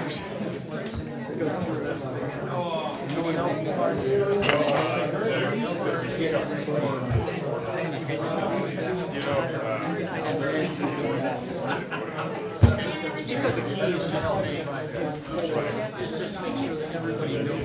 You said the key is just to make sure that everybody knows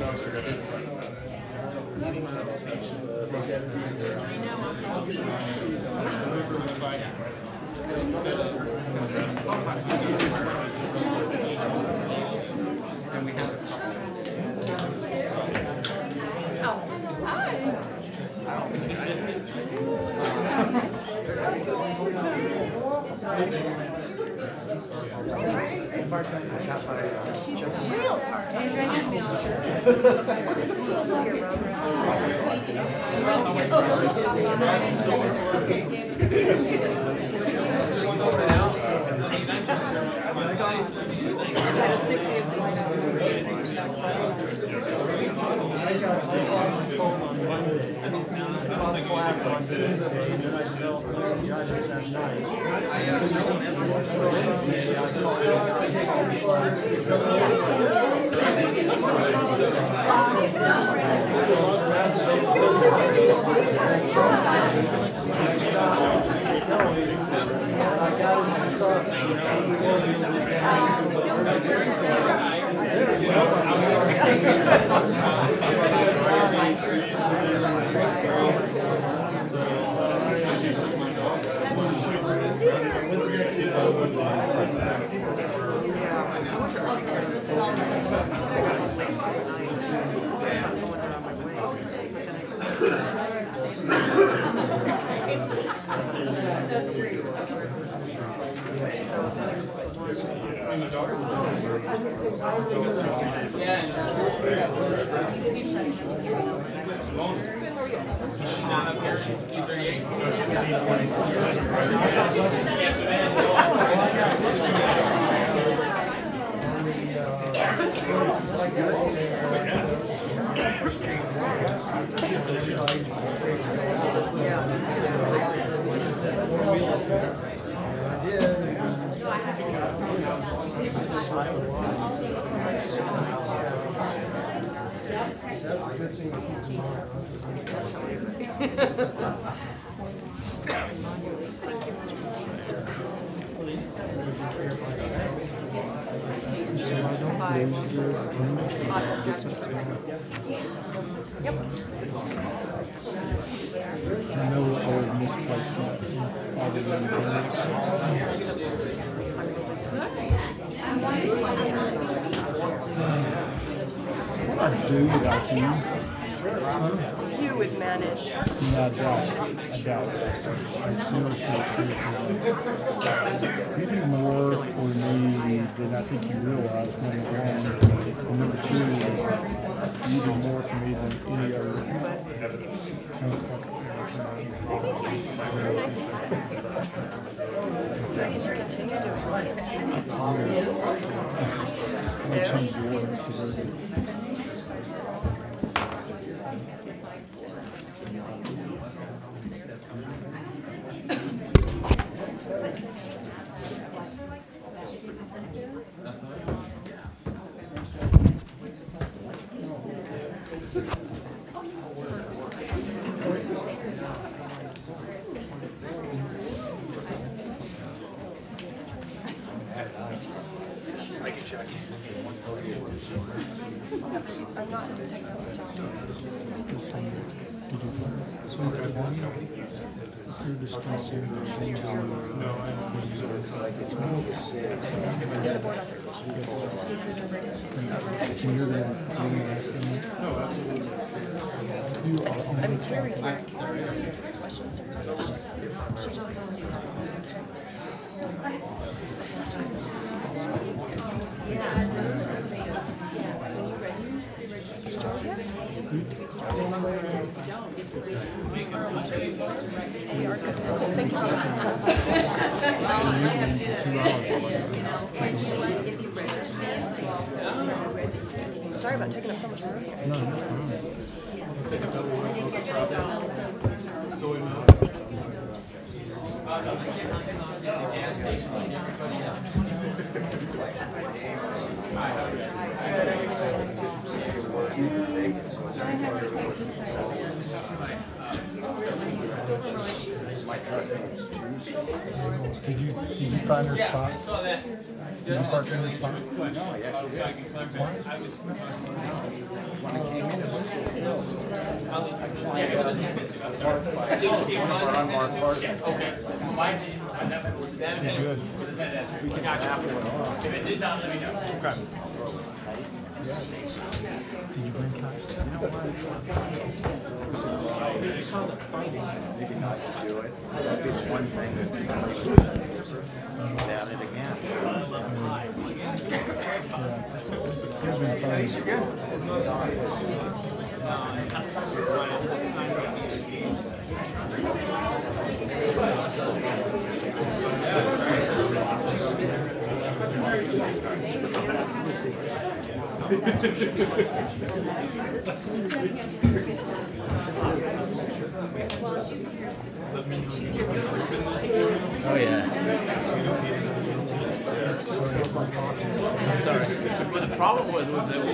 class on Tuesdays, and I developed judges that night. That's a good thing to keep tomorrow. So I don't lose yours, can you make sure that gets up to me? Yep. I know I would misplace that all the way in the I do without you. You would manage. No, I doubt. I seriously. You do more for me than I think you realize, number one. And number two, you do more for me than any other. Very nice of you said. I get to continue doing it. I'm going to change the orders to where I'm not taking so much time. So you're discussing the change in Did the board authorization to see if we can bring it over. Can you read I mean, Terry's here in case they have specific questions or she just kind of needs to be intent. We are good. Thank you. Sorry about taking up so much room here. No, Did you find her spot? Did you park in her spot? No, I actually did. When I came in, it was unmarked parking. Good. If it did not, let me know. Okay. Did you bring cash? You saw the fighting. Maybe not to do it. If it's one thing that somebody should at it again. These are good. Oh yeah. I'm sorry. But the problem was that we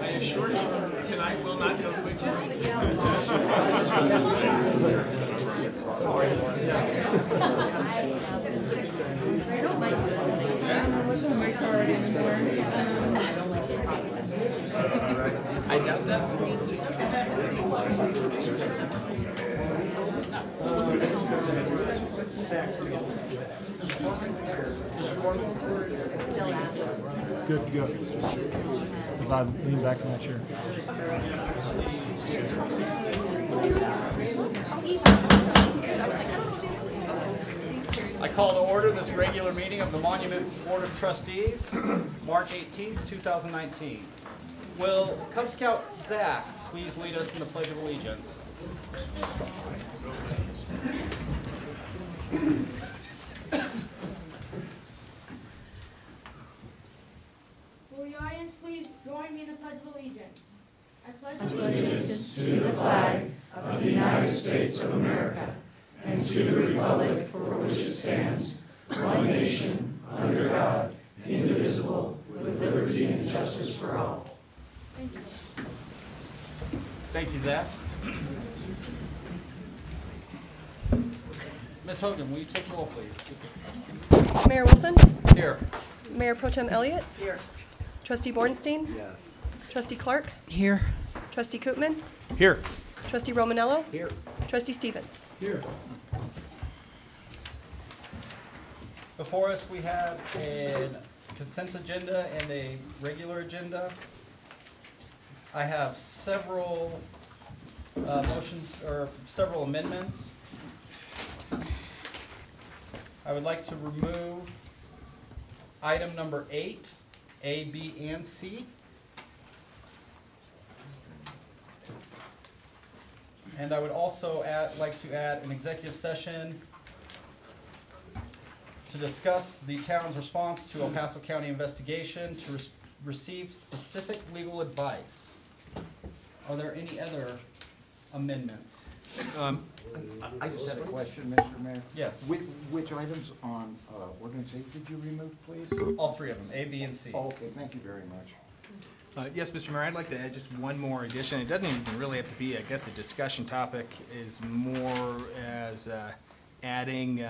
I assure you, tonight will not go quickly. I doubt that. Good to go. Because I leaned back in that chair. I call to order this regular meeting of the Monument Board of Trustees, March 18th, 2019. Will Cub Scout Zach please lead us in the Pledge of Allegiance? Will the audience please join me in the Pledge of Allegiance? I pledge allegiance to the flag of the United States of America and to the republic for which it stands, one nation, under God, indivisible, with liberty and justice for all. Thank you. Thank you, Zach. Ms. Hogan, will you take the roll, please? Mayor Wilson? Here. Mayor Pro Tem Elliott? Here. Trustee Bordenstein? Yes. Trustee Clark? Here. Trustee Koopman? Here. Trustee Romanello? Here. Trustee Stevens? Here. Before us, we have a consent agenda and a regular agenda. I have several motions or several amendments. I would like to remove item number 8, A, B, and C. And I would also like to add an executive session to discuss the town's response to El Paso County investigation to receive specific legal advice. Are there any other amendments? I just had a question, Mr. Mayor. Yes. Which items on ordinance 8 did you remove, please? All three of them, A, B, and C. Oh, okay, thank you very much. Yes, Mr. Mayor, I'd like to add just one more addition. It doesn't even really have to be, I guess, a discussion topic, is more as adding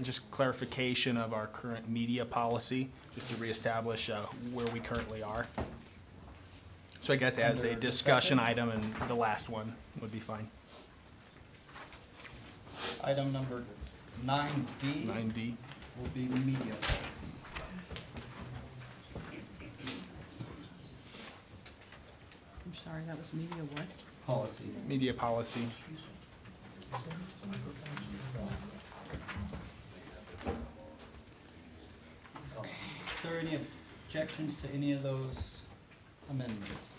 just clarification of our current media policy, just to reestablish where we currently are. So I guess as a discussion item, and the last one would be fine. Item number 9D 9D. will be media policy. I'm sorry, that was media what? Policy. Media policy. Is there any objections to any of those amendments?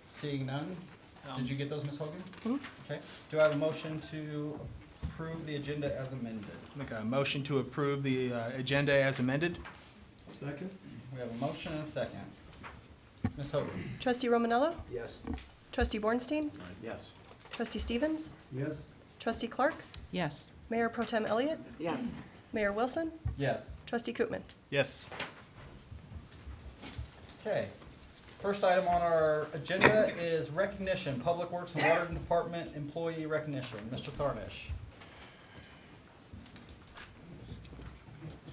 Seeing none, did you get those, Ms. Hogan? Okay, do I have a motion to approve the agenda as amended? Make a motion to approve the agenda as amended. Second? We have a motion and a second. Ms. Hogan? Trustee Romanello? Yes. Trustee Bornstein? Yes. Trustee Stevens? Yes. Trustee Clark? Yes. Mayor Pro Tem Elliott? Yes. Mayor Wilson? Yes. Trustee Koopman? Yes. Okay. First item on our agenda is recognition, Public Works and Water Department employee recognition. Mr. Tharnish.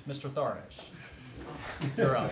Mr. Tharnish. You're up.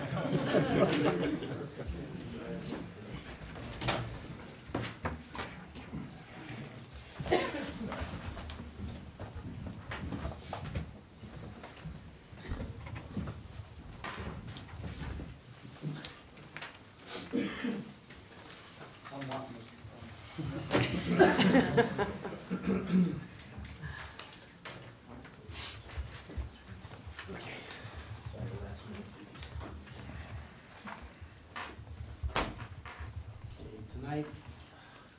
Tonight,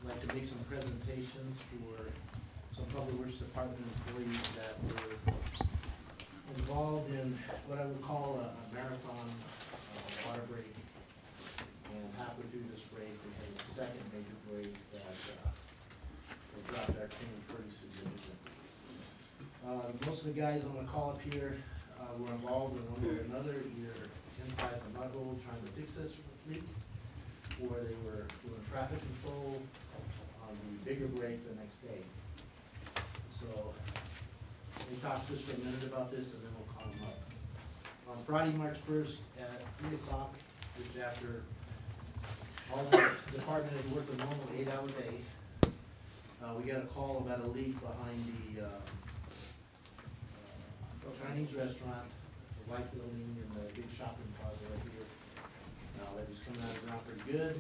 I'd like to make some presentations for some Public Works Department employees that were involved in what I would call a marathon water break. And halfway through this break, we had a second major break that dropped our team pretty significantly. Most of the guys on the call up here were involved in one way or another, either inside the mud hole trying to fix this leak, or they were doing traffic control on the bigger break the next day. So we'll talk just for a minute about this and then we'll call them up. On Friday, March 1st at 3 o'clock, which after all the department had worked a normal 8-hour day, we got a call about a leak behind the Chinese restaurant, the white building and the big shopping plaza right here. It was coming out of the ground pretty good.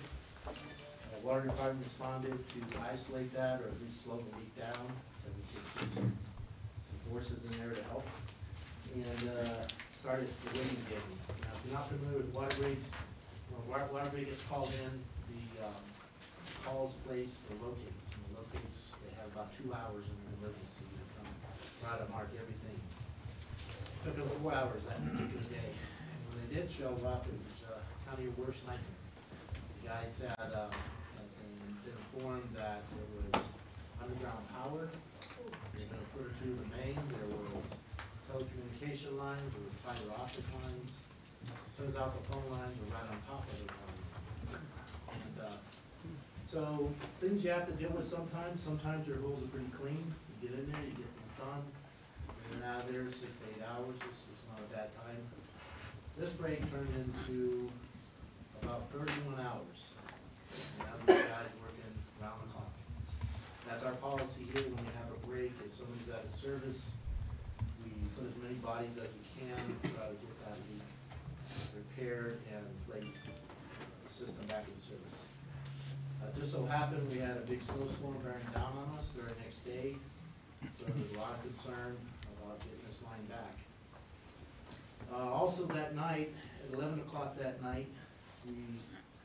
Water department responded to isolate that, or at least slow the leak down. And we could put some forces in there to help. And started the waiting game. Now, if you're not familiar with water breaks, when water break gets called in, the calls placed for locates. And the locates, they have about 2 hours in an emergency to come try to mark everything. Took over 4 hours that particular day. And when they did show up, it was kind of your worst nightmare. The guys had been informed that there was underground power. They've been referred to the main. There was telecommunication lines. There were fiber optic lines. Turns out the phone lines were right on top of the line. And so things you have to deal with sometimes. Sometimes your rules are pretty clean. You get in there, you get things done. You're out of there 6 to 8 hours. It's not a bad time. This break turned into about 31 hours. And now these guys working round the clock. That's our policy here when we have a break. If somebody's out of service, we put as many bodies as we can to try to get that leak repaired and place the system back in service. Just so happened we had a big snowstorm bearing down on us the next day, so there was a lot of concern about getting this line back. Also that night, at 11 o'clock that night, we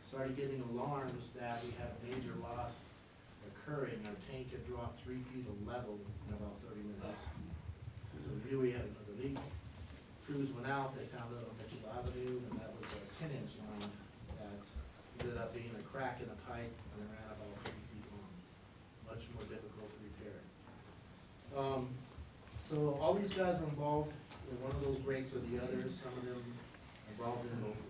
started getting alarms that we had a major loss occurring. Our tank had dropped 3 feet of level in about 30 minutes. So we knew we had another leak. Crews went out, they found it on Mitchell Avenue, and that was a 10-inch line that ended up being a crack in the pipe and it ran about 50 feet long. Much more difficult to repair. So all these guys were involved in one of those breaks or the other, some of them involved in both.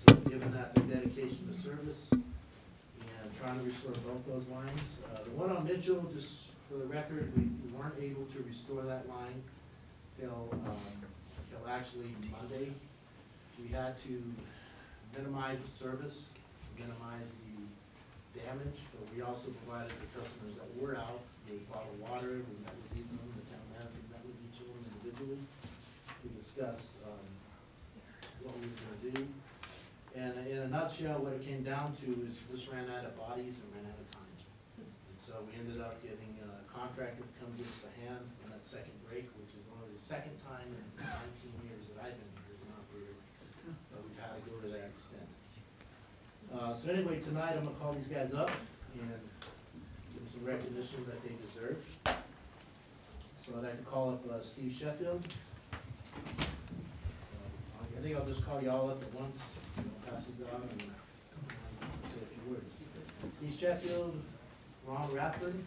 So given that their dedication to service and trying to restore both those lines. The one on Mitchell, just for the record, we weren't able to restore that line till actually Monday. We had to minimize the service, minimize the damage, but we also provided the customers that were out with bottled water. We met with each of them, the town manager met with each of them individually to discuss what we were going to do. And in a nutshell, what it came down to is just ran out of bodies and ran out of time. And so we ended up getting a contractor to come give us a hand on that second break, which is only the second time in 19 years that I've been here as an operator that we've had to go to that extent. So anyway, tonight I'm gonna call these guys up and give them some some recognition that they deserve. So I'd like to call up Steve Sheffield. I think I'll just call you all up at once, pass these out and say a few words. Steve Sheffield, Ron Rathburn.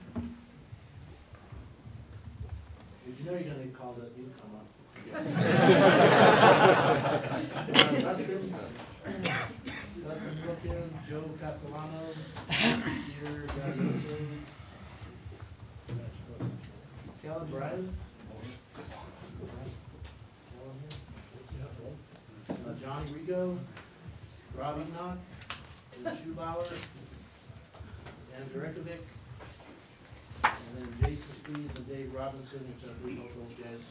If you know you're gonna get called up, you can come up. Dustin Wilkin, Joe Castellano, Peter Gagliose, Kellen Bryan. Johnny Rigo, Rob Enoch, Lou Schubauer, Dan Jurekovic, and then Jason Steves and Dave Robinson, which I believe all those guys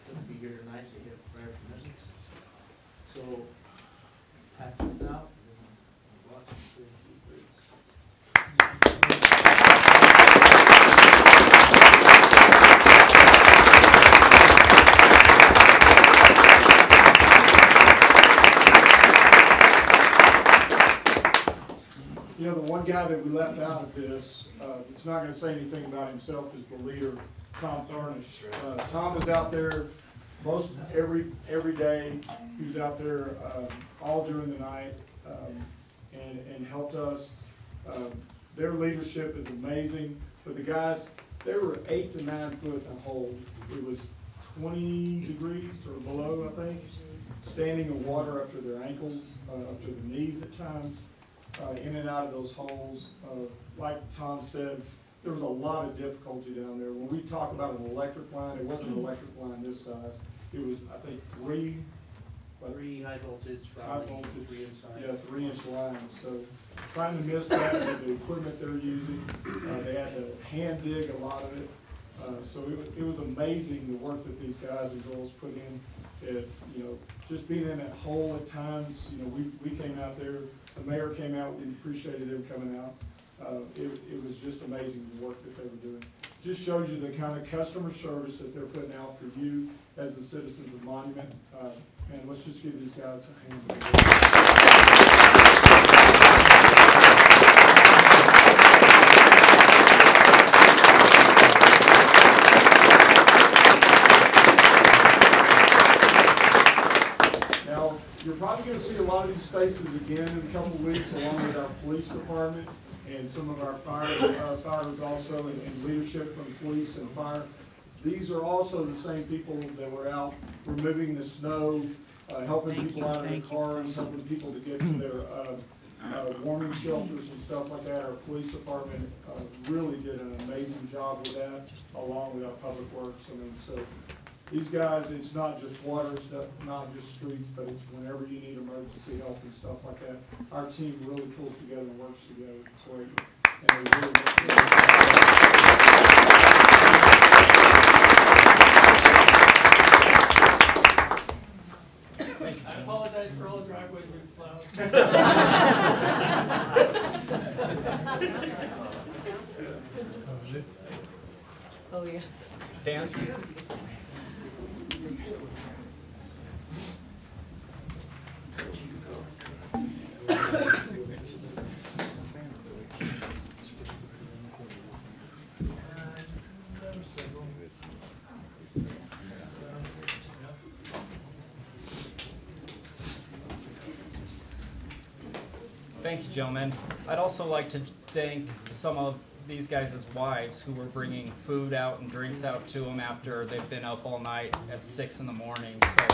couldn't be here tonight, they have prior commitments. So, pass this out. And boss can say a few words. You know, the one guy that we left out of this, that's not going to say anything about himself, is the leader, Tom Thurnish. Tom was out there most every day. He was out there all during the night and helped us. Their leadership is amazing. But the guys, they were 8 to 9 foot in a hole. It was 20 degrees or below, I think. Standing in water up to their ankles, up to their knees at times. In and out of those holes. Like Tom said, there was a lot of difficulty down there. When we talk about an electric line, it wasn't an electric line this size. It was, I think, three high voltage, high voltage, 3 inch size. yeah, 3-inch lines. So trying to miss that with the equipment they're using, they had to hand dig a lot of it. So it was amazing the work that these guys and girls put in. It, you know, just being in that hole at times, you know, we came out there, the mayor came out, we appreciated them coming out. It was just amazing the work that they were doing. Just shows you the kind of customer service that they're putting out for you as the citizens of Monument. And let's just give these guys a hand. You're probably going to see a lot of these faces again in a couple of weeks, along with our police department and some of our fires also, and leadership from police and fire. These are also the same people that were out removing the snow, helping people out of their cars, helping people to get to their warming shelters and stuff like that. Our police department really did an amazing job with that, along with our public works. I mean, so. These guys, it's not just water, it's not just streets, but it's whenever you need emergency help and stuff like that. Our team really pulls together and works together. It's great. And they really I apologize for all the driveways we've plowed. Oh, yes. Dan? Thank you, gentlemen. I'd also like to thank some of these guys' wives who were bringing food out and drinks out to them after they've been up all night at 6 in the morning. So,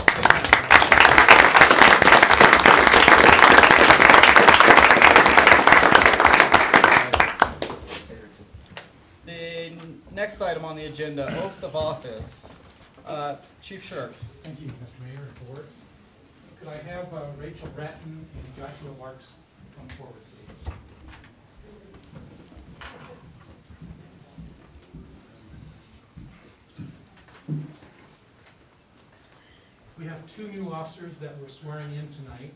the next item on the agenda, oath of office. Chief Sheriff. Thank you, Mr. Mayor and Board. Could I have Rachel Bratton and Joshua Marks come forward, please? We have 2 new officers that we're swearing in tonight.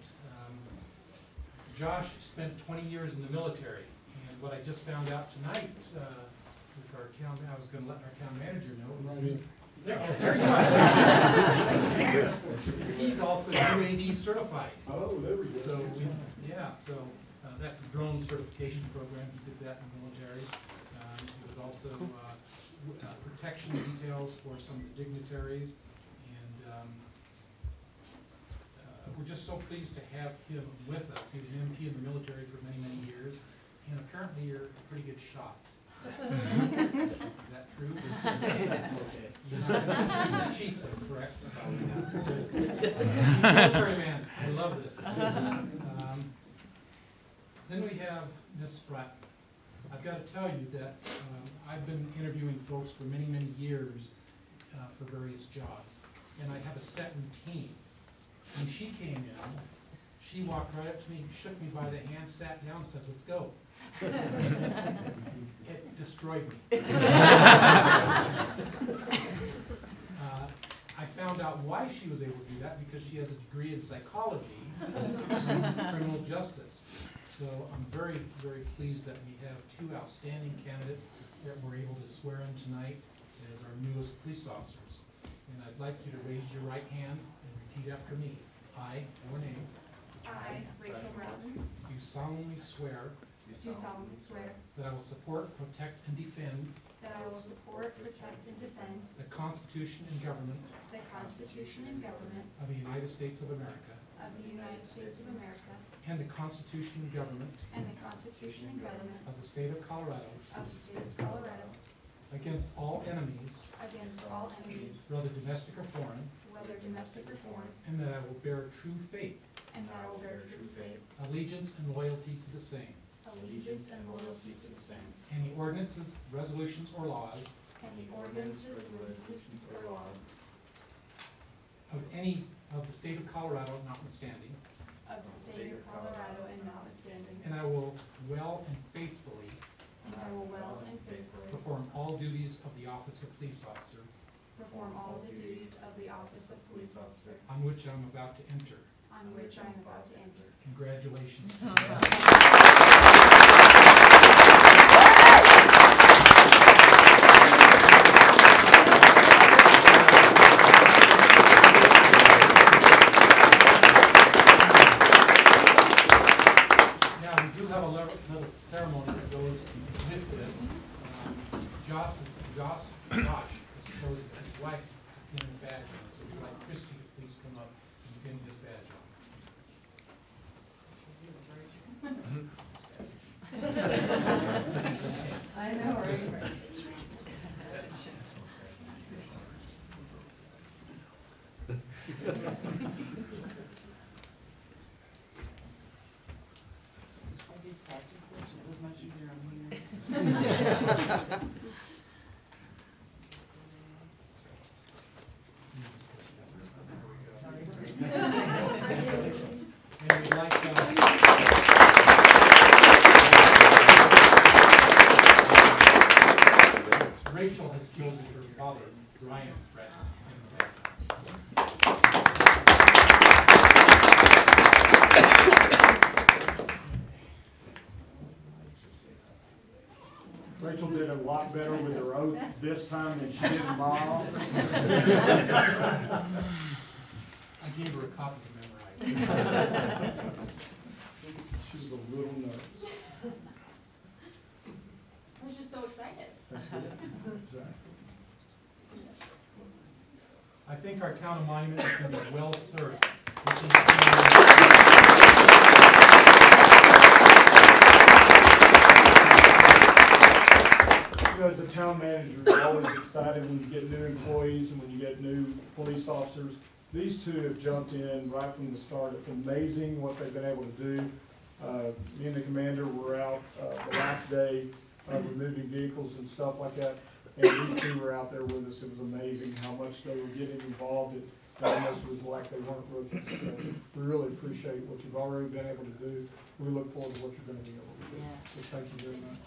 Josh spent 20 years in the military, and what I just found out tonight with our town, I was going to let our town manager know. There you go. He's also UAD certified. Oh, there we go. So that's a drone certification program. He did that in the military. He was There's also protection details for some of the dignitaries, and we're just so pleased to have him with us. He was an MP in the military for many, many years, and apparently you're a pretty good shot. Is that true? You're not going to shoot the chief, though, correct? Military man, I love this. Then we have Miss Spratt. I've got to tell you that I've been interviewing folks for many, many years for various jobs, and I have a set routine. When she came in, she walked right up to me, shook me by the hand, sat down, and said, "Let's go." It destroyed me. I found out why she was able to do that, because she has a degree in psychology and criminal justice. So I'm very, very pleased that we have two outstanding candidates that we're able to swear in tonight as our newest police officers. And I'd like you to raise your right hand and repeat after me. I, your name. I, Rachel Rowden, Do solemnly swear do solemnly swear that I will support, protect, and defend that I will support, protect, and defend the Constitution and government the Constitution and government of the United States of America of the United States of America and the Constitution and government and the Constitution and government of the State of Colorado of the State of Colorado against all enemies, against all enemies, whether domestic or foreign, whether domestic or foreign, and that I will bear true faith, and that I will bear true faith, allegiance, and loyalty to the same, allegiance, and loyalty to the same, any ordinances, resolutions, or laws any ordinances, resolutions, or laws of any of the State of Colorado notwithstanding, of the State of Colorado and notwithstanding, and I will well and faithfully and I will well and faithfully perform all duties of the office of police officer perform all the duties of the office of police officer on which I'm about to enter. on which I am about to enter. Congratulations. Now, we do have a little ceremony that goes with this. Josh has chosen his wife to pin the badge on, so we'd like Christy to please come up and pin his badge on. I know, right? And we'd like Rachel has chosen her father, Brian Brett, in the badge. Rachel did a lot better with her oath this time than she did in my office. I gave her a copy to memorize. She was a little nervous. I was just so excited. That's it. Exactly. I think our town of Monument is going to be well served. You know, as a town manager, you're always excited when you get new employees and when you get new police officers. These two have jumped in right from the start. It's amazing what they've been able to do. Me and the commander were out the last day removing vehicles and stuff like that. And these two were out there with us. It was amazing how much they were getting involved. It almost was like they weren't rookies. So we really appreciate what you've already been able to do. We look forward to what you're going to be able to do. So thank you very much.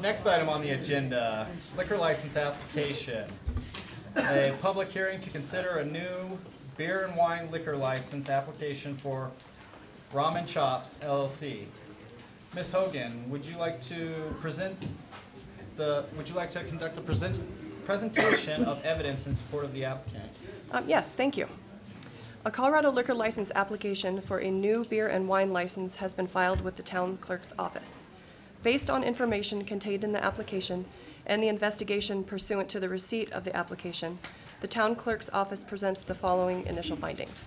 Next item on the agenda, liquor license application. A public hearing to consider a new beer and wine liquor license application for Ramen Chops LLC. Ms. Hogan, would you like to conduct the presentation of evidence in support of the applicant? Yes, thank you. A Colorado liquor license application for a new beer and wine license has been filed with the town clerk's office. Based on information contained in the application and the investigation pursuant to the receipt of the application, the town clerk's office presents the following initial findings.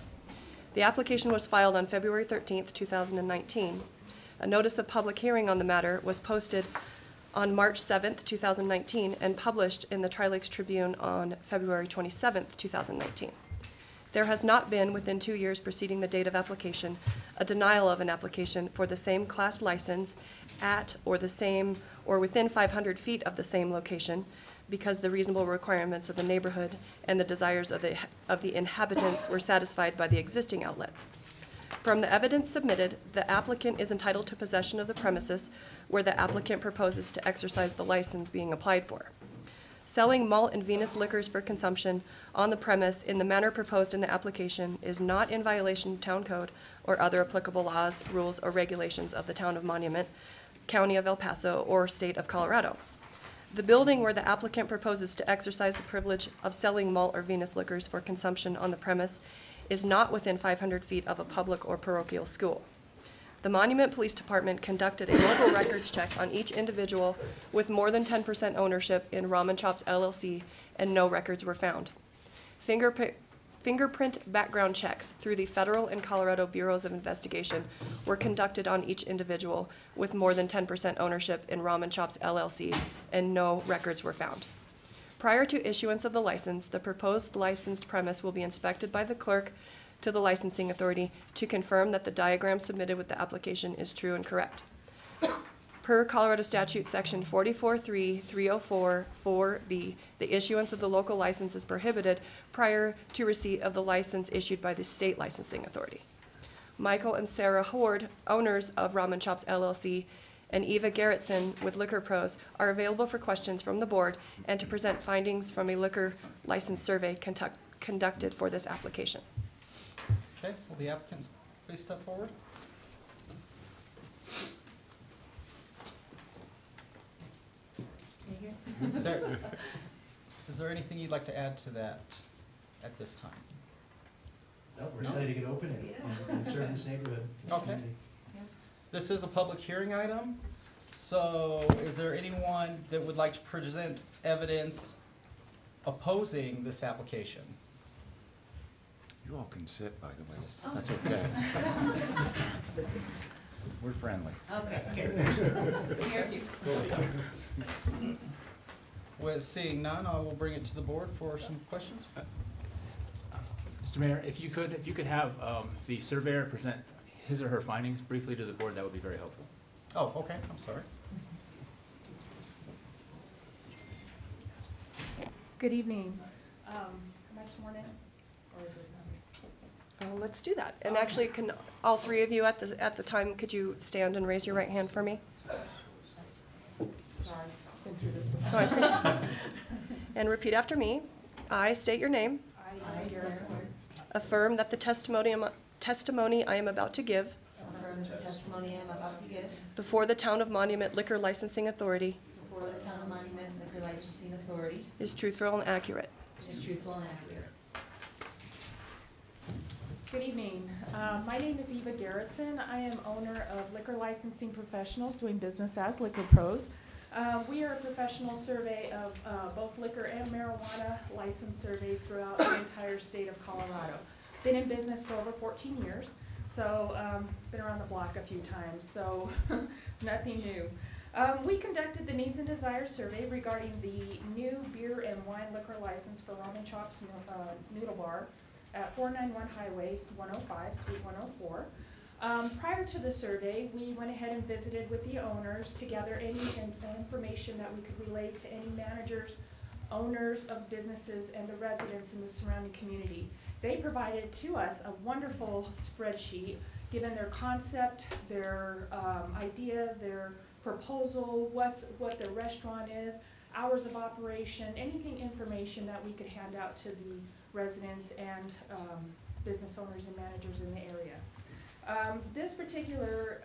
The application was filed on February 13th, 2019. A notice of public hearing on the matter was posted on March 7th, 2019, and published in the Tri-Lakes Tribune on February 27th, 2019. There has not been, within 2 years preceding the date of application, a denial of an application for the same class license at or the same or within 500 feet of the same location, because the reasonable requirements of the neighborhood and the desires of the inhabitants were satisfied by the existing outlets. From the evidence submitted, the applicant is entitled to possession of the premises where the applicant proposes to exercise the license being applied for. Selling malt and Venus liquors for consumption on the premise in the manner proposed in the application is not in violation of town code or other applicable laws, rules, or regulations of the town of Monument, County of El Paso, or state of Colorado. The building where the applicant proposes to exercise the privilege of selling malt or Venus liquors for consumption on the premise is not within 500 feet of a public or parochial school. The Monument Police Department conducted a local records check on each individual with more than 10% ownership in Ramen Chops LLC, and no records were found. Fingerprint background checks through the federal and Colorado Bureaus of Investigation were conducted on each individual with more than 10% ownership in Ramen Chops LLC, and no records were found. Prior to issuance of the license, the proposed licensed premise will be inspected by the clerk to the licensing authority to confirm that the diagram submitted with the application is true and correct. Per Colorado Statute Section 44.3.304.4b, the issuance of the local license is prohibited prior to receipt of the license issued by the state licensing authority. Michael and Sarah Horde, owners of Ramen Chops LLC, and Eva Gerritsen with Liquor Pros are available for questions from the board and to present findings from a liquor license survey conducted for this application. Okay, will the applicants please step forward? Is there anything you'd like to add to that at this time? No, we're excited to get open and serve this neighborhood. This Okay. community. This is a public hearing item, so is there anyone that would like to present evidence opposing this application? You all can sit, by the way. That's okay. We're friendly. Okay, here. Here's you. With seeing none, I will bring it to the board for some questions. Mr. Mayor, if you could have the surveyor present his or her findings briefly to the board, that would be very helpful. Oh, okay, I'm sorry. Good evening. Am I sworn in, or is it? Let's do that. And actually, can all three of you at the time, could you stand and raise your right hand for me? Sorry, been through this before. No, I appreciate it. And repeat after me. I state your name. I, Garrett Horde, Affirm that the testimony I am about to give Affirm the testimony I am about to give before the Town of Monument Liquor Licensing Authority before the Town of Monument Liquor Licensing Authority is truthful and accurate. is truthful and accurate. Good evening. My name is Eva Gerritsen. I am owner of Liquor Licensing Professionals, doing business as Liquor Pros. We are a professional survey of both liquor and marijuana license surveys throughout the entire state of Colorado. Been in business for over 14 years, so been around the block a few times, so nothing new. We conducted the Needs and Desires survey regarding the new beer and wine liquor license for Ramen Chops Noodle Bar at 491 Highway 105, Suite 104. Prior to the survey, we went ahead and visited with the owners to gather any information that we could relate to any managers, owners of businesses, and the residents in the surrounding community. They provided to us a wonderful spreadsheet, given their concept, their idea, their proposal, what the restaurant is, hours of operation, anything information that we could hand out to the residents and business owners and managers in the area. This particular,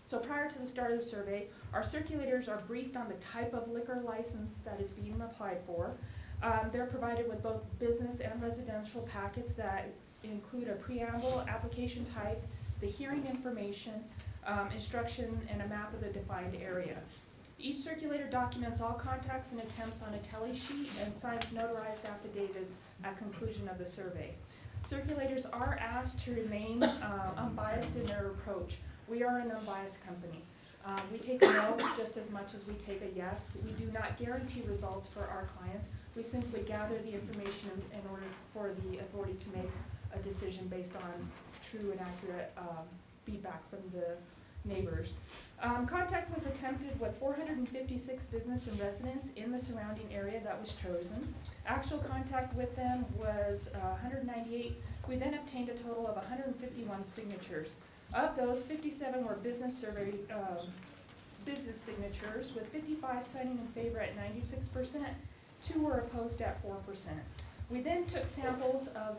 so prior to the start of the survey, our circulators are briefed on the type of liquor license that is being applied for. They're provided with both business and residential packets that include a preamble, application type, the hearing information, instruction, and a map of the defined area. Each circulator documents all contacts and attempts on a tally sheet and signs notarized affidavits at conclusion of the survey. Circulators are asked to remain unbiased in their approach. We are an unbiased company. We take a no just as much as we take a yes. We do not guarantee results for our clients. We simply gather the information in order for the authority to make a decision based on true and accurate feedback from the neighbors. Contact was attempted with 456 business and residents in the surrounding area that was chosen. Actual contact with them was 198. We then obtained a total of 151 signatures. Of those, 57 were business survey business signatures, with 55 signing in favor at 96%, 2 were opposed at 4%. We then took samples of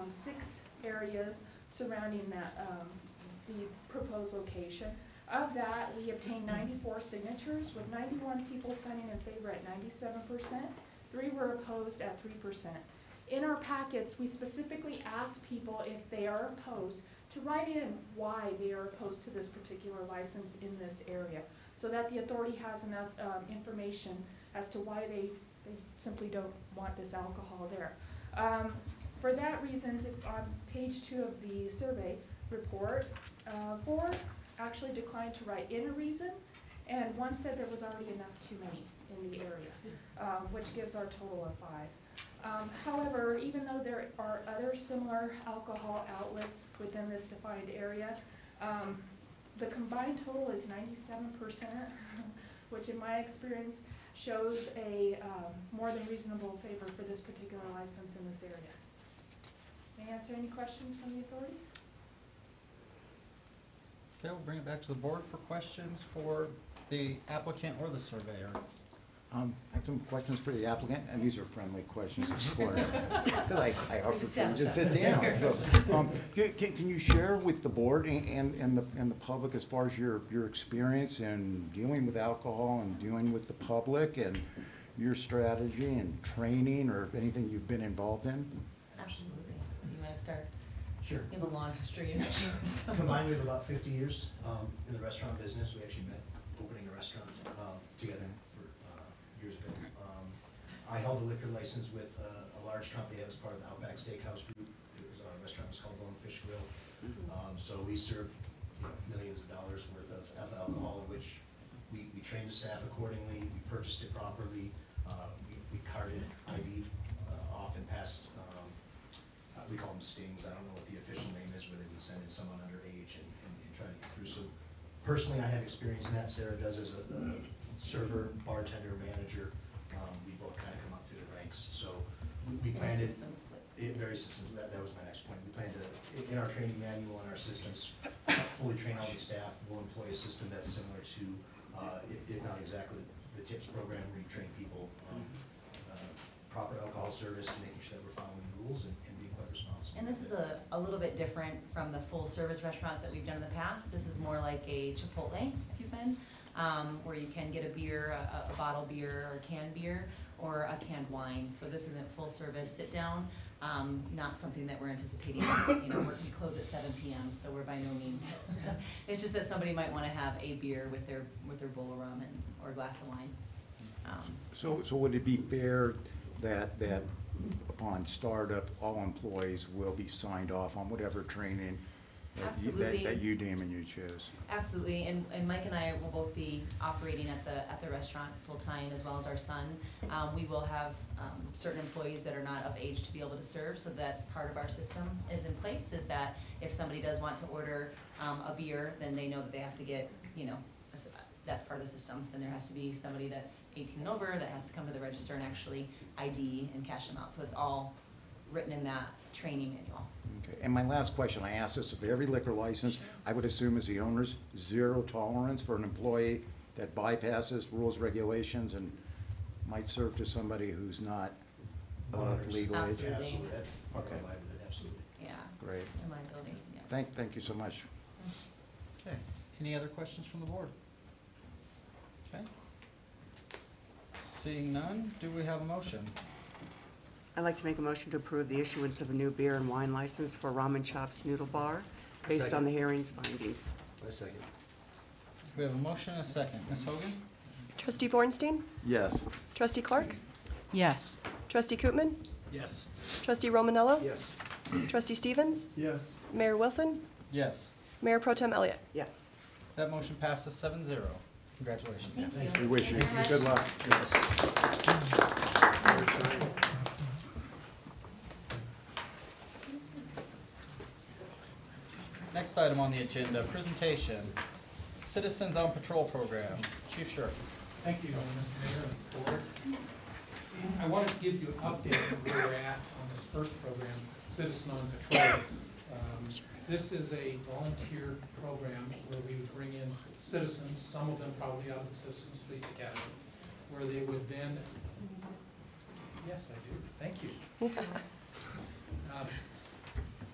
6 areas surrounding that the proposed location. Of that, we obtained 94 signatures, with 91 people signing in favor at 97%, 3 were opposed at 3%. In our packets, we specifically ask people, if they are opposed, to write in why they are opposed to this particular license in this area, so that the authority has enough information as to why they simply don't want this alcohol there. For that reason, on page 2 of the survey report, 4 actually declined to write in a reason, and 1 said there was already enough too many in the area, which gives our total of 5. However, even though there are other similar alcohol outlets within this defined area, the combined total is 97%, which in my experience shows a more than reasonable favor for this particular license in this area. May I answer any questions from the authority? Okay, we'll bring it back to the board for questions for the applicant or the surveyor. I have some questions for the applicant, and these are friendly questions, of course. I offer for you to sit down. So, can you share with the board and the public as far as your experience in dealing with alcohol and dealing with the public and your strategy and training or anything you've been involved in? Absolutely. Do you want to start? Sure. You have a long history in restaurants. Combined, we have about 50 years in the restaurant business. We actually met opening a restaurant together years ago. I held a liquor license with a large company that was part of the Outback Steakhouse Group. It was a restaurant was called Bonefish Grill. So we served millions of dollars worth of alcohol, in which we trained the staff accordingly. We purchased it properly. We carded, ID'd off and passed. We call them stings. I don't know what the official name is, where they would send in someone underage and try to get through. So personally, I have experience in that. Sarah does as a server, bartender, manager. We both kind of come up through the ranks. So we planned it. Very systems. That was my next point. We plan to, in our training manual and our systems, fully train all the staff. We'll employ a system that's similar to, if not exactly, the TIPS program, where you train people proper alcohol service, making sure that we're following the rules and being quite responsible. And this is a little bit different from the full service restaurants that we've done in the past. This is more like a Chipotle, if you've been. Where you can get a beer, a bottle beer or canned beer, or a canned wine. So this isn't full service sit down, not something that we're anticipating. We close at 7 p.m., so we're by no means. It's just that somebody might want to have a beer with their bowl of rum or a glass of wine. So would it be fair that upon startup, all employees will be signed off on whatever training that you deem and you choose? Absolutely, and Mike and I will both be operating at the restaurant full-time, as well as our son. We will have certain employees that are not of age to be able to serve, so that's part of our system is in place, is that if somebody does want to order a beer, then they know that they have to get, that's part of the system. Then there has to be somebody that's 18 and over that has to come to the register and actually ID and cash them out. So it's all written in that training manual. Okay. And my last question, I ask this of every liquor license, I would assume as the owners, zero tolerance for an employee that bypasses rules, regulations, and might serve to somebody who's not of legal age? Absolutely. Absolutely, that's part of Okay. our livelihood, absolutely. Yeah. Great. And liability, yeah. Thank you so much. Okay, any other questions from the board? Okay. Seeing none, do we have a motion? I'd like to make a motion to approve the issuance of a new beer and wine license for Ramen Chops Noodle Bar based on Second. the hearing's findings. A second. We have a motion and a second. Ms. Hogan? Trustee Bornstein? Yes. Trustee Clark? Yes. Trustee Koopman? Yes. Trustee Romanello? Yes. Trustee Stevens? Yes. Mayor Wilson? Yes. Mayor Pro Tem Elliott? Yes. That motion passes 7-0. Congratulations. We wish you good luck. Next item on the agenda, presentation, Citizens on Patrol Program. Chief Sheriff. Thank you, Mr. Mayor and Board. I wanted to give you an update of where we're at on this first program, Citizen on Patrol. This is a volunteer program where we would bring in citizens, some of them probably out of the Citizens Police Academy, where they would then, yes, I do, thank you.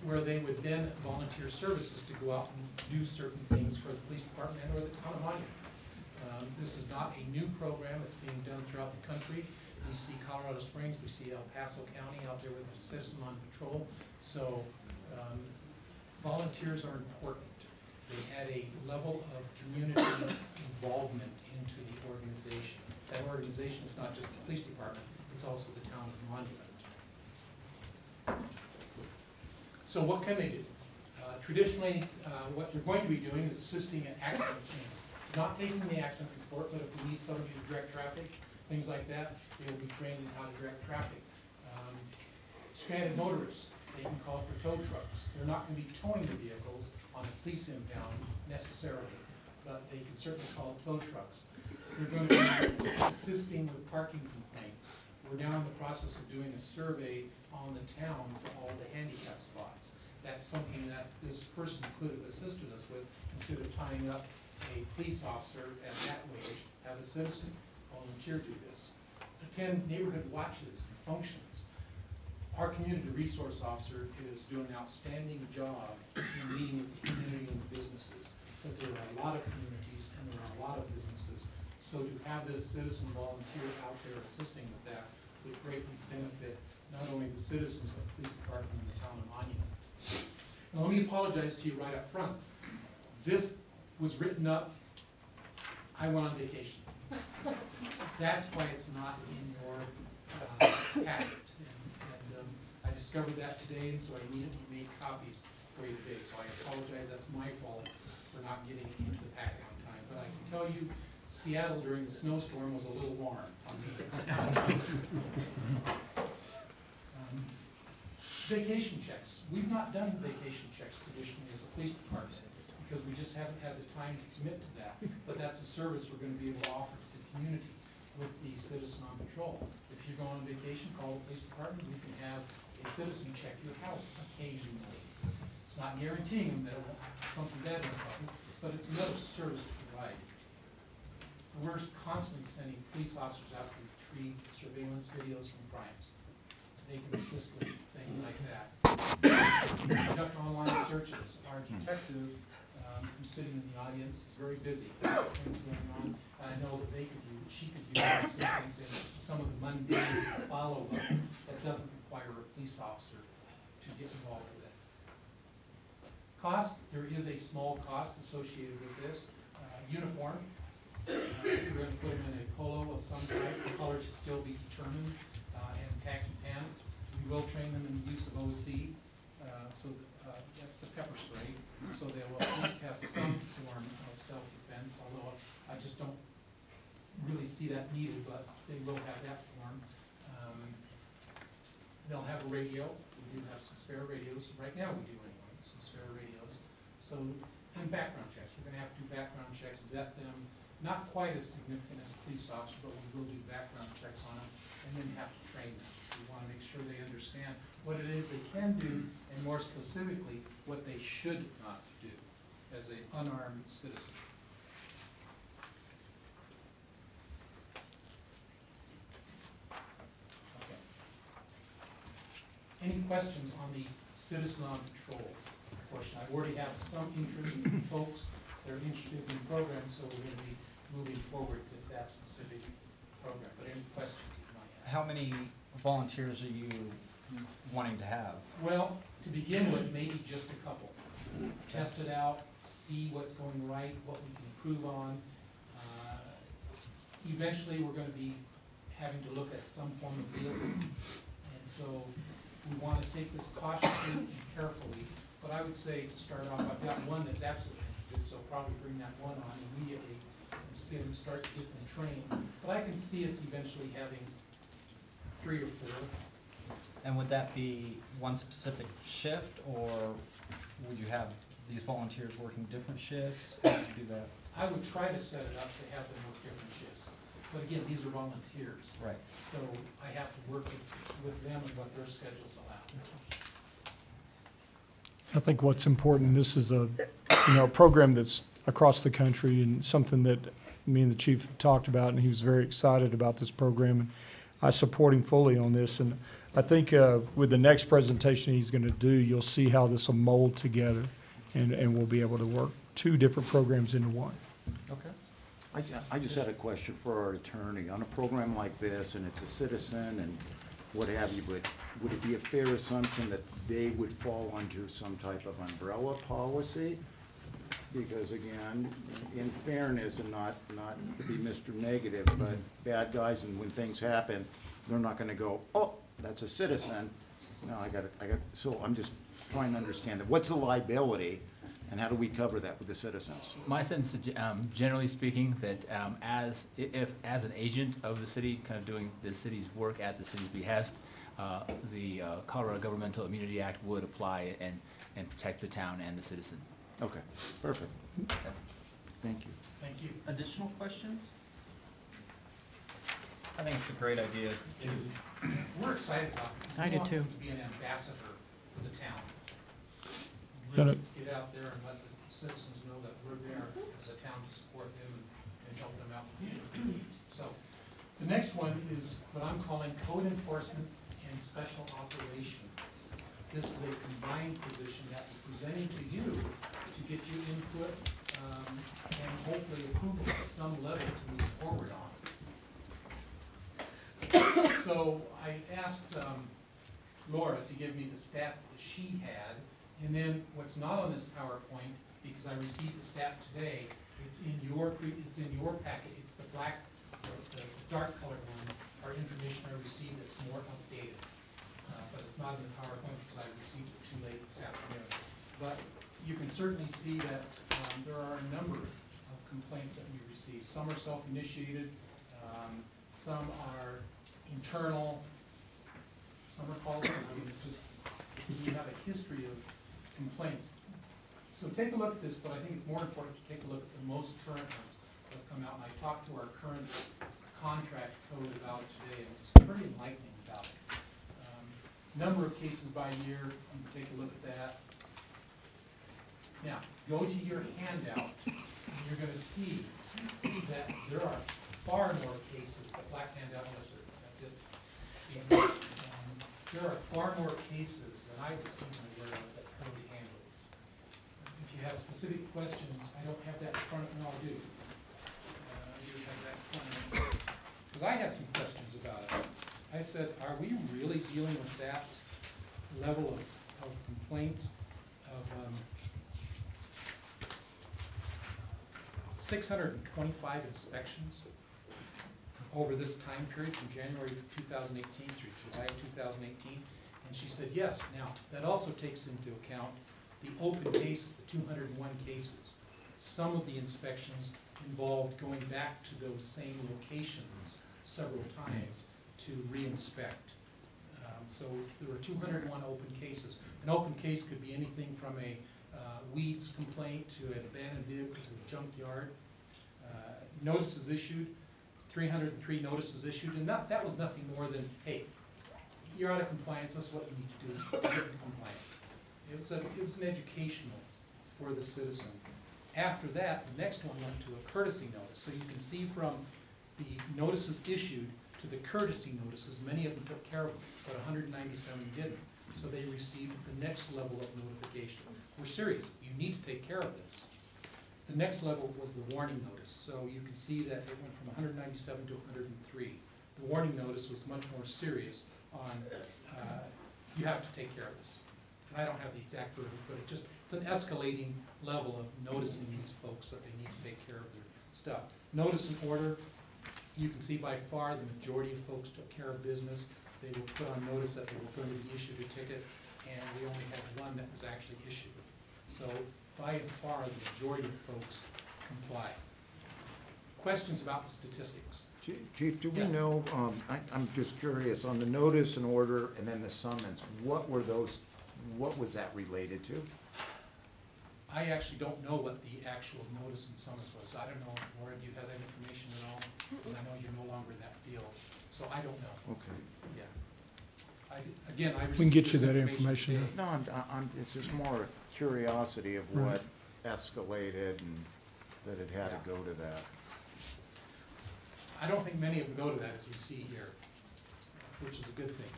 Where they would then volunteer services to go out and do certain things for the police department or the town of Monument. This is not a new program, it's being done throughout the country. We see Colorado Springs, we see El Paso County out there with a citizen on patrol. So volunteers are important. They add a level of community involvement into the organization. That organization is not just the police department, it's also the town of Monument. So what can they do? Traditionally, what they're going to be doing is assisting at accident scenes. Not taking the accident report, but if we need somebody to direct traffic, things like that, they will be trained in how to direct traffic. Stranded motorists, they can call for tow trucks. They're not going to be towing the vehicles on a police impound necessarily, but they can certainly call tow trucks. They're going to be assisting with parking complaints. We're now in the process of doing a survey on the town for all the handicap spots. That's something that this person could have assisted us with instead of tying up a police officer at that wage, have a citizen volunteer do this. Attend neighborhood watches and functions. Our community resource officer is doing an outstanding job in meeting with the community and the businesses. But there are a lot of communities and there are a lot of businesses. So to have this citizen volunteer out there assisting with that would greatly benefit not only the citizens, but the police department and the town of Monument. Now, let me apologize to you right up front. This was written up, I went on vacation. That's why it's not in your packet. And I discovered that today, and so I immediately made copies for you today. So I apologize, that's my fault for not getting it into the packet on time. But I can tell you, Seattle during the snowstorm was a little warm on me. Vacation checks. We've not done vacation checks traditionally as a police department because we just haven't had the time to commit to that. But that's a service we're going to be able to offer to the community with the citizen on patrol. If you're going on vacation, call the police department. We can have a citizen check your house occasionally. It's not guaranteeing them that something bad will happen, but it's another service to provide. We're constantly sending police officers out to retrieve surveillance videos from crimes. They can assist with things like that. Conduct online searches. Our detective, who's sitting in the audience, is very busy. Things going on. And I know that she could use assistance in some of the mundane follow-up that doesn't require a police officer to get involved with. Cost, there is a small cost associated with this. Uniform. We're going to put them in a polo of some type. The color should still be determined, and khaki pants. We will train them in the use of OC, that's the pepper spray, so they will at least have some form of self-defense, although I just don't really see that needed, but they will have that form. They'll have a radio. We do have some spare radios. Right now we do anyway, some spare radios. So, and background checks. We're going to have to do background checks, vet them. Not quite as significant as a police officer, but we will do background checks on them and then have to train them. We want to make sure they understand what it is they can do and more specifically what they should not do as an unarmed citizen. questions on the citizen on patrol portion? I already have some interest folks that are interested in the program, so we're going to be moving forward with that specific program. But any questions you might have? How many volunteers are you wanting to have? Well, to begin with, maybe just a couple. Test it out, see what's going right, what we can improve on. Eventually, we're going to be having to look at some form of vehicle. And so we want to take this cautiously and carefully. But I would say to start off, I've got one that's absolutely interested, so probably bring that one on immediately and start getting them trained. But I can see us eventually having 3 or 4. And would that be one specific shift, or would you have these volunteers working different shifts? How would you do that? I would try to set it up to have them work different shifts. But again, these are volunteers. Right. So I have to work with them and what their schedules allow. I think what's important, this is a, a program that's across the country and something that me and the chief talked about, and he was very excited about this program. And I support him fully on this. And I think with the next presentation he's going to do, you'll see how this will mold together, and we'll be able to work 2 different programs into one. Okay. I just had a question for our attorney. On a program like this, and it's a citizen and what have you, but would it be a fair assumption that they would fall under some type of umbrella policy? Because again, in fairness, and not to be Mr. Negative, but bad guys, and when things happen, they're not gonna go, oh, that's a citizen. No, so I'm just trying to understand that. What's the liability, and how do we cover that with the citizens? My sense, generally speaking, that as an agent of the city, kind of doing the city's work at the city's behest, the Colorado Governmental Immunity Act would apply and protect the town and the citizen. Okay, perfect. Okay. Thank you. Thank you. Additional questions? I think it's a great idea. We're excited about it. I do too. We want to be an ambassador for the town. Gonna- Really get out there and let the citizens know that we're there as a town to support them and help them out with their needs. So the next one is what I'm calling code enforcement and special operations. This is a combined position that we're presenting to you to get you input and hopefully approval at some level to move forward on. So I asked Laura to give me the stats that she had, and then what's not on this PowerPoint, because I received the stats today, it's in your packet. It's the black, or the dark colored one, our information I received that's more updated. But it's not in the PowerPoint because I received it too late this afternoon. But you can certainly see that there are a number of complaints that we receive. Some are self-initiated, some are internal, some are called, just we have a history of complaints. So take a look at this, but I think it's more important to take a look at the most current ones that have come out. And I talked to our current contract code about it today, and it's pretty enlightening about it. Number of cases by year, you can take a look at that. Now, go to your handout, and you're gonna see that there are far more cases, the black handout, that's it. There are far more cases than I was even aware of that code handles. If you have specific questions, I don't have that in front of me, I'll do. You have that in front of me. Because I had some questions about it. I said, are we really dealing with that level of complaint of 625 inspections over this time period from January 2018 through July 2018? And she said, yes. Now, that also takes into account the open cases, the 201 cases. Some of the inspections involved going back to those same locations several times to re-inspect. So there were 201 open cases. An open case could be anything from a weeds complaint to an abandoned vehicle to a junkyard. Notices issued, 303 notices issued, and that was nothing more than, hey, you're out of compliance, this is what you need to do to get into compliance. It was an educational for the citizen. After that, the next one went to a courtesy notice. So you can see from the notices issued to the courtesy notices, many of them took care of them, but 197 didn't. So they received the next level of notification. We're serious, you need to take care of this. The next level was the warning notice. So you can see that it went from 197 to 103. The warning notice was much more serious on, you have to take care of this. And I don't have the exact wording, but it's an escalating level of noticing these folks that they need to take care of their stuff. Notice and order, you can see by far the majority of folks took care of business. They were put on notice that they were going to be issued a ticket, and we only had one that was actually issued. So by and far, the majority of folks comply. Questions about the statistics? Chief, do we Yes. know, I'm just curious, on the notice and order and then the summons, what was that related to? I actually don't know what the actual notice and summons was. I don't know, Laura, do you have that information at all? And I know you're no longer in that field, so I don't know. Okay. Yeah. Again, I We can get received you this that information. today. No, it's just more curiosity of Right. what escalated and that it had to go to that. I don't think many of them go to that, as we see here, which is a good thing.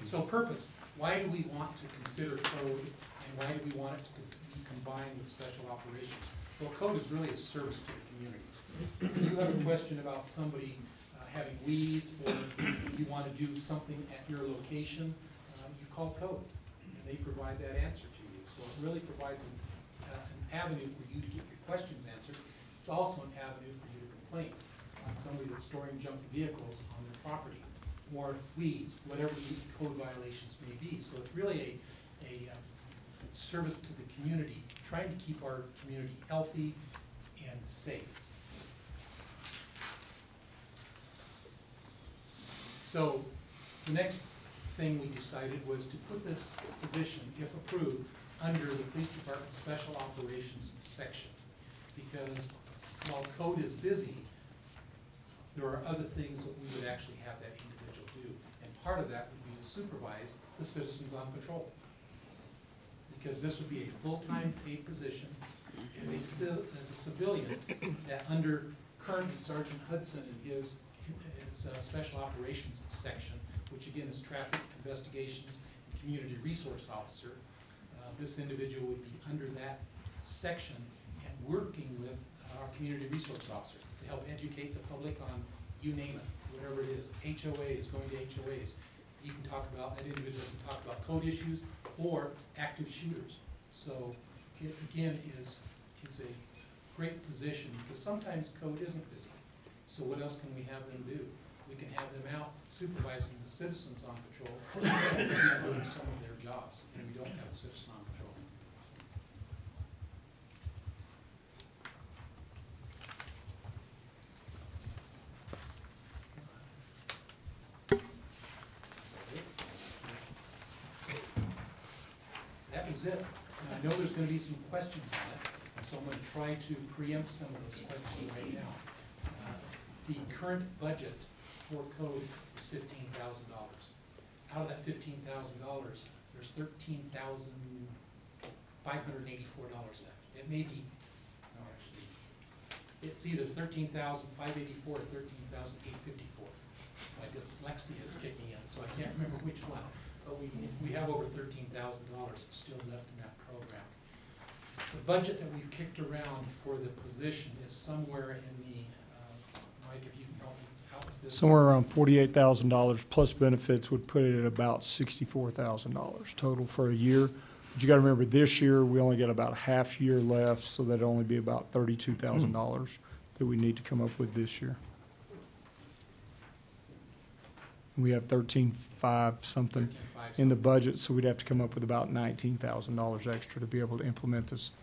So purpose, why do we want to consider code, and why do we want it to be combined with special operations? Well, code is really a service to the community. If you have a question about somebody having weeds, or you want to do something at your location, you call code, and they provide that answer to you. So it really provides an avenue for you to get your questions answered. It's also an avenue for you to complain on somebody that's storing junk vehicles on their property, or weeds, whatever the code violations may be. So it's really a service to the community, trying to keep our community healthy and safe. So the next thing we decided was to put this position, if approved, under the police department special operations section. Because while code is busy, there are other things that we would actually have that individual do. And part of that would be to supervise the citizens on patrol. Because this would be a full-time paid position as a civilian, that under currently Sergeant Hudson and his special operations section, which again is traffic investigations and community resource officer. This individual would be under that section and working with our community resource officer to help educate the public on, you name it, whatever it is, HOAs, going to HOAs. You can talk about, that individual can talk about code issues or active shooters. So it again is a great position, because sometimes code isn't busy. So what else can we have them do? We can have them out supervising the citizens on patrol, and doing some of their jobs, and we don't have a citizen on patrol. That was it. And I know there's gonna be some questions on it, and so I'm gonna try to preempt some of those questions right now. The current budget for code is $15,000. Out of that $15,000, there's $13,584 left. It may be, no, actually, it's either $13,584 or $13,854. My dyslexia is kicking in, so I can't remember which one. But we have over $13,000 still left in that program. The budget that we've kicked around for the position is somewhere in the, Mike, if you can help me out with this. Somewhere around $48,000 plus benefits would put it at about $64,000 total for a year. But you gotta remember, this year, we only got about a half year left, so that'd only be about $32,000 that we need to come up with this year. We have 13.5 something in the budget, so we'd have to come up with about $19,000 extra to be able to implement this,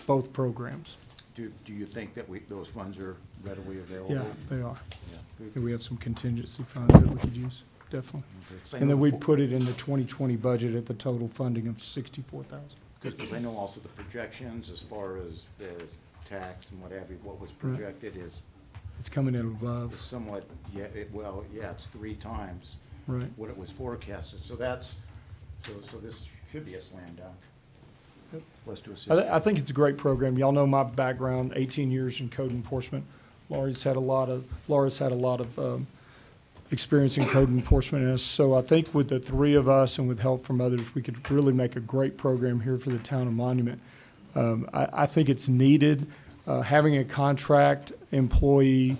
both programs. Do you think that those funds are readily available? Yeah, they are. Yeah. And we have some contingency funds that we could use, definitely. Okay. And then we'd put it in the 2020 budget at the total funding of $64,000. Because I know also the projections as far as tax and what was projected is It's coming in above, somewhat, it's 3 times right? what it was forecasted. So so this should be a slam dunk. Plus to assist. I think it's a great program. Y'all know my background, 18 years in code enforcement. Laura's had a lot of experience in code enforcement is. So I think with the three of us and with help from others, we could really make a great program here for the town of Monument. I think it's needed. Having a contract employee,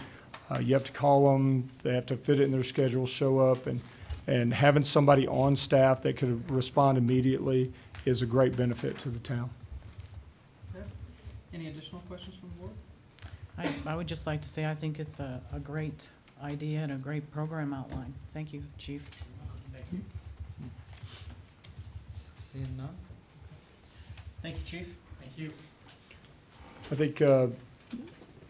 you have to call them, they have to fit it in their schedule, show up, and having somebody on staff that could respond immediately is a great benefit to the town. Any additional questions from the board? I would just like to say I think it's a great idea and a great program outline. Thank you, Chief. Thank you. Seeing none? Thank you, Chief. Thank you. I think,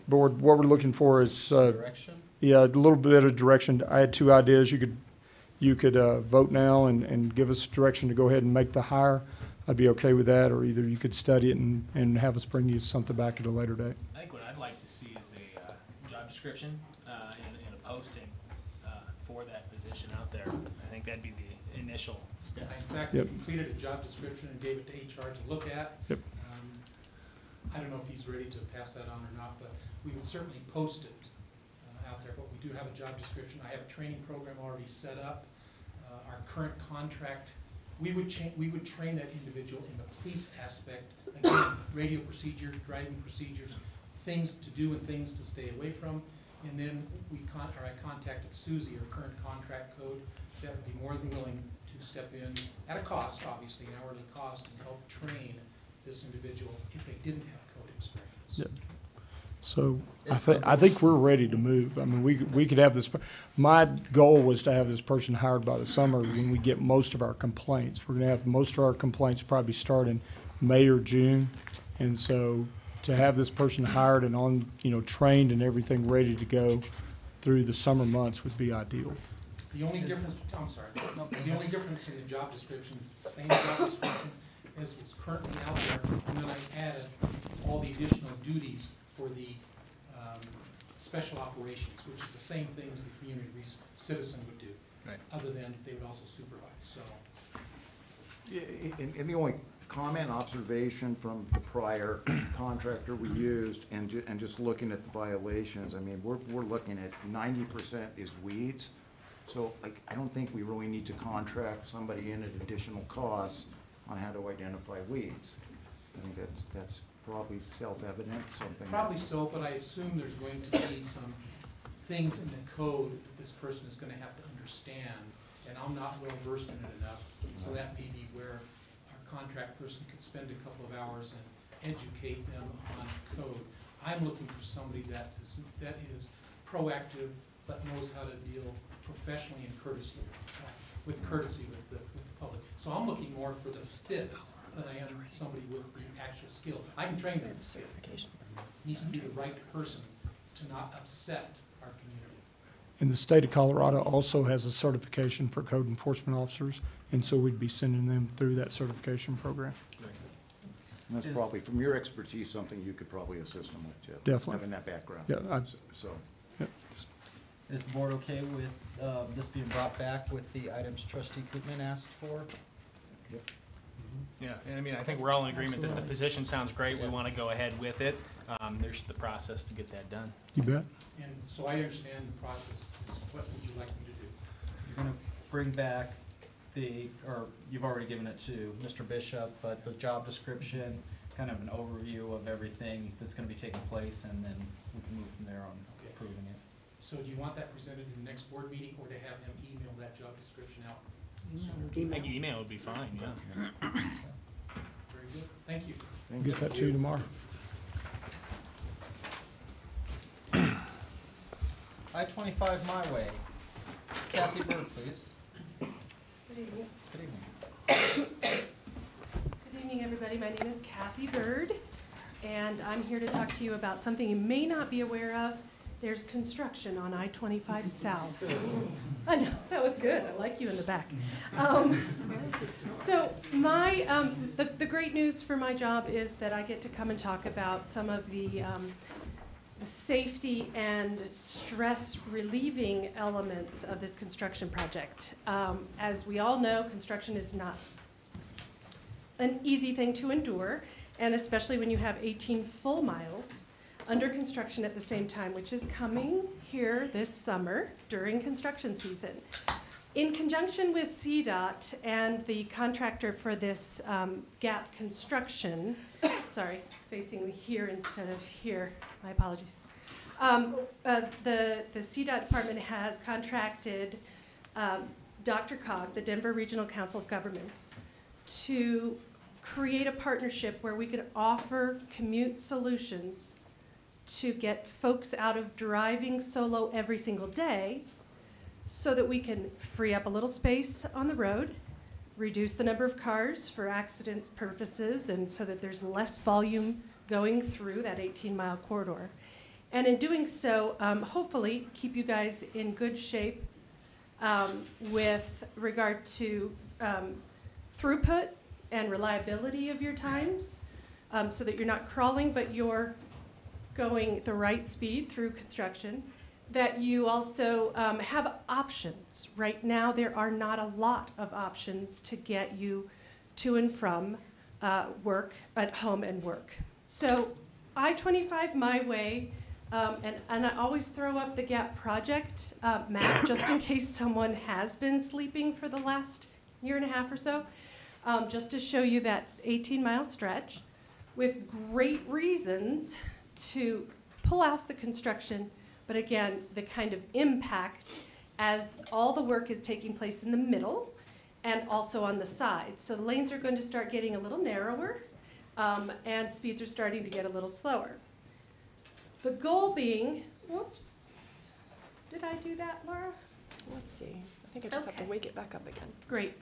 Board, what we're looking for is, Direction? yeah, a little bit of direction. I had two ideas. You could vote now and give us direction to go ahead and make the hire. I'd be okay with that, or either you could study it and have us bring you something back at a later date. I think what I'd like to see is a job description and a posting for that position out there. I think that'd be the initial step. I, in fact, Yep. completed a job description and gave it to HR to look at. Yep. I don't know if he's ready to pass that on or not, but we would certainly post it out there. But we do have a job description. I have a training program already set up. Our current contract, we would train that individual in the police aspect. Again, radio procedures, driving procedures, things to do and things to stay away from. And then I contacted Susie, our current contract code, that would be more than willing to step in at a cost, obviously, an hourly cost, and help train this individual if they didn't have code experience. Yep. So I think we're ready to move. I mean, we could have this, my goal was to have this person hired by the summer when we get most of our complaints. We're gonna have most of our complaints probably start in May or June. And so to have this person hired and on, trained and everything ready to go through the summer months would be ideal. The only difference, I'm sorry, the only difference in the job description is the same job description as what's currently out there, and then I added all the additional duties for the special operations, which is the same things the community citizen would do. Right. Other than they would also supervise, so. And the only comment, observation from the prior contractor we used, and just looking at the violations, I mean, we're looking at 90% is weeds. So I don't think we really need to contract somebody in at additional costs on how to identify weeds. I think that's probably self-evident, something. Probably so, but I assume there's going to be some things in the code that this person is gonna have to understand, and I'm not well versed in it enough, so that may be where our contract person could spend a couple of hours and educate them on code. I'm looking for somebody that is proactive, but knows how to deal professionally and courteously with the public. So I'm looking more for the fit than I am somebody with the actual skill. I can train them to skill. Needs to be the right person to not upset our community. And the state of Colorado also has a certification for code enforcement officers, and so we'd be sending them through that certification program. And that's probably, from your expertise, something you could probably assist them with, too. Definitely. Having that background. Yeah, So. Yep. Is the board okay with this being brought back with the items Trustee Koopman asked for? Yeah, and I mean, I think we're all in agreement that the position sounds great. We want to go ahead with it. There's the process to get that done. You bet. And so I understand the process. What would you like me to do? You're gonna bring back or you've already given it to Mr. Bishop, but the job description, kind of an overview of everything that's gonna be taking place, and then we can move from there on approving it. So do you want that presented in the next board meeting, or to have him email that job description out? I think email would be fine, yeah. Very good, thank you. Get that to you tomorrow. I-25 my way. Kathy Bird, please. Good evening. Good evening. Good evening, everybody. My name is Kathy Bird, and I'm here to talk to you about something you may not be aware of. There's construction on I-25 South. I know, that was good. I like you in the back. So the great news for my job is that I get to come and talk about some of the safety and stress relieving elements of this construction project. As we all know, construction is not an easy thing to endure, and especially when you have 18 full miles under construction at the same time, which is coming here this summer during construction season. In conjunction with CDOT and the contractor for this gap construction, sorry, facing here instead of here, my apologies. The CDOT department has contracted Dr. Cog, the Denver Regional Council of Governments, to create a partnership where we could offer commute solutions to get folks out of driving solo every single day so that we can free up a little space on the road, reduce the number of cars for accidents purposes, and so that there's less volume going through that 18-mile corridor. And in doing so, hopefully keep you guys in good shape with regard to throughput and reliability of your times, so that you're not crawling, but you're going the right speed through construction, that you also have options. Right now, there are not a lot of options to get you to and from work, at home and work. So I-25 My Way, and I always throw up the GAP project map just in case someone has been sleeping for the last year and a half or so, just to show you that 18-mile stretch with great reasons to pull off the construction, but again, the kind of impact as all the work is taking place in the middle and also on the sides. So the lanes are going to start getting a little narrower, and speeds are starting to get a little slower. The goal being, whoops, did I do that, Laura? Let's see. I think I just have to wake it back up again. Great.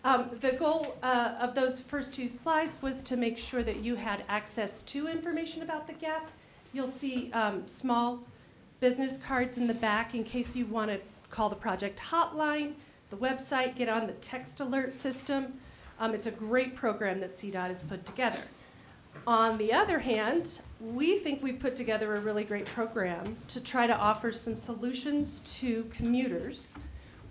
The goal of those first two slides was to make sure that you had access to information about the GAP. You'll see small business cards in the back in case you want to call the project hotline, the website, get on the text alert system. It's a great program that CDOT has put together. On the other hand, we think we've put together a really great program to try to offer some solutions to commuters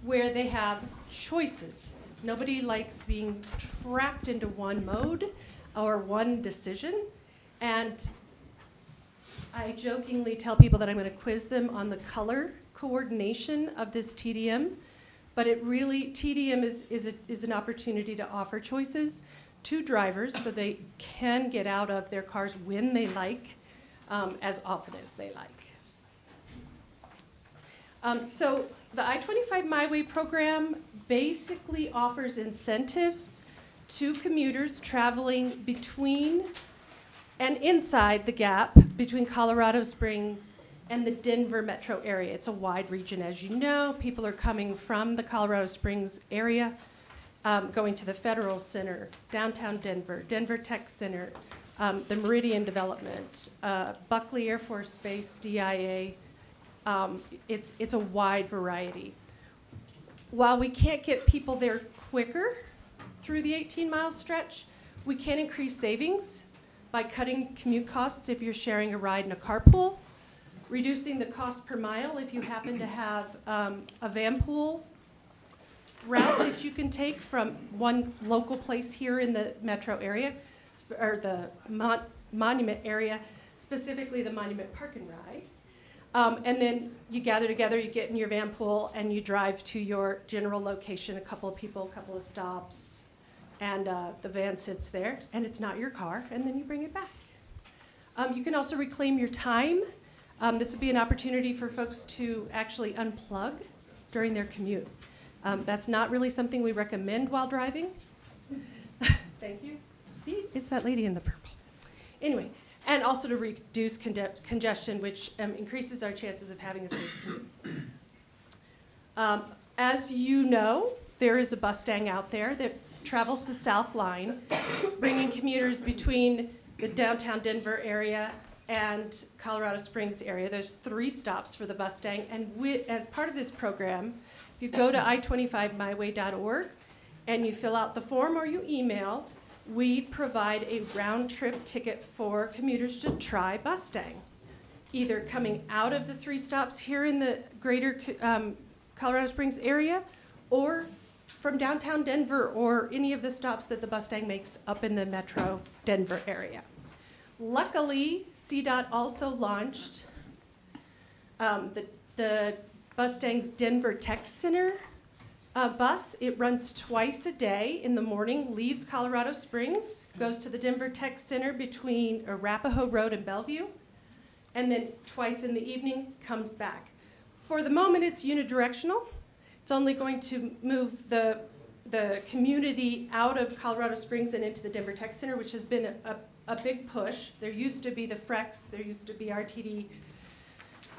where they have choices. Nobody likes being trapped into one mode or one decision. And I jokingly tell people that I'm going to quiz them on the color coordination of this TDM, but it really, TDM is an opportunity to offer choices to drivers so they can get out of their cars when they like, as often as they like. So the I-25 My Way program basically offers incentives to commuters traveling between and inside the gap between Colorado Springs and the Denver metro area. It's a wide region, as you know. People are coming from the Colorado Springs area, going to the Federal Center, downtown Denver, Denver Tech Center, the Meridian Development, Buckley Air Force Base, DIA. It's a wide variety. While we can't get people there quicker through the 18-mile stretch, we can increase savings by cutting commute costs if you're sharing a ride in a carpool, reducing the cost per mile if you happen to have a van pool route that you can take from one local place here in the metro area, or the Monument area, specifically the Monument Park and Ride. And then you gather together, you get in your van pool, and you drive to your general location, a couple of people, a couple of stops, and the van sits there, and it's not your car, and then you bring it back. You can also reclaim your time. This would be an opportunity for folks to actually unplug during their commute. That's not really something we recommend while driving. Thank you. See, it's that lady in the purple. Anyway. And also to reduce congestion, which increases our chances of having a safe commute. As you know, there is a Mustang out there that travels the South Line, bringing commuters between the downtown Denver area and Colorado Springs area. There's 3 stops for the Mustang, and as part of this program, if you go to i25myway.org and you fill out the form or you email, we provide a round-trip ticket for commuters to try Mustang, either coming out of the 3 stops here in the greater Colorado Springs area, or from downtown Denver, or any of the stops that the Mustang makes up in the metro Denver area. Luckily, CDOT also launched the Mustang's Denver Tech Center bus. It runs twice a day in the morning, leaves Colorado Springs, goes to the Denver Tech Center between Arapahoe Road and Bellevue, and then twice in the evening comes back. For the moment, it's unidirectional. It's only going to move the community out of Colorado Springs and into the Denver Tech Center, which has been a big push. There used to be the FREX, there used to be RTD.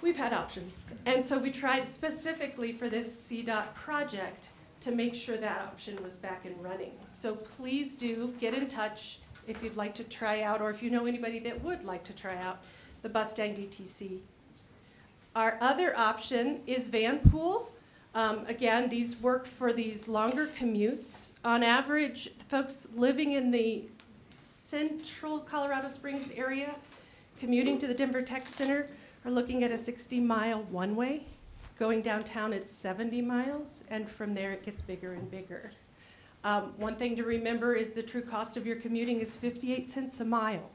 We've had options. And so we tried specifically for this CDOT project to make sure that option was back and running. So please do get in touch if you'd like to try out, or if you know anybody that would like to try out the Mustang DTC. Our other option is van pool. Again, these work for these longer commutes. On average, folks living in the central Colorado Springs area, commuting to the Denver Tech Center, are looking at a 60-mile one-way. Going downtown, it's 70 miles, and from there it gets bigger and bigger. One thing to remember is the true cost of your commuting is 58 cents a mile.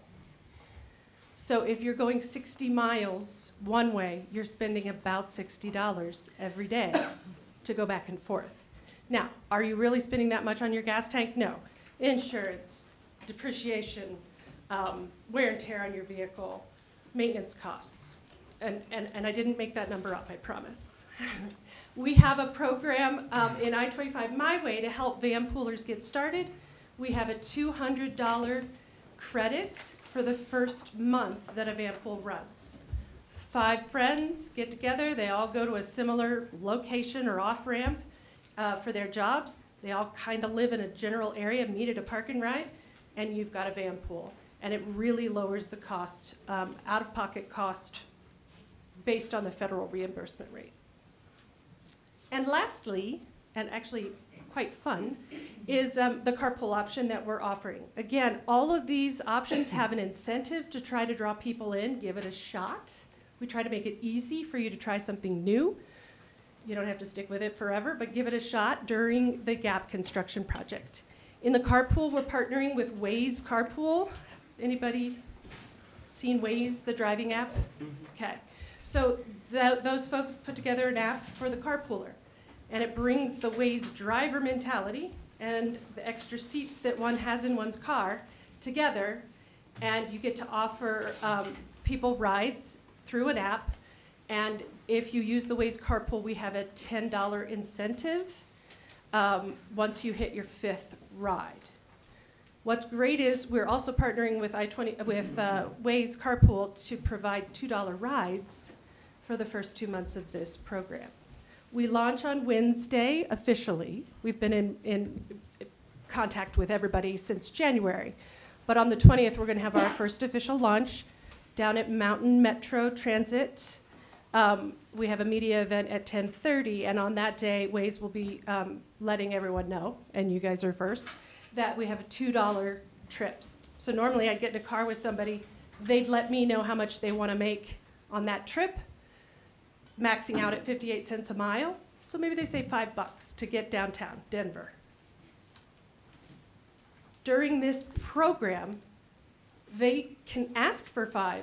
So if you're going 60 miles one way, you're spending about $60 every day to go back and forth. Now, are you really spending that much on your gas tank? No. Insurance, depreciation, wear and tear on your vehicle, maintenance costs. And I didn't make that number up, I promise. We have a program in I-25 My Way to help van poolers get started. We have a $200 credit for the first month that a van pool runs. 5 friends get together, they all go to a similar location or off-ramp for their jobs. They all kind of live in a general area, meet at a park and ride, and you've got a van pool. And it really lowers the cost, out-of-pocket cost, based on the federal reimbursement rate. And lastly, and actually quite fun, is the carpool option that we're offering. Again, all of these options have an incentive to try to draw people in, give it a shot. We try to make it easy for you to try something new. You don't have to stick with it forever, but give it a shot during the GAP construction project. In the carpool, we're partnering with Waze Carpool. Anybody seen Waze, the driving app? Okay. So those folks put together an app for the carpooler, and it brings the Waze driver mentality and the extra seats that one has in one's car together, and you get to offer people rides through an app. And if you use the Waze carpool, we have a $10 incentive once you hit your 5th ride. What's great is we're also partnering with Waze Carpool to provide $2 rides for the first 2 months of this program. We launch on Wednesday officially. We've been in contact with everybody since January. But on the 20th, we're going to have our first official launch down at Mountain Metro Transit. We have a media event at 10:30, and on that day, Waze will be letting everyone know, and you guys are first, that we have $2 trips. So normally I'd get in a car with somebody, they'd let me know how much they want to make on that trip, maxing out at 58 cents a mile. So maybe they say $5 to get downtown Denver. During this program, they can ask for $5,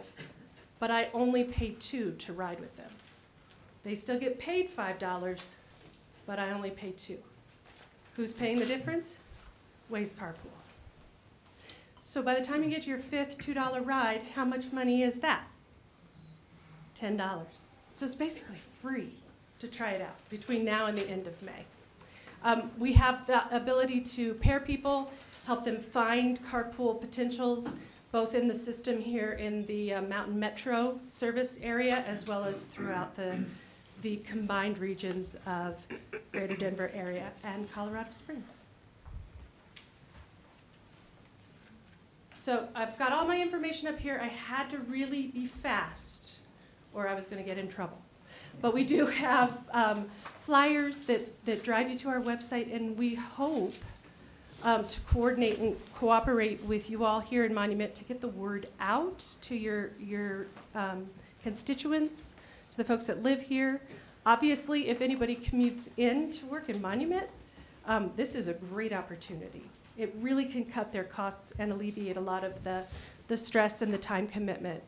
but I only pay $2 to ride with them. They still get paid $5, but I only pay $2. Who's paying the difference? Waze Carpool. So by the time you get to your 5th $2 ride, how much money is that? $10. So it's basically free to try it out between now and the end of May. We have the ability to pair people, help them find carpool potentials, both in the system here in the Mountain Metro service area, as well as throughout the combined regions of Greater Denver area and Colorado Springs. So I've got all my information up here. I had to really be fast, or I was going to get in trouble. But we do have flyers that drive you to our website, and we hope to coordinate and cooperate with you all here in Monument to get the word out to your constituents, to the folks that live here. Obviously, if anybody commutes in to work in Monument, this is a great opportunity. It really can cut their costs and alleviate a lot of the stress and the time commitment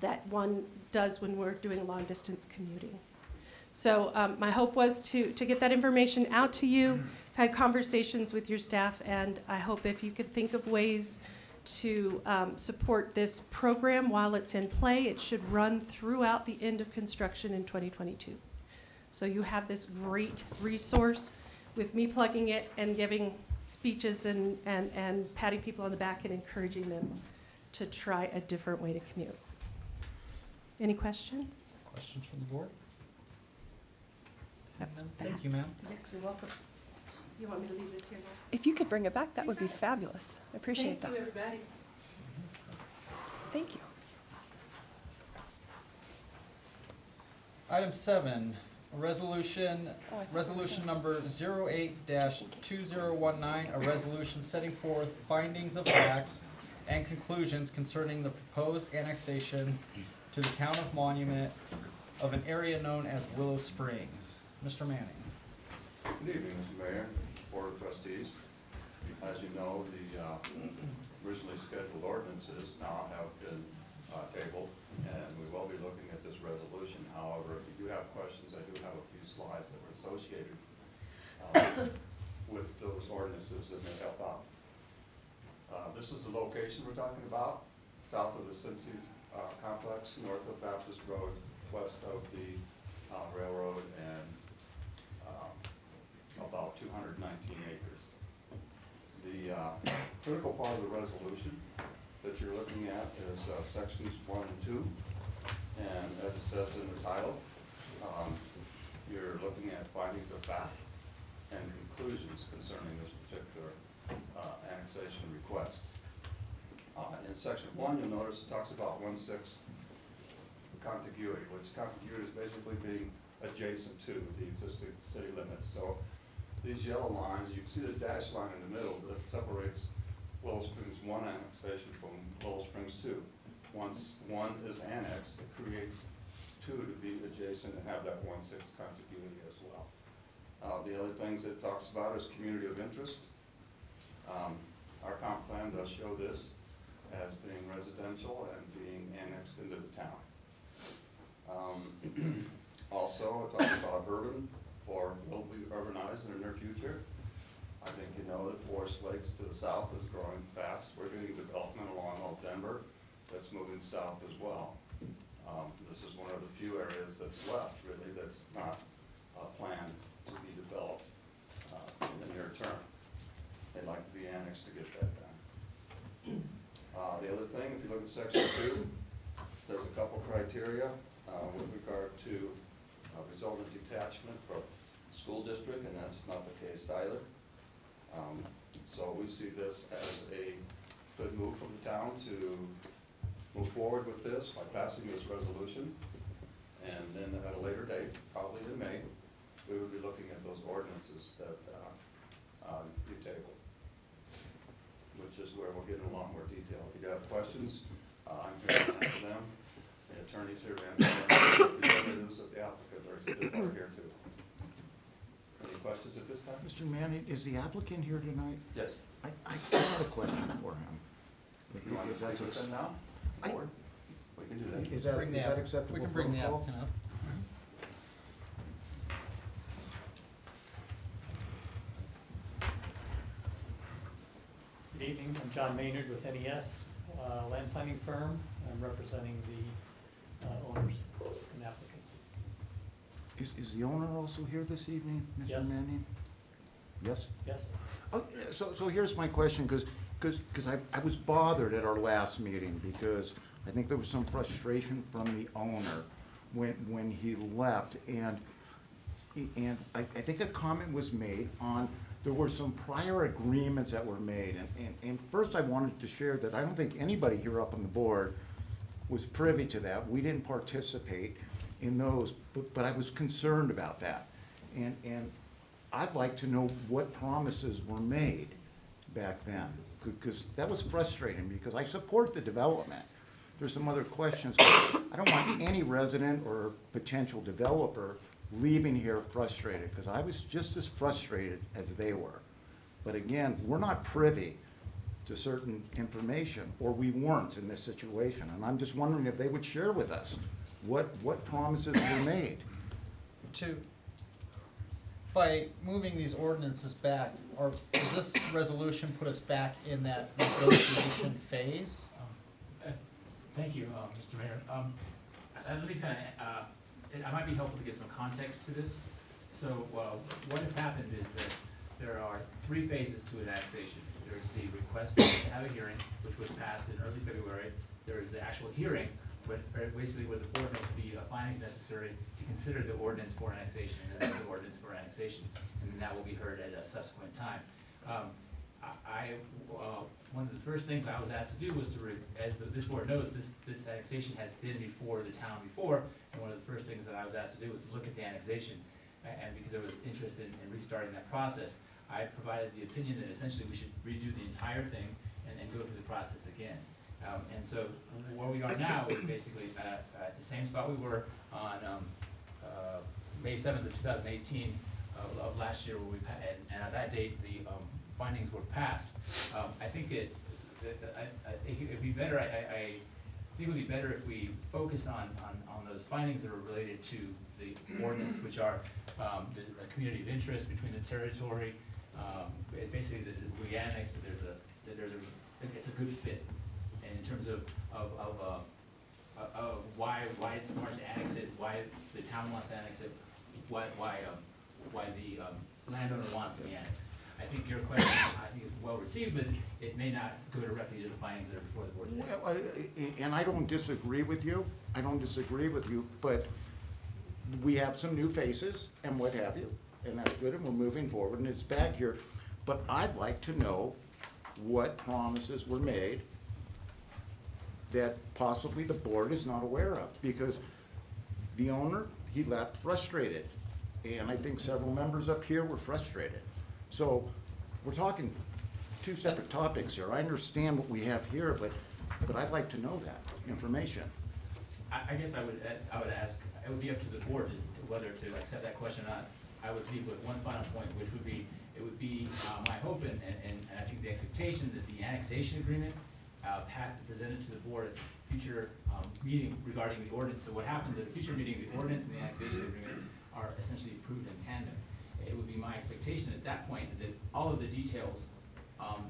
that one does when we're doing long-distance commuting. So my hope was to get that information out to you, had conversations with your staff, and I hope if you could think of ways to support this program while it's in play. It should run throughout the end of construction in 2022. So you have this great resource with me plugging it and giving speeches and patting people on the back and encouraging them to try a different way to commute. Any questions? Questions from the board? That's Thank you, ma'am. Yes, you're welcome. You want me to leave this here now? If you could bring it back, that would be fabulous. I appreciate that. Thank you, everybody. Thank you. Item 7, resolution number 08-2019, a resolution setting forth findings of facts and conclusions concerning the proposed annexation to the town of Monument of an area known as Willow Springs. Mr. Manning. Good evening, Mr. Mayor, Board of Trustees. As you know, the originally scheduled ordinances now have been tabled, and we will be looking at this resolution. However, if you do have questions, I do have a few slides that were associated with those ordinances that may help out. This is the location we're talking about, south of the Cincy's complex, north of Baptist Road, west of the railroad, and about 219 acres. The critical part of the resolution that you're looking at is sections 1 and 2. And as it says in the title, you're looking at findings of fact and conclusions concerning this particular annexation request. In section 1, you'll notice it talks about 1/6 contiguity, which contiguity is basically being adjacent to the existing city limits. So these yellow lines, you can see the dash line in the middle that separates Willow Springs 1 annexation from Willow Springs 2. Once 1 is annexed, it creates 2 to be adjacent and have that 1/6 contiguity as well. The other things it talks about is community of interest. Our comp plan does show this as being residential and being annexed into the town. Also, it talks about urban or will be urbanized in the near future. I think you know that Forest Lakes to the south is growing fast. We're getting development along Old Denver that's moving south as well. This is one of the few areas that's left, really, that's not planned to be developed in the near term. They'd like to be annexed to get that done. The other thing, if you look at section 2, there's a couple criteria with regard to resultant detachment from school district, and that's not the case either. So we see this as a good move from the town to move forward with this by passing this resolution. And then at a later date, probably in May, we would be looking at those ordinances that you tabled, which is where we'll get in a lot more detail. If you have questions, I'm here to answer them. The attorney's here to answer them. Representatives of the applicant, there's a good part here too. Any questions at this time? Mr. Manning, is the applicant here tonight? Yes. I have a question for him. You want to speak with them now? Or we can do that. Is that acceptable? We can bring the protocol? applicant up. Good evening, I'm John Maynard with NES, land planning firm. I'm representing the owners and applicants. Is the owner also here this evening, Mr. Yes. Manning? Yes? Yes? Oh, so here's my question, because I was bothered at our last meeting, because I think there was some frustration from the owner when he left, and I think a comment was made on, there were some prior agreements that were made, and first I wanted to share that I don't think anybody here up on the board was privy to that. We didn't participate in those, but I was concerned about that. And I'd like to know what promises were made back then, because that was frustrating, because I support the development. There's some other questions. I don't want any resident or potential developer leaving here frustrated, because I was just as frustrated as they were. But again, we're not privy to certain information, or we weren't in this situation. And I'm just wondering if they would share with us what promises were made. By moving these ordinances back, or does this resolution put us back in that negotiation phase? Thank you, Mr. Mayor. Let me kind of, it might be helpful to get some context to this. So what has happened is that there are 3 phases to annexation. There's the request to have a hearing, which was passed in early February. There is the actual hearing, basically where the board makes the findings necessary to consider the ordinance for annexation, and then the ordinance for annexation, and then that will be heard at a subsequent time. One of the first things I was asked to do was as this board knows, this annexation has been before the town before, and one of the first things that I was asked to do was to look at the annexation, and because I was interested in restarting that process, I provided the opinion that essentially we should redo the entire thing and go through the process again. And so where we are now is basically at the same spot we were on May 7th of 2018 of last year, where and at that date the findings were passed. I think it would be better. I think it would be better if we focused on those findings that are related to the ordinance, which are the community of interest between the territory. Basically, we annexed it. It's a good fit, and in terms of why it's smart to annex it, why the town wants to annex it, why the landowner wants to be annexed. I think your question, is well received, but it may not go directly to the findings that are before the board today. Well, and I don't disagree with you. But we have some new faces and what have you, and that's good, and we're moving forward, and it's back here. But I'd like to know what promises were made that possibly the board is not aware of, because the owner, he left frustrated, and I think several members up here were frustrated. So we're talking 2 separate topics here. I understand what we have here, but I'd like to know that information. I guess I would ask, it would be up to the board whether to accept that question or not. I would leave with one final point, which would be, it would be my hope and I think the expectation that the annexation agreement presented to the board at the future meeting regarding the ordinance. So what happens at a future meeting, the ordinance and the annexation agreement are essentially approved in tandem. It would be my expectation at that point that all of the details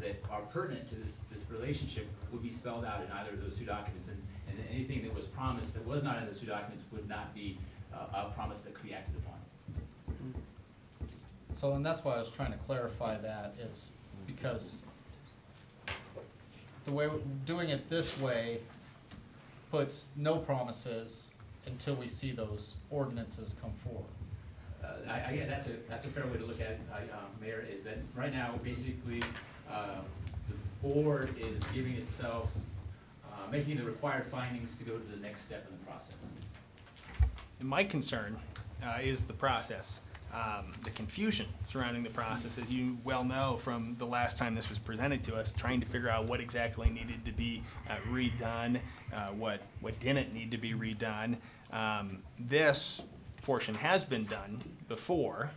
that are pertinent to this relationship would be spelled out in either of those 2 documents, and anything that was promised that was not in those 2 documents would not be a promise that could be acted upon. So, and that's why I was trying to clarify that, is because the way doing it this way puts no promises until we see those ordinances come forward. Yeah, that's a fair way to look at it, Mayor, is that right now, basically, the board is giving itself, making the required findings to go to the next step in the process. My concern is the process, the confusion surrounding the process, as you well know from the last time this was presented to us, trying to figure out what exactly needed to be redone, what didn't need to be redone. This portion has been done before.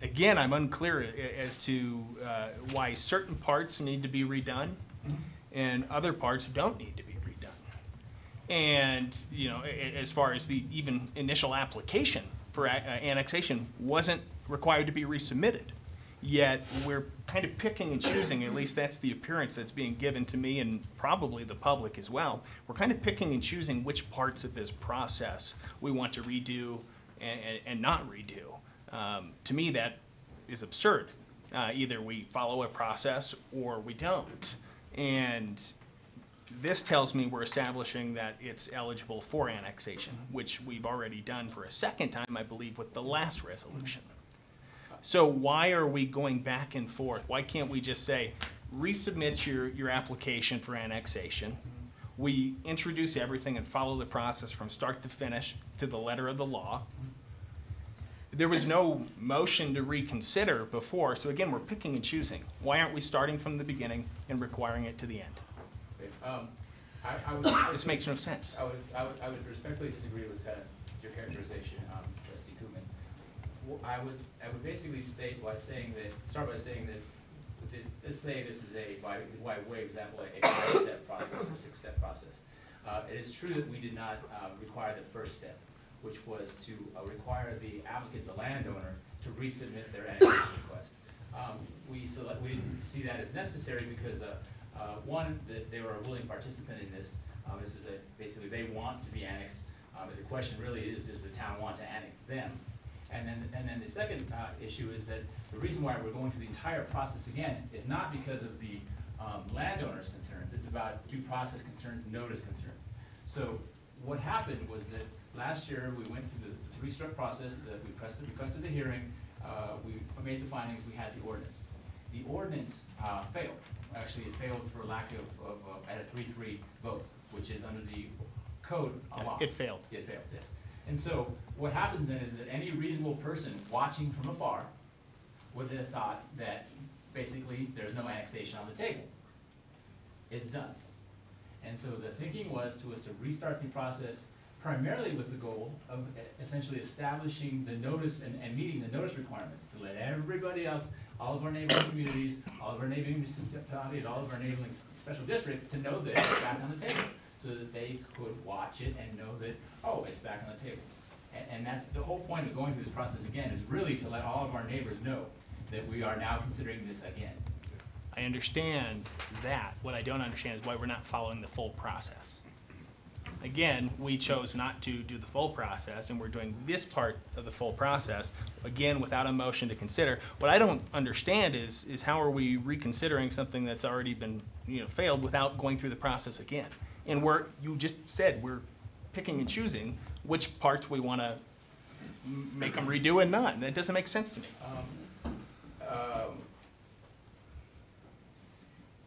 Again, I'm unclear as to why certain parts need to be redone and other parts don't need to be redone. And, you know, as far as the even initial application for annexation wasn't required to be resubmitted. Yet we're kind of picking and choosing, at least that's the appearance that's being given to me and probably the public as well. We're kind of picking and choosing which parts of this process we want to redo and not redo. To me, that is absurd. Either we follow a process or we don't. And this tells me we're establishing that it's eligible for annexation, which we've already done for a second time, I believe, with the last resolution. So why are we going back and forth? Why can't we just say, resubmit your application for annexation? We introduce everything and follow the process from start to finish to the letter of the law. There was no motion to reconsider before, so again, we're picking and choosing. Why aren't we starting from the beginning and requiring it to the end? This makes no sense. I would respectfully disagree with your characterization. I would basically start by saying that, let's say this is by way of example, a 5-step process or a 6-step process. It is true that we did not require the first step, which was to require the applicant, the landowner, to resubmit their annexation request. We didn't see that as necessary because, one, that they were a willing participant in this. This is basically they want to be annexed. The question really is, does the town want to annex them? And then the second issue is that the reason why we're going through the entire process again is not because of the landowner's concerns. It's about due process concerns, notice concerns. So what happened was that last year we went through the 3-step process. That we requested the hearing. We made the findings. We had the ordinance. The ordinance failed. Actually, it failed for lack of at a 3-3 vote, which is under the code a loss. It failed. It failed, yes. And so what happens then is that any reasonable person watching from afar would have thought that basically there's no annexation on the table. It's done. And so the thinking was to restart the process primarily with the goal of essentially establishing the notice and meeting the notice requirements to let everybody else, all of our neighboring communities, all of our neighboring municipalities, all of our neighboring special districts to know that it's back on the table, so that they could watch it and know that, oh, it's back on the table. And that's the whole point of going through this process again, is really to let all of our neighbors know that we are now considering this again. I understand that. What I don't understand is why we're not following the full process. Again, we chose not to do the full process, and we're doing this part of the full process, again, without a motion to consider. What I don't understand is how are we reconsidering something that's already been, failed without going through the process again? And you just said we're picking and choosing which parts we want to make them redo and not. And that doesn't make sense to me.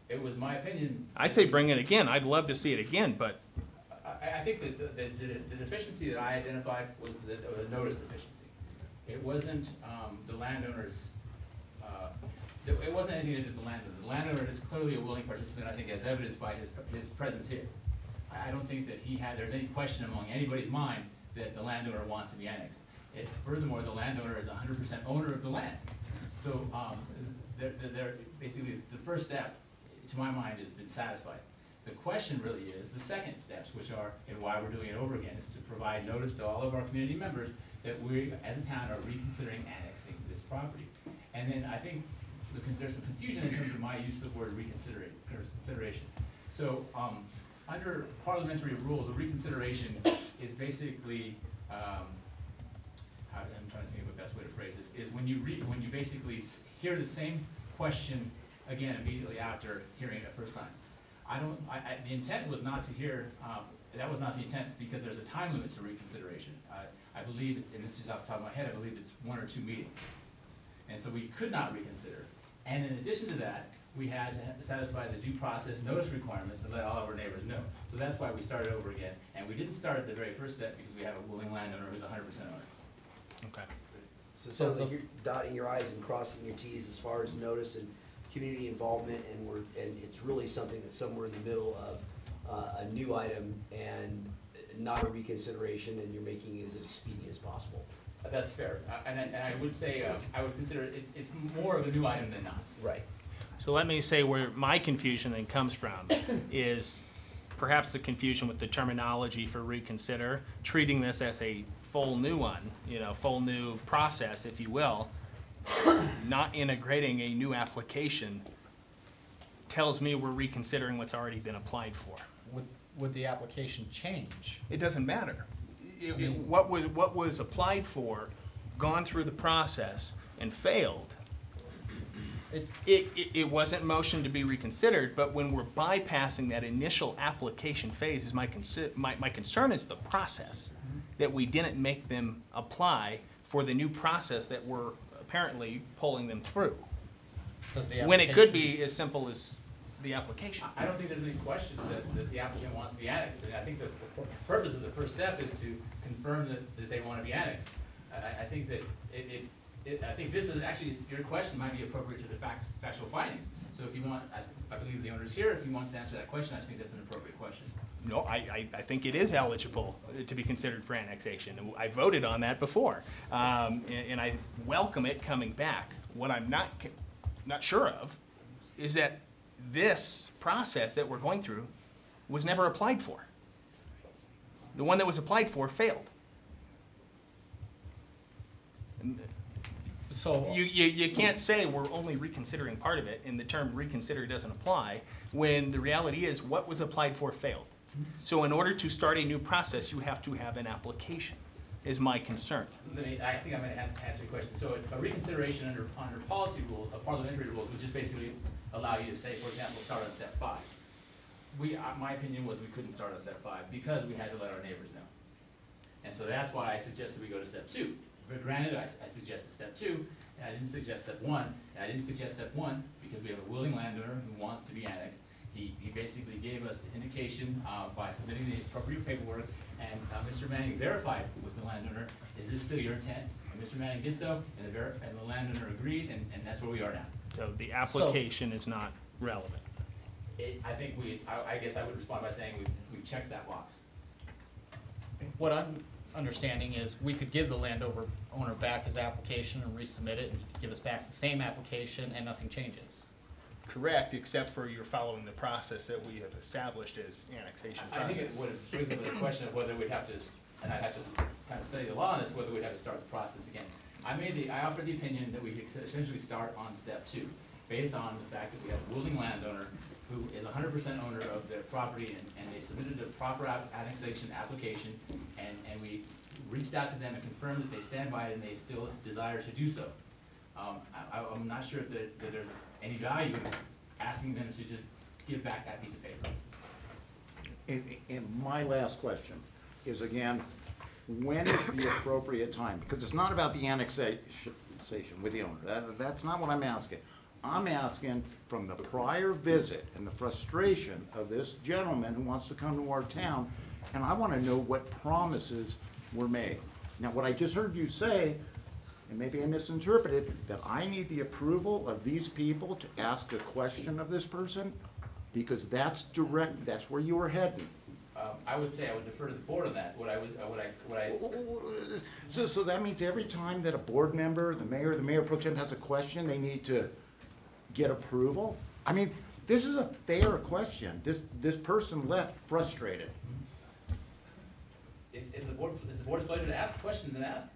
It was my opinion. I say bring it again. I'd love to see it again, but I think that the deficiency that I identified was the notice deficiency. It wasn't the landowner's, it wasn't anything to do with the landowner. The landowner is clearly a willing participant, I think, as evidenced by his presence here. I don't think that there's any question among anybody's mind that the landowner wants to be annexed. Furthermore, the landowner is 100% owner of the land. So basically the first step, to my mind, has been satisfied. The question really is the second steps, which are, and why we're doing it over again, is to provide notice to all of our community members that we, as a town, are reconsidering annexing this property. And then I think there's some confusion in terms of my use of the word consideration. So under parliamentary rules, a reconsideration is basically, I'm trying to think of the best way to phrase this, is when you basically hear the same question again immediately after hearing it the first time. The intent was not to hear, that was not the intent, because there's a time limit to reconsideration. I believe, and this is off the top of my head, I believe it's 1 or 2 meetings. And so we could not reconsider. And in addition to that, we had to satisfy the due process notice requirements to let all of our neighbors know. So that's why we started over again. And we didn't start at the very first step because we have a willing landowner who's 100% owner. Okay. So it sounds like you're dotting your i's and crossing your t's as far as notice and community involvement, and it's really something that's somewhere in the middle of a new item and not a reconsideration, and you're making it as expedient as possible. That's fair. And I would say, I would consider it's more of a new item than not. Right. So let me say where my confusion then comes from is perhaps the confusion with the terminology for reconsider, treating this as a full new one, full new process, if you will, not integrating a new application tells me we're reconsidering what's already been applied for. Would the application change? It doesn't matter. What was applied for, gone through the process, and failed, it wasn't motioned to be reconsidered, but when we're bypassing that initial application phase, is my concern is the process, that we didn't make them apply for the new process that we're apparently pulling them through. When it could be as simple as the application. I don't think there's any question that the applicant wants to be annexed. I think the purpose of the first step is to confirm that they want to be annexed. I think that I think this is actually, your question might be appropriate to the factual findings. So if you want, I believe the owner is here, if he wants to answer that question, I think that's an appropriate question. No, I think it is eligible to be considered for annexation. I voted on that before, and I welcome it coming back. What I'm not sure of is that this process that we're going through was never applied for. The one that was applied for failed. So you can't say we're only reconsidering part of it and the term reconsider doesn't apply when the reality is what was applied for failed. So in order to start a new process, you have to have an application, is my concern. I think I'm going to answer your question. So a reconsideration under policy rules, parliamentary rules, would just basically allow you to say, for example, start on step 5. My opinion was we couldn't start on step 5 because we had to let our neighbors know. And so that's why I suggested we go to step 2. But granted, I suggested step 2, and I didn't suggest step 1. And I didn't suggest step 1 because we have a willing landowner who wants to be annexed. He basically gave us indication by submitting the appropriate paperwork, and Mr. Manning verified with the landowner, is this still your intent? And Mr. Manning did so, and the landowner agreed, and that's where we are now. So the application is not relevant. I guess I would respond by saying we've checked that box. What I'm understanding is we could give the owner back his application and resubmit it, and he could give us back the same application and nothing changes. Correct, except for you're following the process that we have established as annexation process. I think it would brings us to the question of whether we'd have to, and I'd have to kind of study the law on this, whether we'd have to start the process again. I offered the opinion that we essentially start on step 2, based on the fact that we have a willing landowner who is 100% owner of their property, and they submitted a proper annexation application, and we reached out to them and confirmed that they stand by it and they still desire to do so. I'm not sure if there's any value in asking them to just give back that piece of paper. And my last question is, again, when is the appropriate time? Because it's not about the annexation with the owner. That's not what I'm asking. I'm asking from the prior visit and the frustration of this gentleman who wants to come to our town, and I want to know what promises were made. Now, what I just heard you say, and maybe I misinterpreted, that I need the approval of these people to ask a question of this person, because that's direct, that's where you were heading. I would say I would defer to the board on that. So that means every time that a board member, the mayor pro tem has a question, they need to get approval? I mean, this is a fair question. This person left frustrated. If the board, it's the board's pleasure to ask the question, then ask.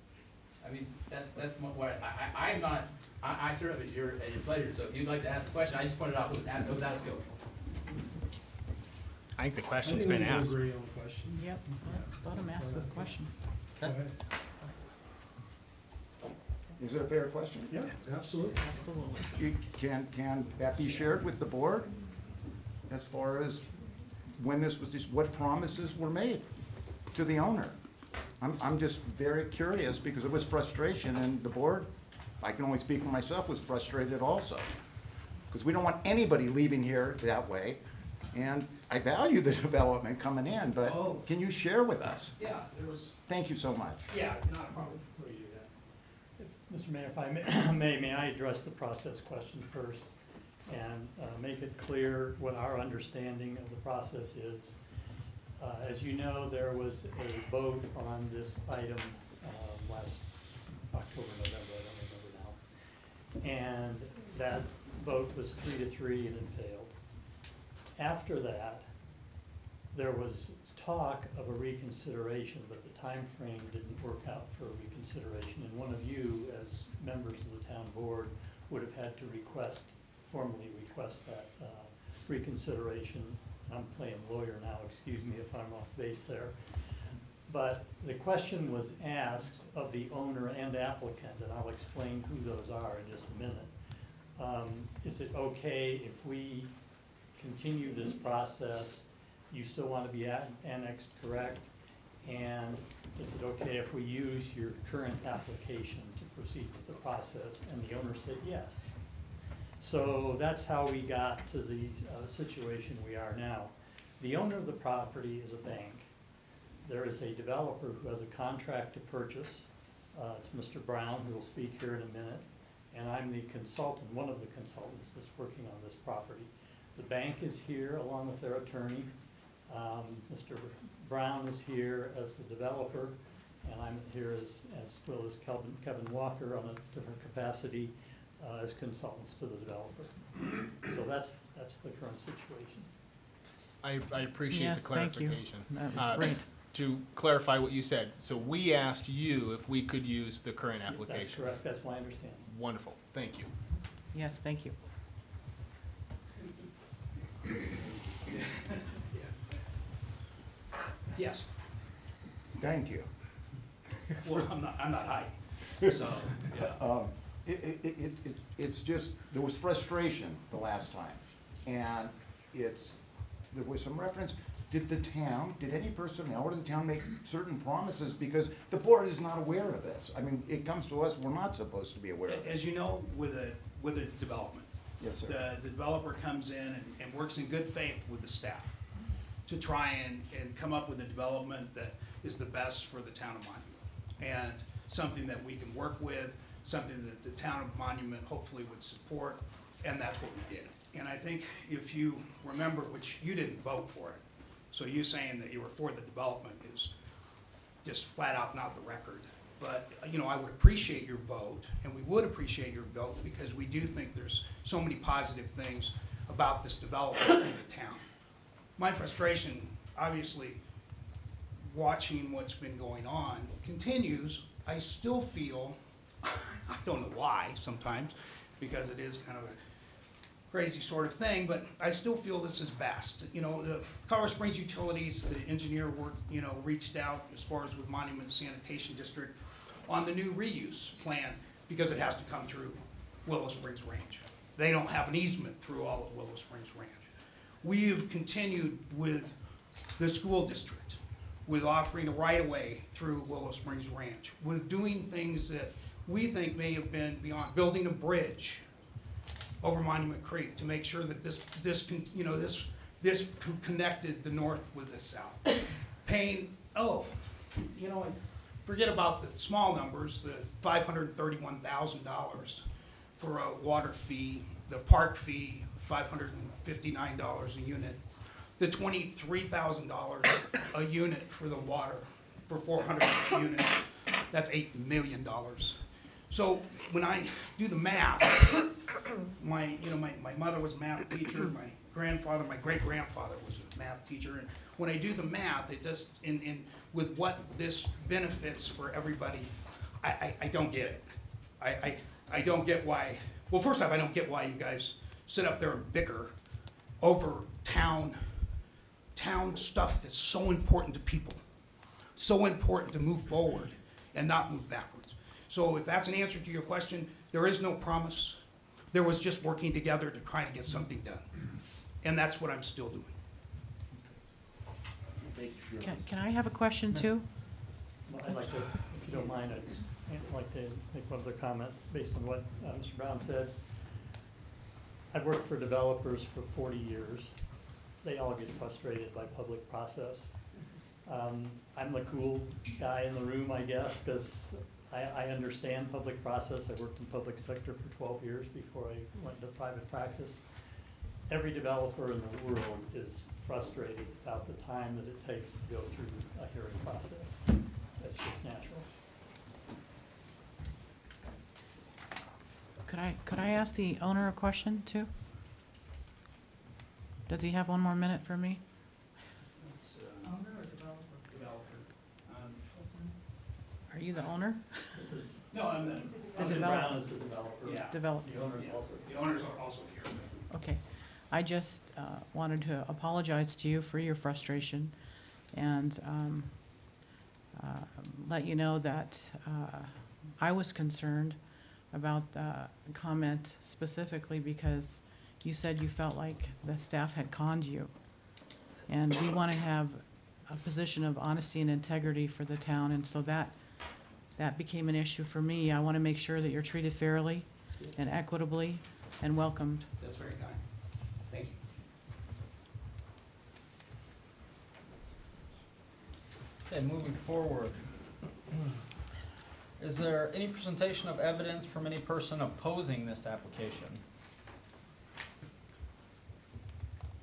I mean, that's what I'm not. I serve at your pleasure. So if you'd like to ask the question, I just pointed out it was asked. I think the question's been asked. Agree on the question. Yep, let him ask this question. Go ahead. Is it a fair question? Yeah, absolutely. Absolutely. Can that be shared with the board as far as when this was, what promises were made to the owner? I'm just very curious because it was frustration, and the board, I can only speak for myself, was frustrated also. Because we don't want anybody leaving here that way, and I value the development coming in, but can you share with us? Yeah, there was. Thank you so much. Yeah, not a problem for you. Mr. Mayor, if I may I address the process question first and make it clear what our understanding of the process is. As you know, there was a vote on this item last October, November, I don't remember now. And that vote was 3-3 and it failed. After that, there was talk of a reconsideration, but the time frame didn't work out for a reconsideration. And one of you, as members of the town board, would have had to formally request that reconsideration. I'm playing lawyer now, excuse me if I'm off base there. But the question was asked of the owner and applicant, and I'll explain who those are in just a minute. Is it okay if we continue this process? You still want to be annexed, correct? And is it okay if we use your current application to proceed with the process? And the owner said yes. So that's how we got to the situation we are now. The owner of the property is a bank. There is a developer who has a contract to purchase. It's Mr. Brown, who will speak here in a minute. and I'm the consultant, one of the consultants that's working on this property. The bank is here along with their attorney. Mr. Brown is here as the developer, and I'm here as well as Kevin Walker on a different capacity as consultants to the developer. So that's the current situation. I appreciate Yes, the thank you. clarification. That was great. To clarify what you said, so we asked you if we could use the current application. That's correct, that's my understanding. Wonderful, thank you. Yes, thank you. Yes. Thank you. Well, I'm not hiding, so, yeah. It's just, there was frustration the last time, and there was some reference, did any personnel or the town make certain promises, because the board is not aware of this? I mean, it comes to us, we're not supposed to be aware of it. As you know, with a development. Yes, sir. The developer comes in and works in good faith with the staff to try and come up with a development that is the best for the town of Monument, and something that we can work with, something that the town of Monument hopefully would support, and that's what we did. And I think if you remember, which you didn't vote for it, so you saying that you were for the development is just flat out not the record. But, you know, I would appreciate your vote, and we would appreciate your vote, because we do think there's so many positive things about this development in the town. My frustration, obviously, watching what's been going on continues. I still feel, I don't know why sometimes, because it is kind of a crazy sort of thing, but I still feel this is best. You know, the Colorado Springs Utilities, the engineer worked, you know, reached out as far as with Monument Sanitation District on the new reuse plan, because it has to come through Willow Springs Ranch. They don't have an easement through all of Willow Springs Ranch. We have continued with the school district, with offering a right-of-way through Willow Springs Ranch, with doing things that we think may have been beyond, building a bridge over Monument Creek to make sure that this connected the north with the south. Paying, forget about the small numbers, the $531,000 for a water fee, the park fee, $559 a unit, the $23,000 a unit for the water, for 400 units, that's $8 million. So when I do the math, my mother was a math teacher, my grandfather, my great-grandfather was a math teacher, and when I do the math, it does, with what this benefits for everybody, I don't get it. I don't get why, well, first off, I don't get why you guys sit up there and bicker over town stuff that's so important to people, so important to move forward and not move backwards. So if that's an answer to your question, there is no promise. There was just working together to try and get something done. And that's what I'm still doing. Thank you for your Can I have a question too? Well, I'd like to, if you don't mind, I'd like to make one other comment based on what Mr. Brown said. I've worked for developers for 40 years. They all get frustrated by public process. I'm the cool guy in the room, I guess, because I understand public process. I worked in public sector for 12 years before I went into private practice. Every developer in the world is frustrated about the time that it takes to go through a hearing process. That's just natural. Could I ask the owner a question too? Does he have one more minute for me? Owner or developer? Developer. Are you the owner? No, I'm the. The Mr. developer. Brown is the developer. Yeah. The owners also. The owners are also here. Okay. I just wanted to apologize to you for your frustration and let you know that I was concerned about the comment specifically because you said you felt like the staff had conned you. And we want to have a position of honesty and integrity for the town, and so that became an issue for me. I want to make sure that you're treated fairly and equitably and welcomed. That's very kind. Thank you. And moving forward, Is there any presentation of evidence from any person opposing this application?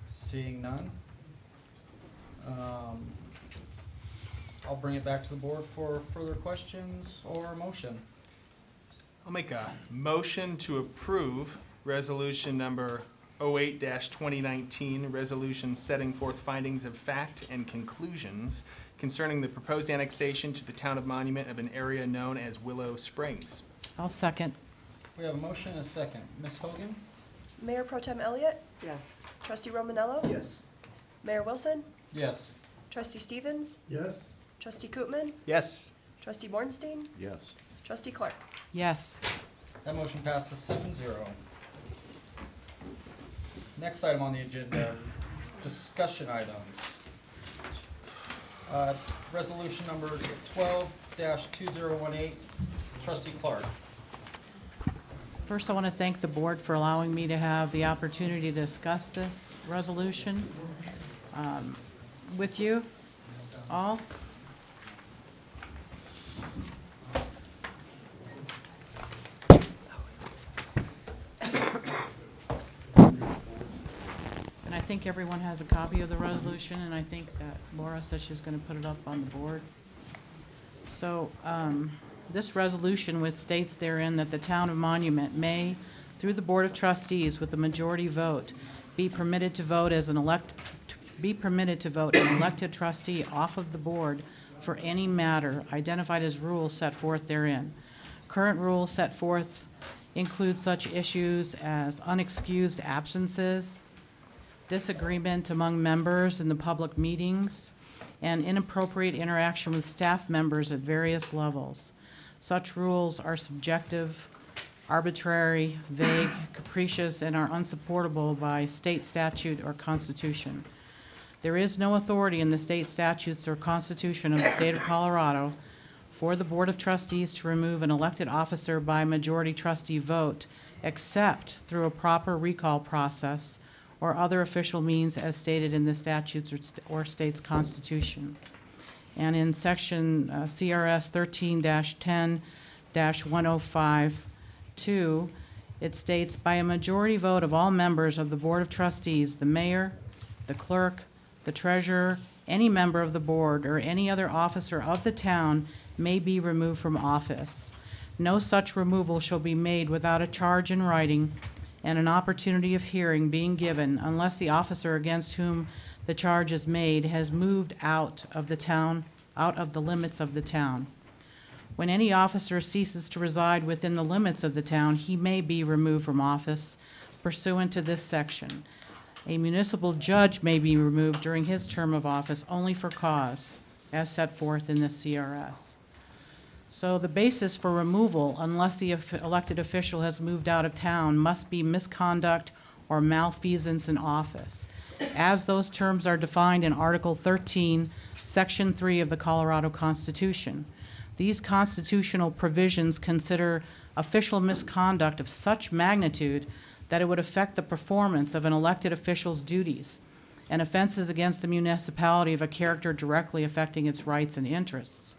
Seeing none. I'll bring it back to the board for further questions or motion. I'll make a motion to approve resolution number 08-2019, resolution setting forth findings of fact and conclusions concerning the proposed annexation to the town of Monument of an area known as Willow Springs. I'll second. We have a motion and a second. Ms. Hogan? Mayor Pro Tem Elliott? Yes. Trustee Romanello? Yes. Mayor Wilson? Yes. Trustee Stevens? Yes. Trustee Koopman? Yes. Trustee Bornstein? Yes. Trustee Clark? Yes. That motion passes 7-0. Next item on the agenda, discussion items. Resolution number 12-2018, Trustee Clark. First, I want to thank the board for allowing me to have the opportunity to discuss this resolution with you all. And I think everyone has a copy of the resolution, and I think that Laura said she's going to put it up on the board. So, this resolution, which states therein that the town of Monument may, through the Board of Trustees with a majority vote, be permitted to vote an elected trustee off of the board for any matter identified as rules set forth therein. Current rules set forth include such issues as unexcused absences, disagreement among members in the public meetings, and inappropriate interaction with staff members at various levels. Such rules are subjective, arbitrary, vague, capricious, and are unsupportable by state statute or constitution. There is no authority in the state statutes or constitution of the state of Colorado for the Board of Trustees to remove an elected officer by majority trustee vote, except through a proper recall process or other official means as stated in the statutes or state's constitution. And in section CRS 13-10-1052, it states, by a majority vote of all members of the Board of Trustees, the mayor, the clerk, the treasurer, any member of the board, or any other officer of the town may be removed from office. No such removal shall be made without a charge in writing and an opportunity of hearing being given unless the officer against whom the charge is made has moved out of the town, out of the limits of the town. When any officer ceases to reside within the limits of the town, he may be removed from office pursuant to this section. A municipal judge may be removed during his term of office only for cause, as set forth in the CRS. So the basis for removal, unless the elected official has moved out of town, must be misconduct or malfeasance in office, as those terms are defined in Article 13, Section 3 of the Colorado Constitution. These constitutional provisions consider official misconduct of such magnitude that it would affect the performance of an elected official's duties, and offenses against the municipality of a character directly affecting its rights and interests.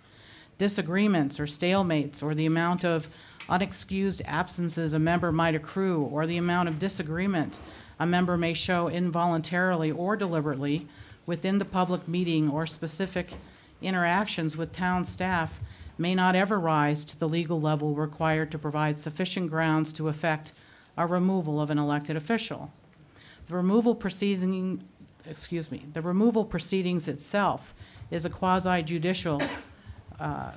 Disagreements or stalemates, or the amount of unexcused absences a member might accrue, or the amount of disagreement a member may show involuntarily or deliberately within the public meeting or specific interactions with town staff may not ever rise to the legal level required to provide sufficient grounds to effect a removal of an elected official. The removal proceedings itself is a quasi-judicial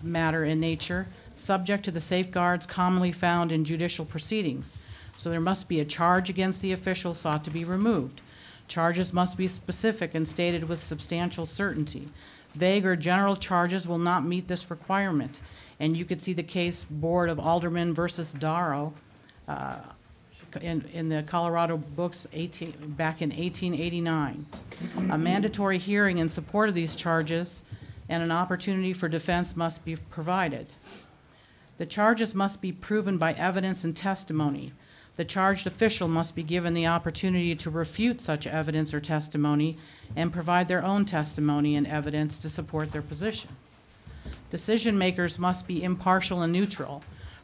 matter in nature, subject to the safeguards commonly found in judicial proceedings. So there must be a charge against the official sought to be removed. Charges must be specific and stated with substantial certainty. Vague or general charges will not meet this requirement. And you could see the case Board of Aldermen versus Darrow in the Colorado books back in 1889. A mandatory hearing in support of these charges and an opportunity for defense must be provided. The charges must be proven by evidence and testimony. The charged official must be given the opportunity to refute such evidence or testimony and provide their own testimony and evidence to support their position. Decision makers must be impartial and neutral.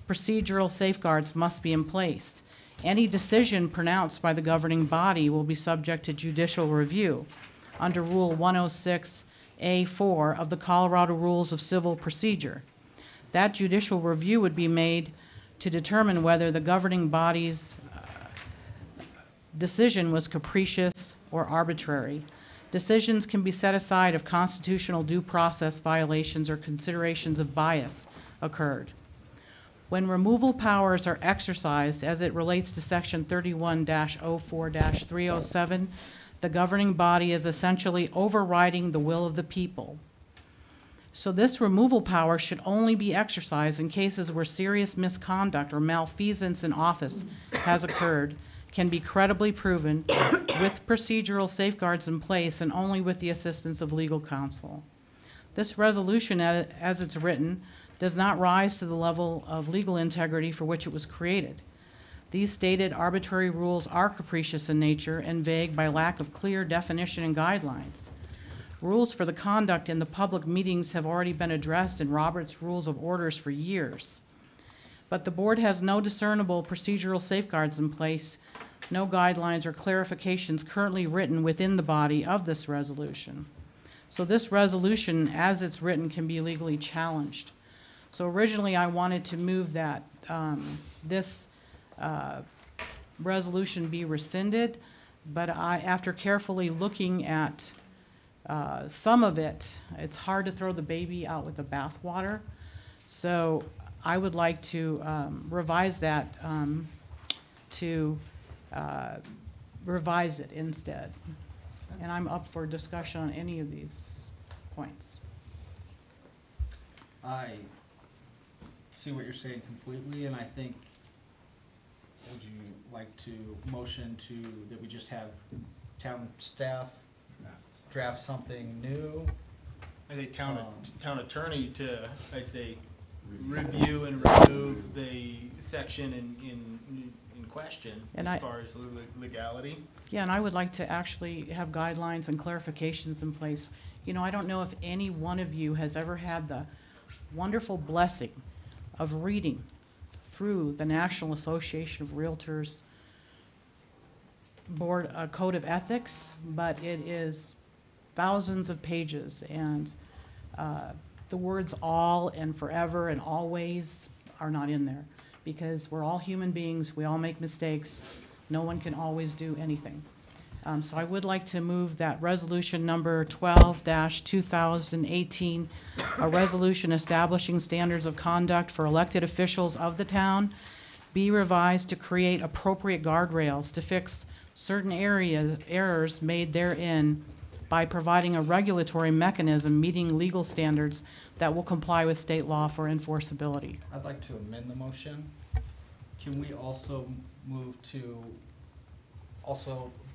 Procedural safeguards must be in place. Any decision pronounced by the governing body will be subject to judicial review under Rule 106A4 of the Colorado Rules of Civil Procedure. That judicial review would be made to determine whether the governing body's decision was capricious or arbitrary. Decisions can be set aside if constitutional due process violations or considerations of bias occurred. When removal powers are exercised as it relates to Section 31-04-307, the governing body is essentially overriding the will of the people. So this removal power should only be exercised in cases where serious misconduct or malfeasance in office has occurred, can be credibly proven with procedural safeguards in place and only with the assistance of legal counsel. This resolution, as it's written, does not rise to the level of legal integrity for which it was created. These stated arbitrary rules are capricious in nature and vague by lack of clear definition and guidelines. Rules for the conduct in the public meetings have already been addressed in Robert's Rules of Orders for years. But the board has no discernible procedural safeguards in place, no guidelines or clarifications currently written within the body of this resolution. So this resolution, as it's written, can be legally challenged. So originally I wanted to move that this resolution be rescinded, but after carefully looking at some of it, it's hard to throw the baby out with the bathwater. So I would like to revise that to revise it instead. And I'm up for discussion on any of these points. I see what you're saying completely, and I think, would you like to motion that we just have town staff draft something new? I think town attorney to, I'd say, review and remove the section in question And as far as legality. Yeah, and I would like to actually have guidelines and clarifications in place. You know, I don't know if any one of you has ever had the wonderful blessing of reading through the National Association of Realtors Board Code of Ethics, but it is thousands of pages, and the words all and forever and always are not in there, because we're all human beings, we all make mistakes, no one can always do anything. So I would like to move that resolution number 12-2018, a resolution establishing standards of conduct for elected officials of the town, be revised to create appropriate guardrails to fix certain errors made therein by providing a regulatory mechanism meeting legal standards that will comply with state law for enforceability. I'd like to amend the motion. Can we also move to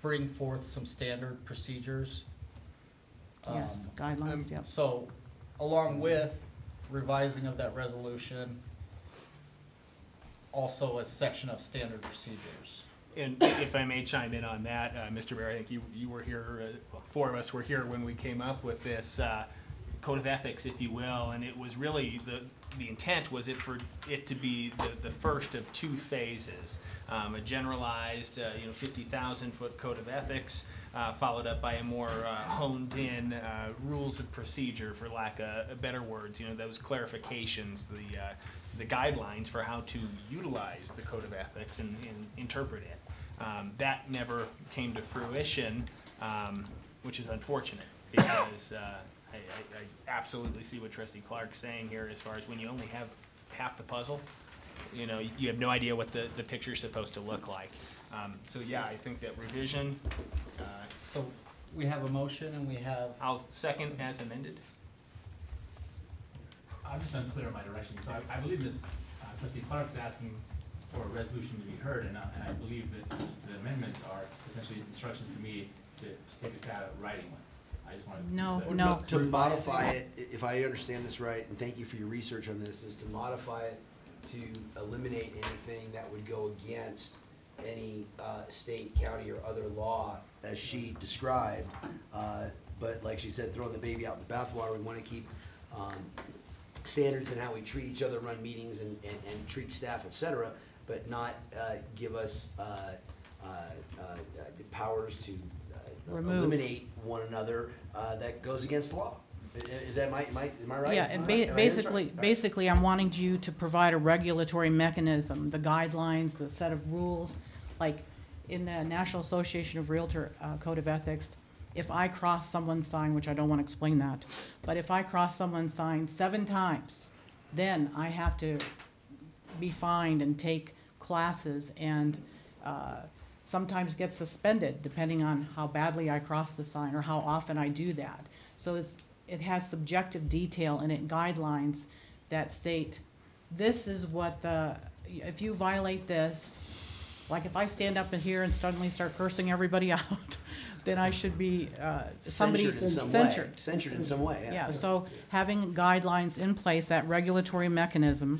bring forth some standard procedures? Yes, guidelines, yep. So, along with revising of that resolution, also a section of standard procedures. And if I may chime in on that, Mr. Mayor, I think you were here, four of us were here when we came up with this code of ethics, if you will, and it was really the intent was for it to be the first of two phases, a generalized 50,000-foot code of ethics, followed up by a more honed-in rules of procedure, for lack of better words, those clarifications, the guidelines for how to utilize the code of ethics and interpret it. That never came to fruition, which is unfortunate, because I absolutely see what Trustee Clark's saying here as far as when you only have half the puzzle, you have no idea what the picture's supposed to look like. So yeah, I think that revision. So we have a motion and we have. I'll second as amended. I'm just unclear on my direction. So I believe this Trustee Clark's asking for a resolution to be heard, and I believe that the amendments are essentially instructions to me to take a stab at writing one. I just wanted to modify it, if I understand this right, and thank you for your research on this, is to modify it to eliminate anything that would go against any state, county, or other law as she described. But like she said, throwing the baby out in the bathwater, we want to keep standards in how we treat each other, run meetings and treat staff, et cetera, but not give us the powers to Remove. eliminate one another that goes against the law. Is that am I right? Yeah, and Am I basically, right? basically, I'm wanting you to provide a regulatory mechanism, the guidelines, the set of rules, like in the National Association of Realtor Code of Ethics. If I cross someone's sign, which I don't want to explain that, but if I cross someone's sign 7 times, then I have to be fined and take classes and sometimes get suspended depending on how badly I cross the sign or how often I do that. So it has subjective detail in it, guidelines that state, this is what if you violate this, like if I stand up in here and suddenly start cursing everybody out, then I should be, somebody Censured in some way. censured. Censured in some way, yeah. Yeah, so having guidelines in place, that regulatory mechanism,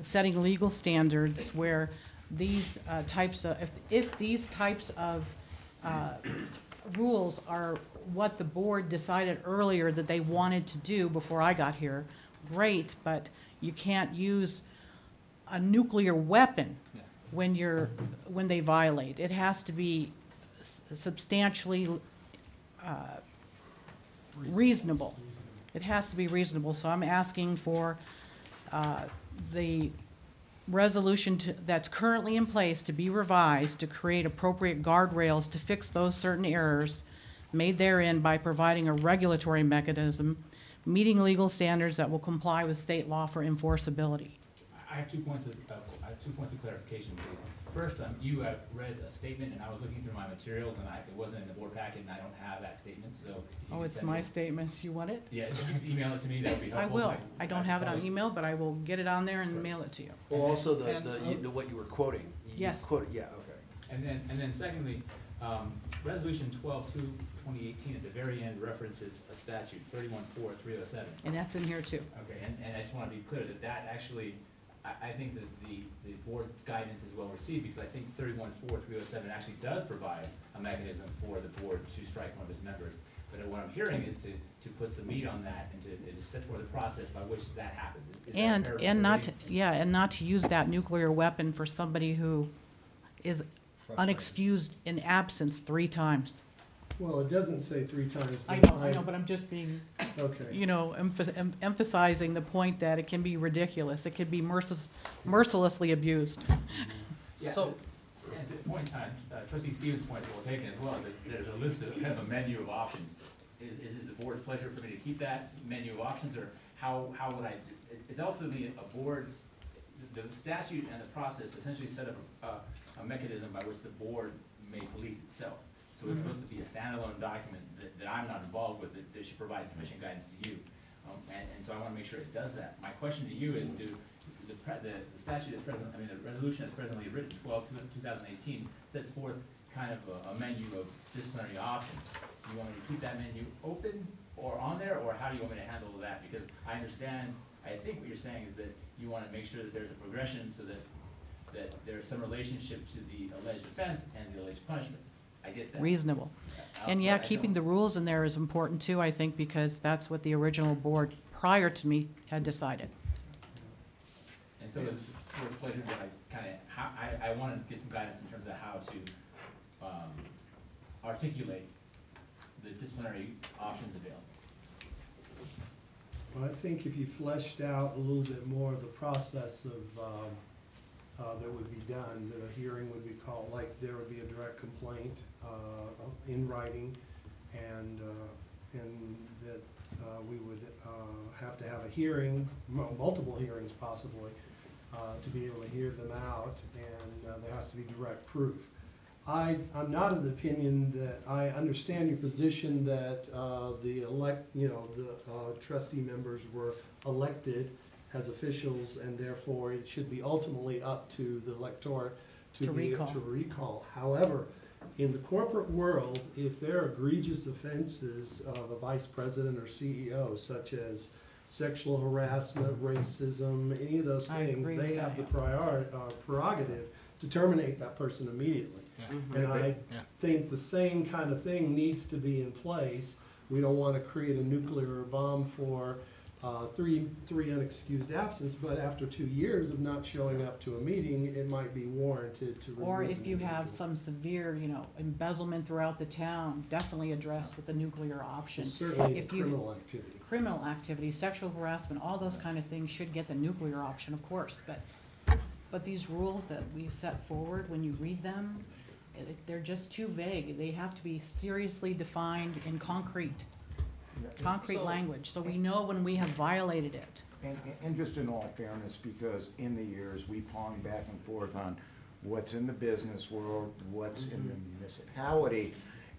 setting legal standards where these types of, if these types of rules are what the board decided earlier that they wanted to do before I got here, great, but you can't use a nuclear weapon when they violate. It has to be substantially reasonable. It has to be reasonable. So I'm asking for the resolution that's currently in place to be revised to create appropriate guardrails to fix those certain errors made therein by providing a regulatory mechanism, meeting legal standards that will comply with state law for enforceability. I have 2 points of clarification, please. First, you have read a statement, and I was looking through my materials, and it wasn't in the board packet, and I don't have that statement, so. If you Oh, could it's send my me- statement. You want it? Yeah, if you could email it to me, that would be I helpful. will. I don't have it on email, but I will get it on there and mail it to you. Well, also the what you were quoting. You Yes. quoted, yeah, okay. And then secondly, Resolution 12-2-2018 at the very end references a statute, 31-4-307. And that's in here too. Okay, and I just want to be clear that actually, I think that the board's guidance is well received, because I think 31-4-307 actually does provide a mechanism for the board to strike one of its members. But what I'm hearing is to put some meat on that and to set forth the process by which that happens. Is that a fair And not to, interpretation? and not to use that nuclear weapon for somebody who is unexcused in absence 3 times. Well, it doesn't say 3 times. I know, but I'm just being, Okay. emphasizing the point that it can be ridiculous. It can be mercilessly abused. So, and to point, Trustee Stevens' point is well taken as well, that there's a list of, kind of a menu of options. Is it the board's pleasure for me to keep that menu of options, or how would I, it's ultimately a board's, the statute and the process essentially set up a mechanism by which the board may police itself. So it's supposed to be a standalone document that I'm not involved with, that should provide sufficient guidance to you. And so I want to make sure it does that. My question to you is, the statute that's present, I mean, the resolution that's presently written, 12-2018, sets forth kind of a menu of disciplinary options. Do you want me to keep that menu open or on there, or how do you want me to handle that? Because I understand, I think what you're saying is that you want to make sure that there's a progression so that there's some relationship to the alleged offense and the alleged punishment. I get that. Reasonable. And yeah, keeping the rules in there is important too, I think, because that's what the original board prior to me had decided. And so it's for pleasure that I kind of, I want to get some guidance in terms of how to articulate the disciplinary options available. Well, I think if you fleshed out a little bit more of the process of, that would be done, that a hearing would be called, like there would be a direct complaint in writing, and that we would have to have a hearing, multiple hearings possibly, to be able to hear them out, and there has to be direct proof. I'm not of the opinion that, I understand your position that the trustee members were elected as officials, and therefore it should be ultimately up to the electorate to be able to recall. However, in the corporate world, if there are egregious offenses of a vice president or CEO, such as sexual harassment, racism, any of those things, they have the prerogative to terminate that person immediately. Yeah. And I think the same kind of thing needs to be in place. We don't want to create a nuclear bomb for three unexcused absence, but after 2 years of not showing up to a meeting, it might be warranted to remove Or an if you have individual. some severe, embezzlement throughout the town, definitely addressed with the nuclear option. Certainly If you- criminal activity. Criminal activity, sexual harassment, all those kind of things should get the nuclear option, of course, but these rules that we set forward, when you read them, they're just too vague. They have to be seriously defined in concrete So- language, so we know when we have violated it. And just in all fairness, because in the years, we pong back and forth on what's in the business world, what's in the municipality,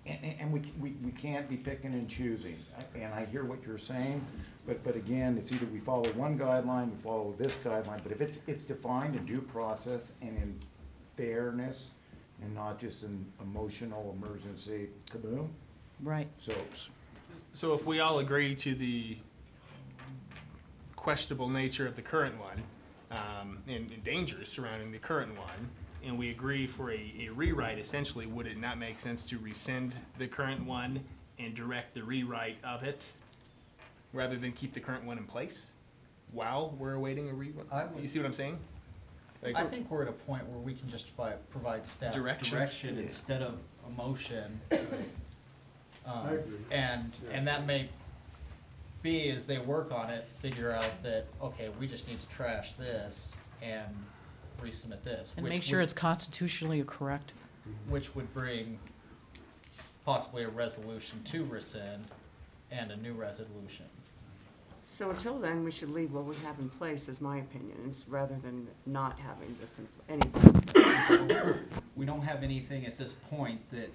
and we can't be picking and choosing. And I hear what you're saying, but again, it's either we follow one guideline, we follow this guideline, but if it's defined in due process and in fairness, and not just an emotional emergency kaboom. Right. So if we all agree to the questionable nature of the current one, and dangers surrounding the current one, and we agree for a rewrite, essentially, would it not make sense to rescind the current one and direct the rewrite of it, rather than keep the current one in place while we're awaiting a rewrite? You see what I'm saying? I think we're at a point where we can just provide staff Direction? direction instead of a motion. I agree. And that may be, as they work on it, figure out that, okay, we just need to trash this and resubmit this. And which make sure would- it's constitutionally correct. Which would bring possibly a resolution to rescind and a new resolution. So until then, we should leave what we have in place, is my opinion, rather than not having this in, anything. We don't have anything at this point that,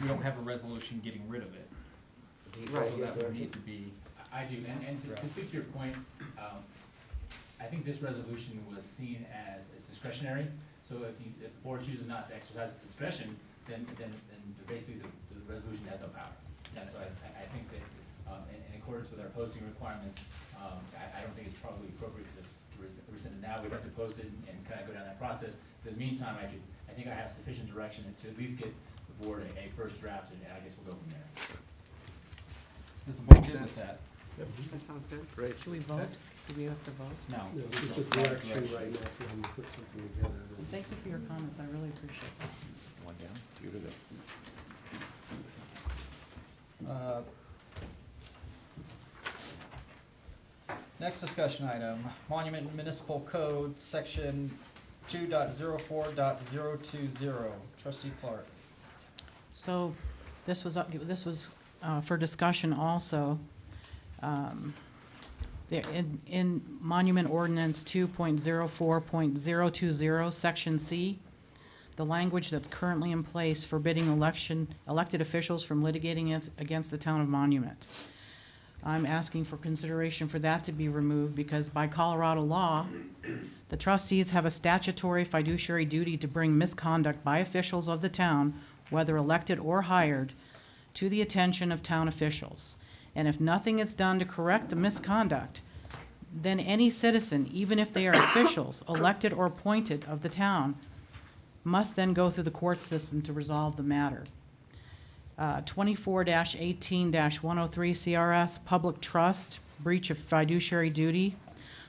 we don't have a resolution getting rid of it. Right. So that would need to be. I do, and to speak to your point, I think this resolution was seen as discretionary. So if the board chooses not to exercise its discretion, then basically the resolution has no power. And so I think that in accordance with our posting requirements, I don't think it's probably appropriate to rescind it now. We'd have to post it and kind of go down that process. In the meantime, I think I have sufficient direction to at least get the board a first draft, and I guess we'll go from there. Does the board Makes agree with sense. that? That sounds good. Great. Should we vote? Do we have to vote? No. No, it's just a direction right now for them to put something together. Thank you for your comments, I really appreciate that. One down, two to go. Next discussion item, Monument Municipal Code, section 2.04.020. Trustee Clark. So this was for discussion also. In Monument Ordinance 2.04.020, Section C, the language that's currently in place forbidding elected officials from litigating against the town of Monument. I'm asking for consideration for that to be removed because by Colorado law, the trustees have a statutory fiduciary duty to bring misconduct by officials of the town, whether elected or hired, to the attention of town officials. And if nothing is done to correct the misconduct, then any citizen, even if they are officials, elected or appointed of the town, must then go through the court system to resolve the matter. 24-18-103 CRS, public trust, breach of fiduciary duty.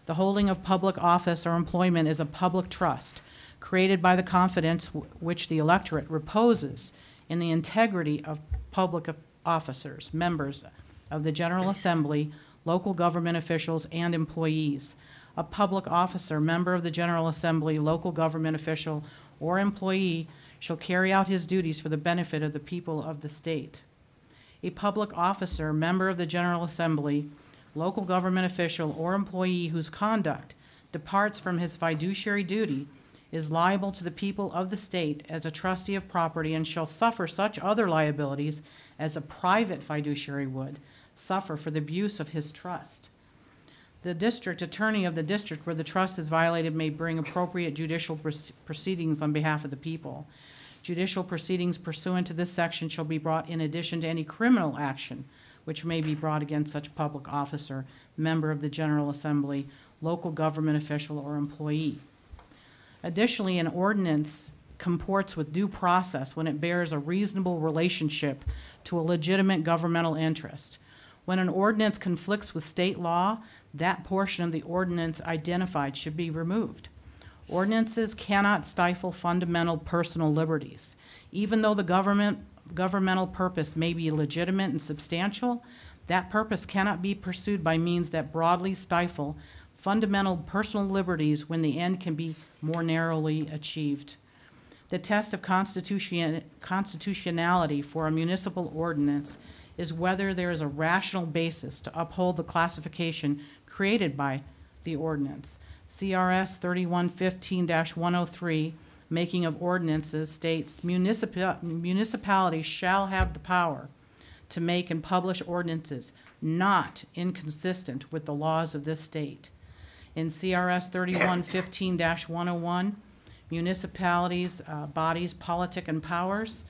The holding of public office or employment is a public trust created by the confidence which the electorate reposes in the integrity of public officers, members of the General Assembly, local government officials, and employees. A public officer, member of the General Assembly, local government official, or employee shall carry out his duties for the benefit of the people of the state. A public officer, member of the General Assembly, local government official, or employee whose conduct departs from his fiduciary duty is liable to the people of the state as a trustee of property and shall suffer such other liabilities as a private fiduciary would suffer for the abuse of his trust. The district attorney of the district where the trust is violated may bring appropriate judicial proceedings on behalf of the people. Judicial proceedings pursuant to this section shall be brought in addition to any criminal action which may be brought against such public officer, member of the General Assembly, local government official, or employee. Additionally, an ordinance comports with due process when it bears a reasonable relationship to a legitimate governmental interest. When an ordinance conflicts with state law, that portion of the ordinance identified should be removed. Ordinances cannot stifle fundamental personal liberties. Even though the governmental purpose may be legitimate and substantial, that purpose cannot be pursued by means that broadly stifle fundamental personal liberties when the end can be more narrowly achieved. The test of constitutionality for a municipal ordinance is whether there is a rational basis to uphold the classification created by the ordinance. CRS 3115-103, making of ordinances, states municipalities shall have the power to make and publish ordinances not inconsistent with the laws of this state. In CRS 3115-101, municipalities, bodies, politic, and powers,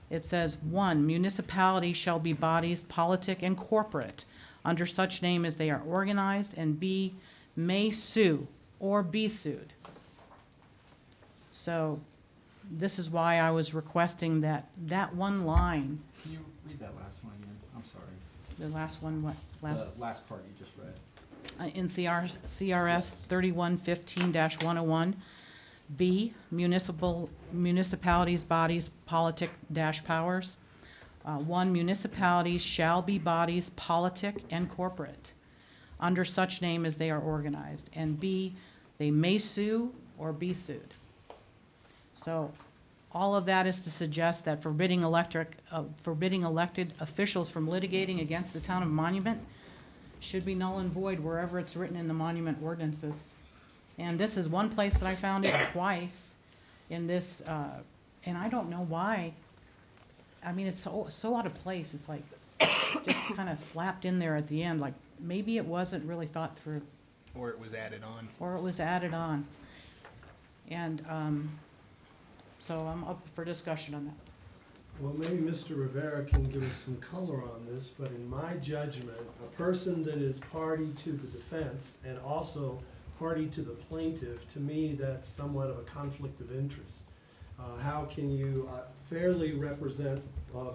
it says, 1, municipalities shall be bodies, politic, and corporate under such name as they are organized, and B, may sue or be sued. So this is why I was requesting that one line. Can you read that last one again? I'm sorry. The last one, what? The last part you just read. In CRS 3115-101, B, municipalities, bodies, politic dash powers. 1, municipalities shall be bodies, politic, and corporate under such name as they are organized. And B, they may sue or be sued. So all of that is to suggest that forbidding elected officials from litigating against the town of Monument should be null and void wherever it's written in the monument ordinances. And this is one place that I found it twice in this, and I don't know why. I mean, it's so out of place. It's like just kind of slapped in there at the end, like maybe it wasn't really thought through. Or it was added on. Or it was added on. And so I'm up for discussion on that. Well, maybe Mr. Rivera can give us some color on this, but in my judgment, a person that is party to the defense and also party to the plaintiff, to me, that's somewhat of a conflict of interest. How can you fairly represent,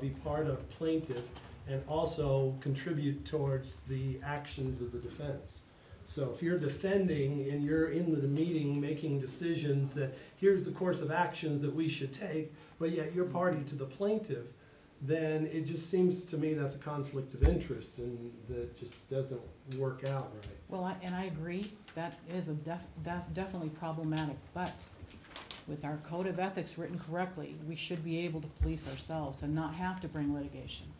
be part of plaintiff and also contribute towards the actions of the defense? So if you're defending and you're in the meeting making decisions that here's the course of actions that we should take, but yet you're party to the plaintiff, then it just seems to me that's a conflict of interest and that just doesn't work out right. Well, I agree, that is definitely problematic, but with our code of ethics written correctly, we should be able to police ourselves and not have to bring litigation.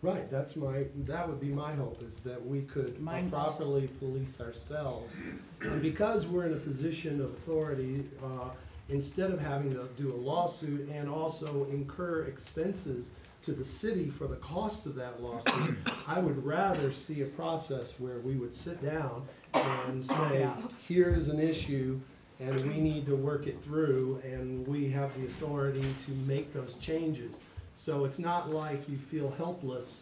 Right, that would be my hope, is that we could properly police ourselves. And because we're in a position of authority, instead of having to do a lawsuit and also incur expenses to the city for the cost of that lawsuit, I would rather see a process where we would sit down and say, here's an issue and we need to work it through and we have the authority to make those changes. So it's not like you feel helpless.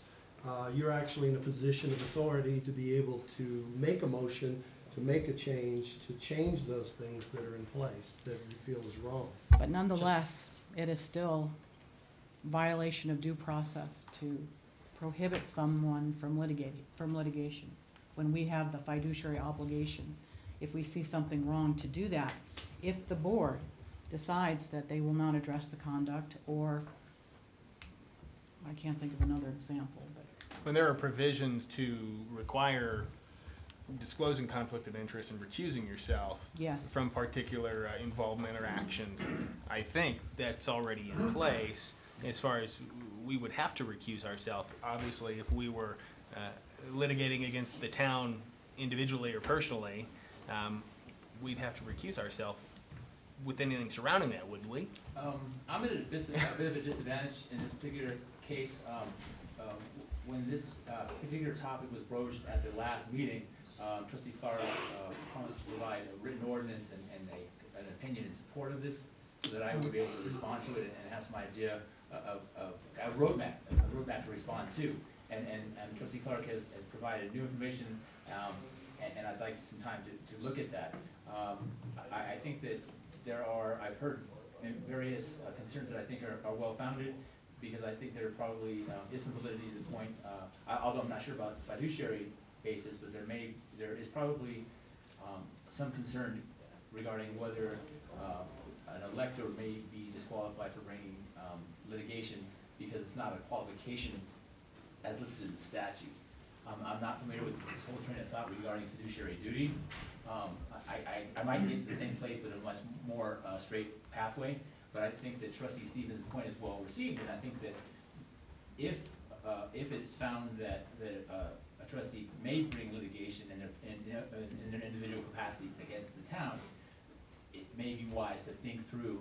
You're actually in a position of authority to be able to make a motion, to make a change, to change those things that are in place that you feel is wrong. But nonetheless, it is still violation of due process to prohibit someone from litigation when we have the fiduciary obligation, if we see something wrong, to do that. If the board decides that they will not address the conduct, or I can't think of another example, but When there are provisions to require disclosing conflict of interest and recusing yourself from particular involvement or actions, I think that's already in place as far as we would have to recuse ourselves. Obviously, if we were litigating against the town individually or personally, we'd have to recuse ourselves with anything surrounding that, wouldn't we? I'm at a bit of a disadvantage in this particular case. When this particular topic was broached at the last meeting, Trustee Clark promised to provide a written ordinance and an opinion in support of this, so that I would be able to respond to it and have some idea of a roadmap to respond to. And Trustee Clark has provided new information, and I'd like some time to look at that. I think that I've heard various concerns that I think are well-founded, because I think there probably is some validity to the point, although I'm not sure about fiduciary basis, but there is probably some concern regarding whether an elector may be disqualified for bringing litigation because it's not a qualification as listed in the statute. I'm not familiar with this whole train of thought regarding fiduciary duty. I might get to the same place, but a much more straight pathway. But I think that Trustee Stevens' point is well received, and I think that if it's found that a trustee may bring litigation in their individual capacity against the town, it may be wise to think through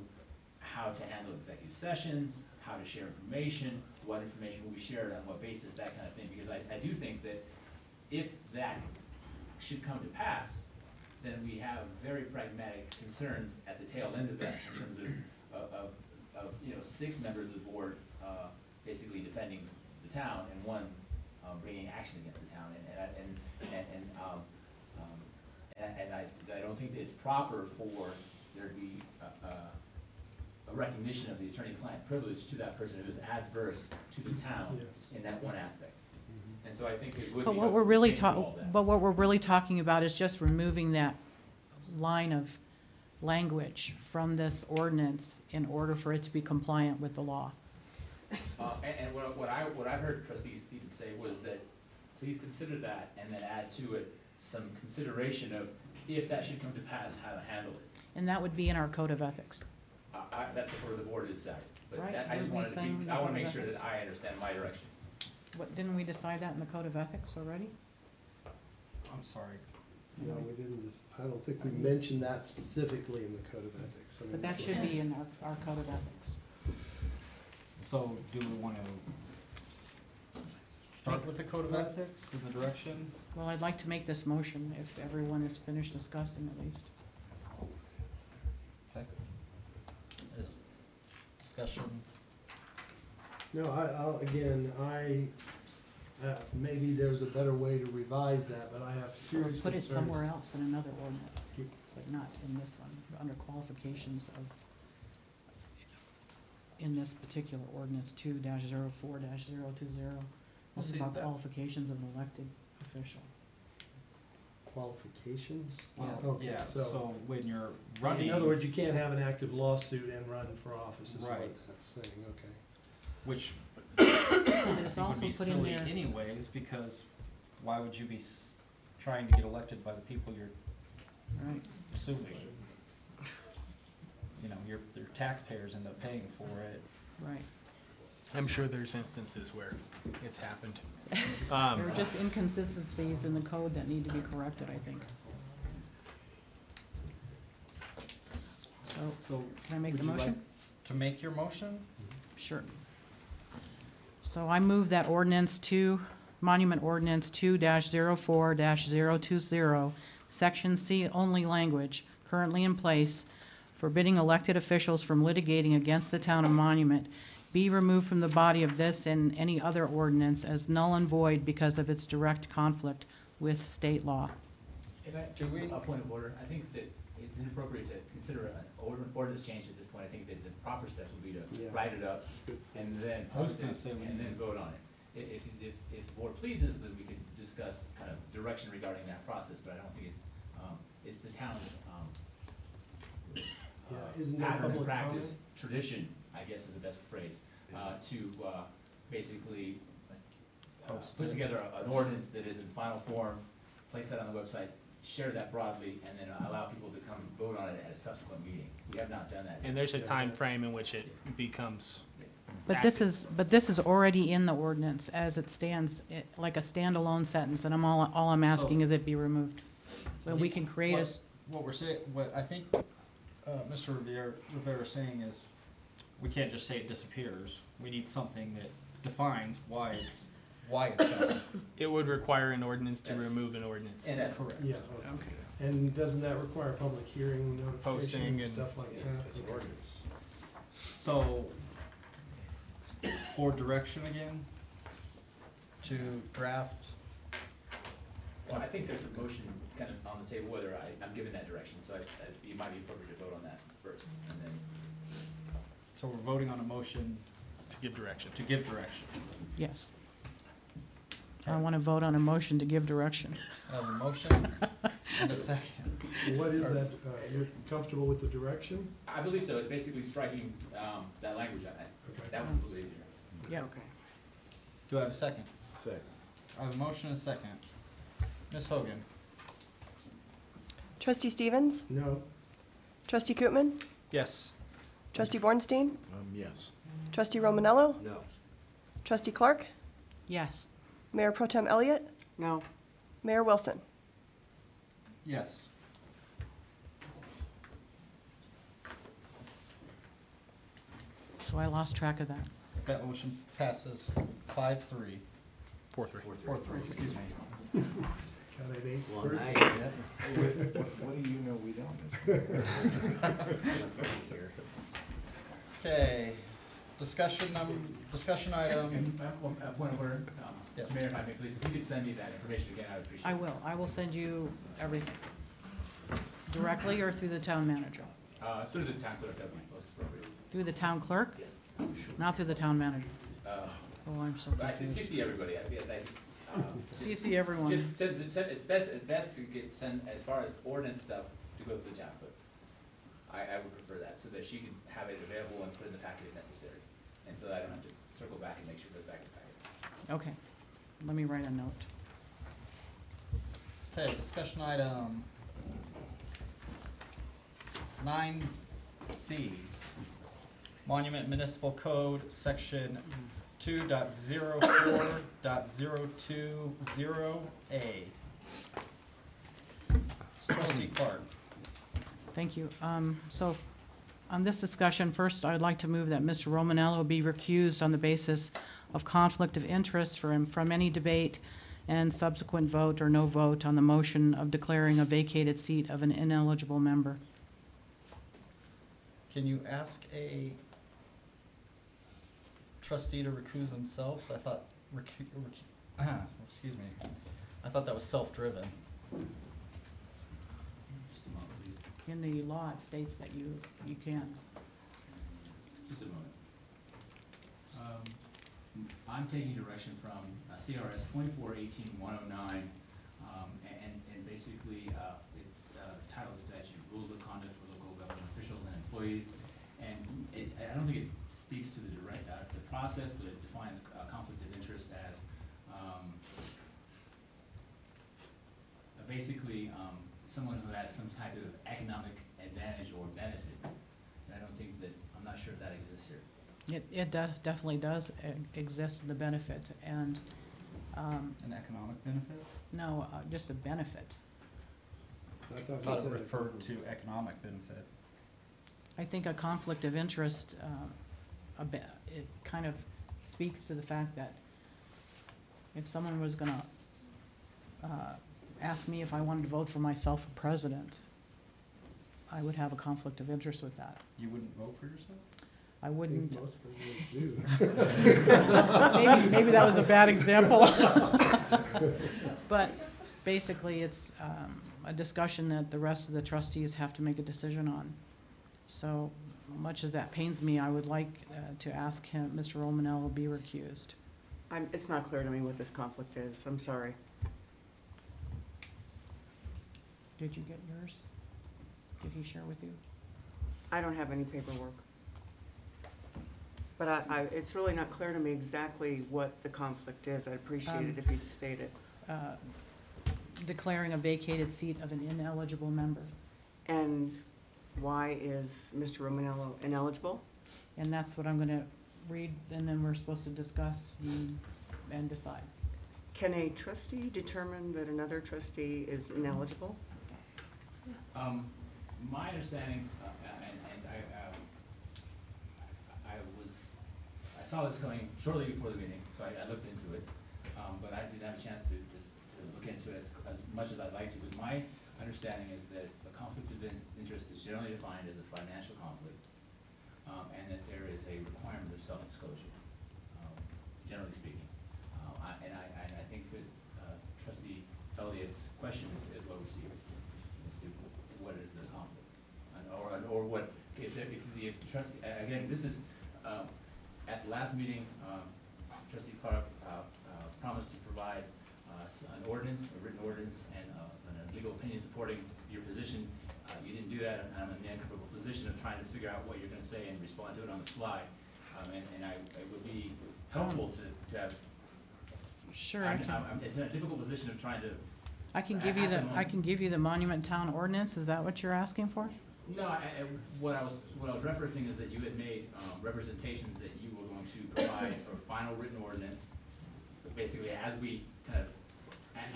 how to handle executive sessions, how to share information, what information will be shared on what basis, that kind of thing. Because I do think that if that should come to pass, then we have very pragmatic concerns at the tail end of that in terms of 6 members of the board basically defending the town and 1 bringing action against the town. And I don't think that it's proper for there to be a recognition of the attorney-client privilege to that person who is adverse to the town in that one aspect. And so I think it would be. But what we're really talking about is just removing that line of language from this ordinance in order for it to be compliant with the law. And what I heard Trustee Stevens say was that please consider that and then add to it some consideration of if that should come to pass, how to handle it. And that would be in our code of ethics. That's for the board to decide. But Right. I just wanted to be, I want to make sure Ethics. that I understand my direction. What, didn't we decide that in the code of ethics already? I'm sorry. No, we didn't, I don't think we mentioned that specifically in the code of ethics. I mean, But that should be in our code of ethics. So do we want to start with the code of ethics in the direction? Well, I'd like to make this motion if everyone has finished discussing at least. Discussion. No, maybe there's a better way to revise that, but I have Or serious put it concerns. somewhere else in another ordinance, but not in this one, under qualifications of, in this particular ordinance 2-04-020. This is see, about that- qualifications of an elected official. Qualifications? Well, Okay, yeah, so when you're running. In other words, you can't have an active lawsuit and run for office, is what Right. that's saying, okay. Which But I it's think would also be put in silly there, anyways, because why would you be trying to get elected by the people you're right, suing? You know, your taxpayers end up paying for it. right. I'm sure there's instances where it's happened. There are just inconsistencies in the code that need to be corrected, I think. So, can I make the would you motion? like to make your motion? Sure. So I move that Monument Ordinance 2-04-020, Section C only language currently in place forbidding elected officials from litigating against the town of Monument be removed from the body of this and any other ordinance as null and void because of its direct conflict with state law. A point of order, I think that it's inappropriate to consider an ordinance change at this point. I think that the proper steps would be to write it up and then post it and then vote on it. If the board pleases, then we could discuss kind of direction regarding that process, but I don't think it's the town's Isn't there pattern and public practice, comment? tradition, I guess is the best phrase, to basically put together an ordinance that is in final form, place that on the website, share that broadly, and then allow people to come vote on it at a subsequent meeting. We have not done that. And there's a time frame in which it becomes But this is already in the ordinance as it stands, like a standalone sentence, and all I'm asking is it be removed. But we can create a, What we're saying, what I think, Mr. Rivera is saying is, we can't just say it disappears. We need something that defines why it's done. It would require an ordinance to remove an ordinance. And that's Correct. Yeah, okay. And doesn't that require public hearing, Posting notification, and and- stuff like that? It's an ordinance. So, board direction again, to draft. Well, I think there's a motion kind of on the table whether I'm given that direction, so it might be appropriate to vote on that first, and then. So we're voting on a motion To give direction. To give direction. Yes. I want to vote on a motion to give direction. I have a motion and a second. What is that, you're comfortable with the direction? I believe so. It's basically striking that language. That one's a little easier. Yeah. Okay. Do I have a second? Second. I have a motion and a second. Ms. Hogan? Trustee Stevens? No. Trustee Koopman? Yes. Trustee Bornstein? Yes. Trustee Romanello? No. Trustee Clark? Yes. Mayor Pro Tem Elliott? No. Mayor Wilson? Yes. So I lost track of that. That motion passes 5-3. 4-3. 4-3, excuse me. Got it, 8 Well, first? now you get it. What do you know we don't? Okay, discussion item. Point of order. Yes. Mayor, if I may please, if you could send me that information again, I would appreciate it. I will. I will send you everything. Directly or through the town manager? Through the town clerk, that would be most appropriate. Through the town clerk? Yes. Not through the town manager? Oh, I'm so I can confused. CC everybody. CC everyone. Just send, it's best to get, send, as far as ordinance stuff, to go to the town clerk. I would prefer that, so that she can have it available and put in the packet if necessary. And so that I don't have to circle back and make sure it goes back in the packet. Okay. Let me write a note. Okay, discussion item 9C. Monument Municipal Code, Section 2.04.020A. Trustee Clark. Thank you. So on this discussion, first, I'd like to move that Mr. Romanello be recused on the basis of conflict of interest from any debate and subsequent vote or no vote on the motion of declaring a vacated seat of an ineligible member. Can you ask a trustee to recuse themselves? I thought excuse me. I thought that was self-driven. Just a moment, please. In the law, it states that you can. Just a moment. I'm taking direction from CRS 2418-109, and basically it's titled statute, Rules of Conduct for Local Government Officials and Employees. And I don't think it speaks to the process, but it defines conflict of interest as basically someone who has some type of economic advantage or benefit. And I don't think that, I'm not sure if that exists here. It definitely does exist, the benefit, and An economic benefit? no, just a benefit. I I thought you thought it said referred to economic benefit. I think a conflict of interest, it kind of speaks to the fact that if someone was gonna ask me if I wanted to vote for myself for president, I would have a conflict of interest with that. You wouldn't vote for yourself? I I wouldn't. think most presidents do. Maybe that was a bad example. But basically, it's a discussion that the rest of the trustees have to make a decision on. So much as that pains me, I would like to ask him, Mr. Romanello, be recused. It's not clear to me what this conflict is. I'm sorry. Did you get yours? Did he share with you? I don't have any paperwork. But it's really not clear to me exactly what the conflict is. I'd appreciate it if you'd state it. Declaring a vacated seat of an ineligible member. And why is Mr. Romanello ineligible? And that's what I'm gonna read, and then we're supposed to discuss and decide. Can a trustee determine that another trustee is ineligible? My understanding, I saw this going shortly before the meeting, so I looked into it, but I didn't have a chance to look into it as much as I'd like to. But my understanding is that a conflict of interest is generally defined as a financial conflict, and that there is a requirement of self-disclosure, generally speaking. And I think that Trustee Elliott's question is well received as to what is the conflict, or what if the trustee, again, this is at the last meeting, Trustee Clark promised to provide an ordinance, a written ordinance, and a legal opinion supporting your position. You didn't do that, and I'm in the uncomfortable position of trying to figure out what you're going to say and respond to it on the fly. And it would be helpful to have. Sure, it's in a difficult position of trying to. I can give you the Monument Town ordinance. Is that what you're asking for? No, what I was referencing is that you had made representations that you were going to provide a final written ordinance, basically as we kind of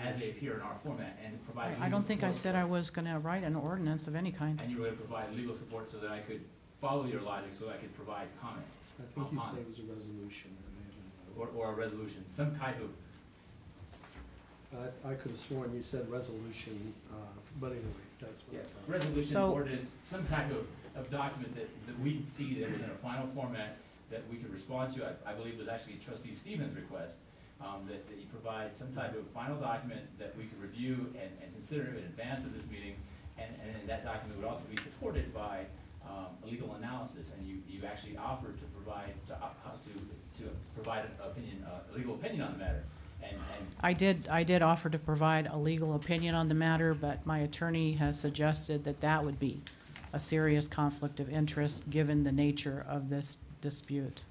as they appear in our format, and provide. I don't think I said I was going to write an ordinance of any kind. And you were going to provide legal support so that I could follow your logic, so that I could provide comment. I think you said it was a resolution. Or a resolution, some type of. I could have sworn you said resolution, but anyway, that's what I thought. Resolution, ordinance, some type of document that we could see that was in a final format that we could respond to. I believe it was actually Trustee Stevens' request, that you provide some type of final document that we could review and consider in advance of this meeting, and that document would also be supported by a legal analysis, and you actually offered to provide to provide an opinion, a legal opinion on the matter. And I did offer to provide a legal opinion on the matter, but my attorney has suggested that that would be a serious conflict of interest given the nature of this dispute.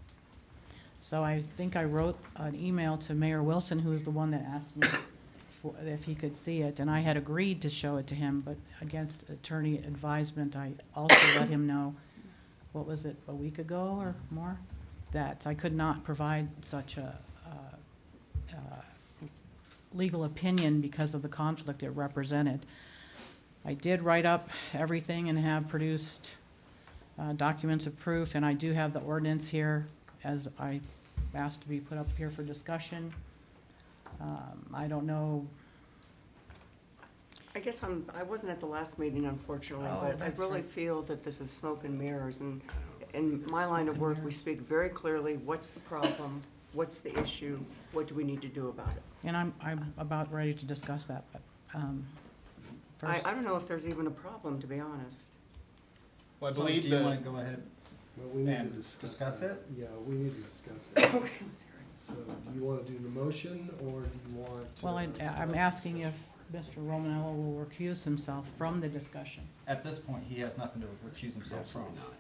So I think I wrote an email to Mayor Wilson, who is the one that asked me if he could see it, and I had agreed to show it to him, but against attorney advisement, I also let him know, what was it, a week ago or more, that I could not provide such a legal opinion because of the conflict it represented. I did write up everything and have produced documents of proof, and I do have the ordinance here as I asked to be put up here for discussion. I don't know. I guess I wasn't at the last meeting, unfortunately, but I really feel that this is smoke and mirrors, and in my line of work, we speak very clearly, what's the problem, what's the issue, what do we need to do about it? And I'm about ready to discuss that, but first. I don't know if there's even a problem, to be honest. Well, I So believe do you want to go ahead Well, we need and to discuss it? Yeah, we need to discuss it. Okay. So do you want to do the motion, or do you want to? Well, I'm asking if Mr. Romanello will recuse himself from the discussion. At this point, he has nothing to recuse himself from. Absolutely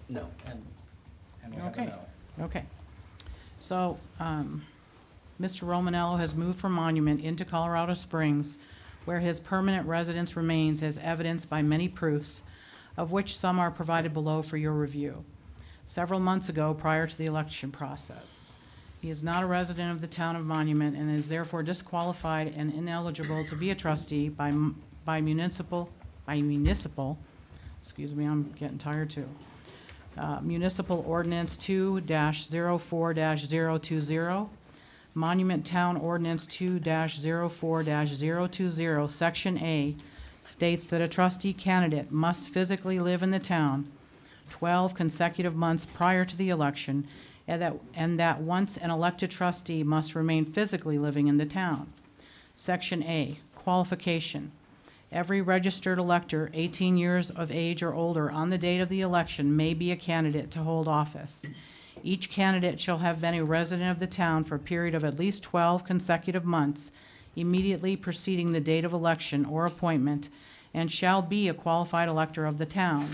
not. No. And we have a Okay. no. Okay. So, Mr. Romanello has moved from Monument into Colorado Springs, where his permanent residence remains as evidenced by many proofs, of which some are provided below for your review. Several months ago, prior to the election process, he is not a resident of the town of Monument and is therefore disqualified and ineligible to be a trustee by municipal, excuse me, I'm getting tired too. Municipal Ordinance 2-04-020, Monument Town Ordinance 2-04-020, Section A, states that a trustee candidate must physically live in the town 12 consecutive months prior to the election, and that once an elected trustee must remain physically living in the town. Section A, qualification. Every registered elector 18 years of age or older on the date of the election may be a candidate to hold office. Each candidate shall have been a resident of the town for a period of at least 12 consecutive months immediately preceding the date of election or appointment, and shall be a qualified elector of the town.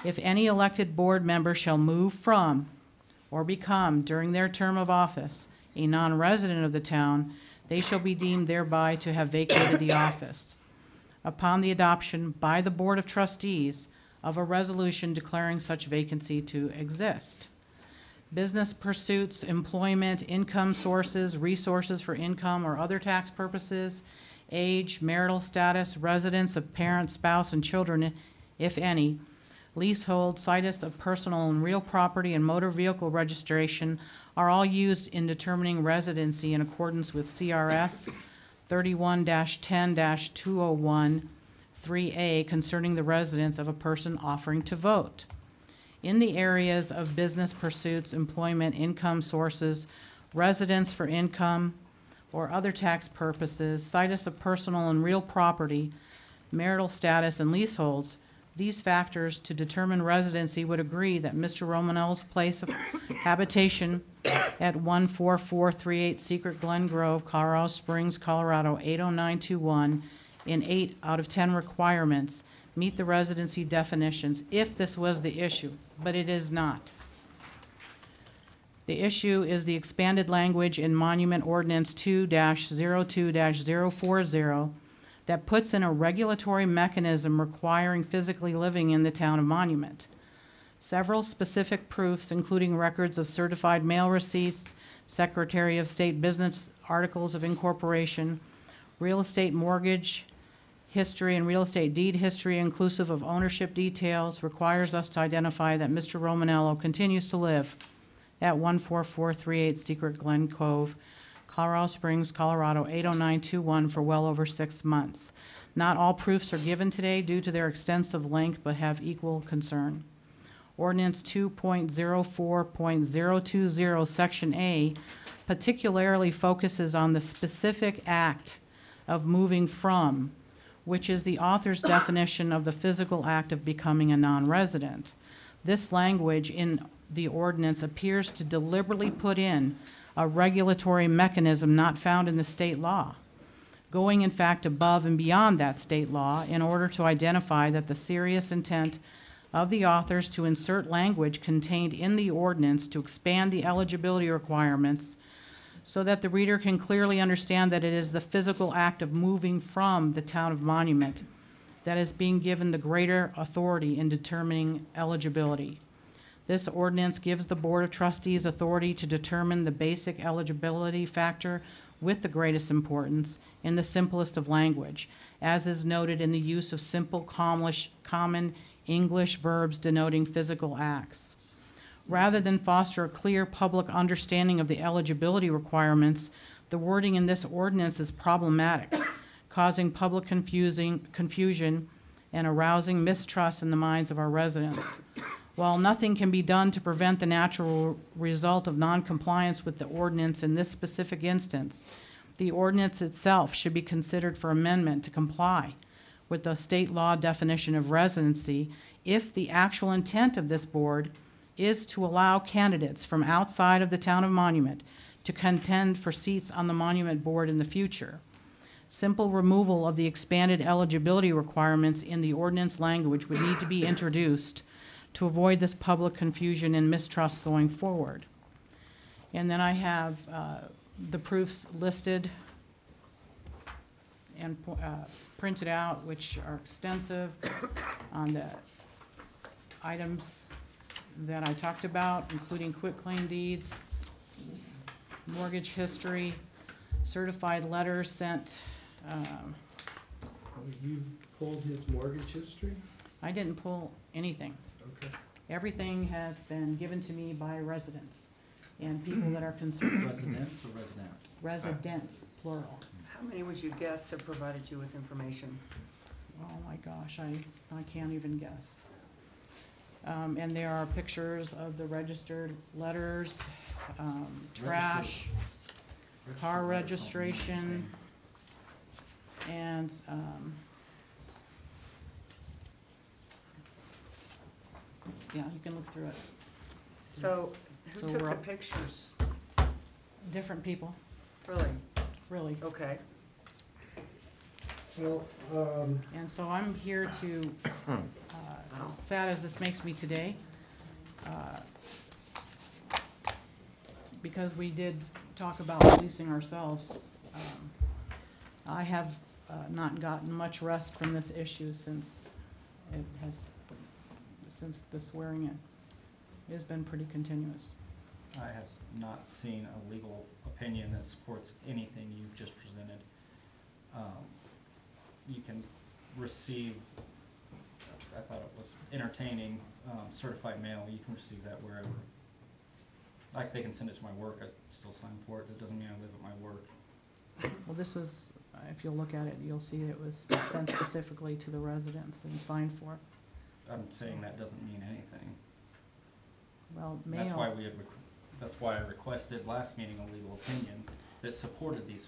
If any elected board member shall move from or become, during their term of office, a non-resident of the town, they shall be deemed thereby to have vacated the office. Upon the adoption by the Board of Trustees of a resolution declaring such vacancy to exist. Business pursuits, employment, income sources, resources for income or other tax purposes, age, marital status, residence of parent, spouse, and children, if any, leasehold, situs of personal and real property, and motor vehicle registration are all used in determining residency in accordance with CRS 31-10-201 3A concerning the residence of a person offering to vote. In the areas of business pursuits, employment, income sources, residence for income or other tax purposes, situs of personal and real property, marital status, and leaseholds, these factors to determine residency would agree that Mr. Romanel's place of habitation at 14438 Secret Glen Grove, Colorado Springs, Colorado 80921 in 8 out of 10 requirements meet the residency definitions if this was the issue, but it is not. The issue is the expanded language in Monument Ordinance 2-02-040 that puts in a regulatory mechanism requiring physically living in the town of Monument. Several specific proofs, including records of certified mail receipts, Secretary of State business articles of incorporation, real estate mortgage history and real estate deed history inclusive of ownership details, requires us to identify that Mr. Romanello continues to live at 14438 Secret Glen Cove, Colorado Springs, Colorado 80921 for well over 6 months. Not all proofs are given today due to their extensive length, but have equal concern. Ordinance 2.04.020 Section A particularly focuses on the specific act of moving from, which is the author's definition of the physical act of becoming a non-resident. This language in the ordinance appears to deliberately put in a regulatory mechanism not found in the state law, going in fact above and beyond that state law in order to identify that the serious intent of the authors to insert language contained in the ordinance to expand the eligibility requirements so that the reader can clearly understand that it is the physical act of moving from the town of Monument that is being given the greater authority in determining eligibility. This ordinance gives the Board of Trustees authority to determine the basic eligibility factor with the greatest importance in the simplest of language, as is noted in the use of simple, common English verbs denoting physical acts. Rather than foster a clear public understanding of the eligibility requirements, the wording in this ordinance is problematic, causing public confusion and arousing mistrust in the minds of our residents. While nothing can be done to prevent the natural result of noncompliance with the ordinance in this specific instance, the ordinance itself should be considered for amendment to comply with the state law definition of residency if the actual intent of this board is to allow candidates from outside of the town of Monument to contend for seats on the Monument Board in the future. Simple removal of the expanded eligibility requirements in the ordinance language would need to be introduced to avoid this public confusion and mistrust going forward. And then I have the proofs listed and printed out, which are extensive on the items that I talked about, including quitclaim deeds, mortgage history, certified letters sent. You pulled his mortgage history? I didn't pull anything. Okay. Everything has been given to me by residents and people that are concerned. Residents or resident? Residents, plural. How many would you guess have provided you with information? Oh my gosh, I can't even guess. And there are pictures of the registered letters, trash, car registration, and, yeah, you can look through it. So, who So took we're the up- pictures? Different people, Really? really. Okay. Well, And so I'm here to, sad as this makes me today, because we did talk about policing ourselves, I have not gotten much rest from this issue since the swearing in. It has been pretty continuous. I have not seen a legal opinion that supports anything you've just presented. You can receive, I thought it was entertaining, certified mail. You can receive that wherever. Like, they can send it to my work, I still sign for it. That doesn't mean I live at my work. Well, this was, if you'll look at it, you'll see it was sent specifically to the residents and signed for. I'm saying that doesn't mean anything. Well, That's mail. why we had, that's why I requested last meeting a legal opinion that supported these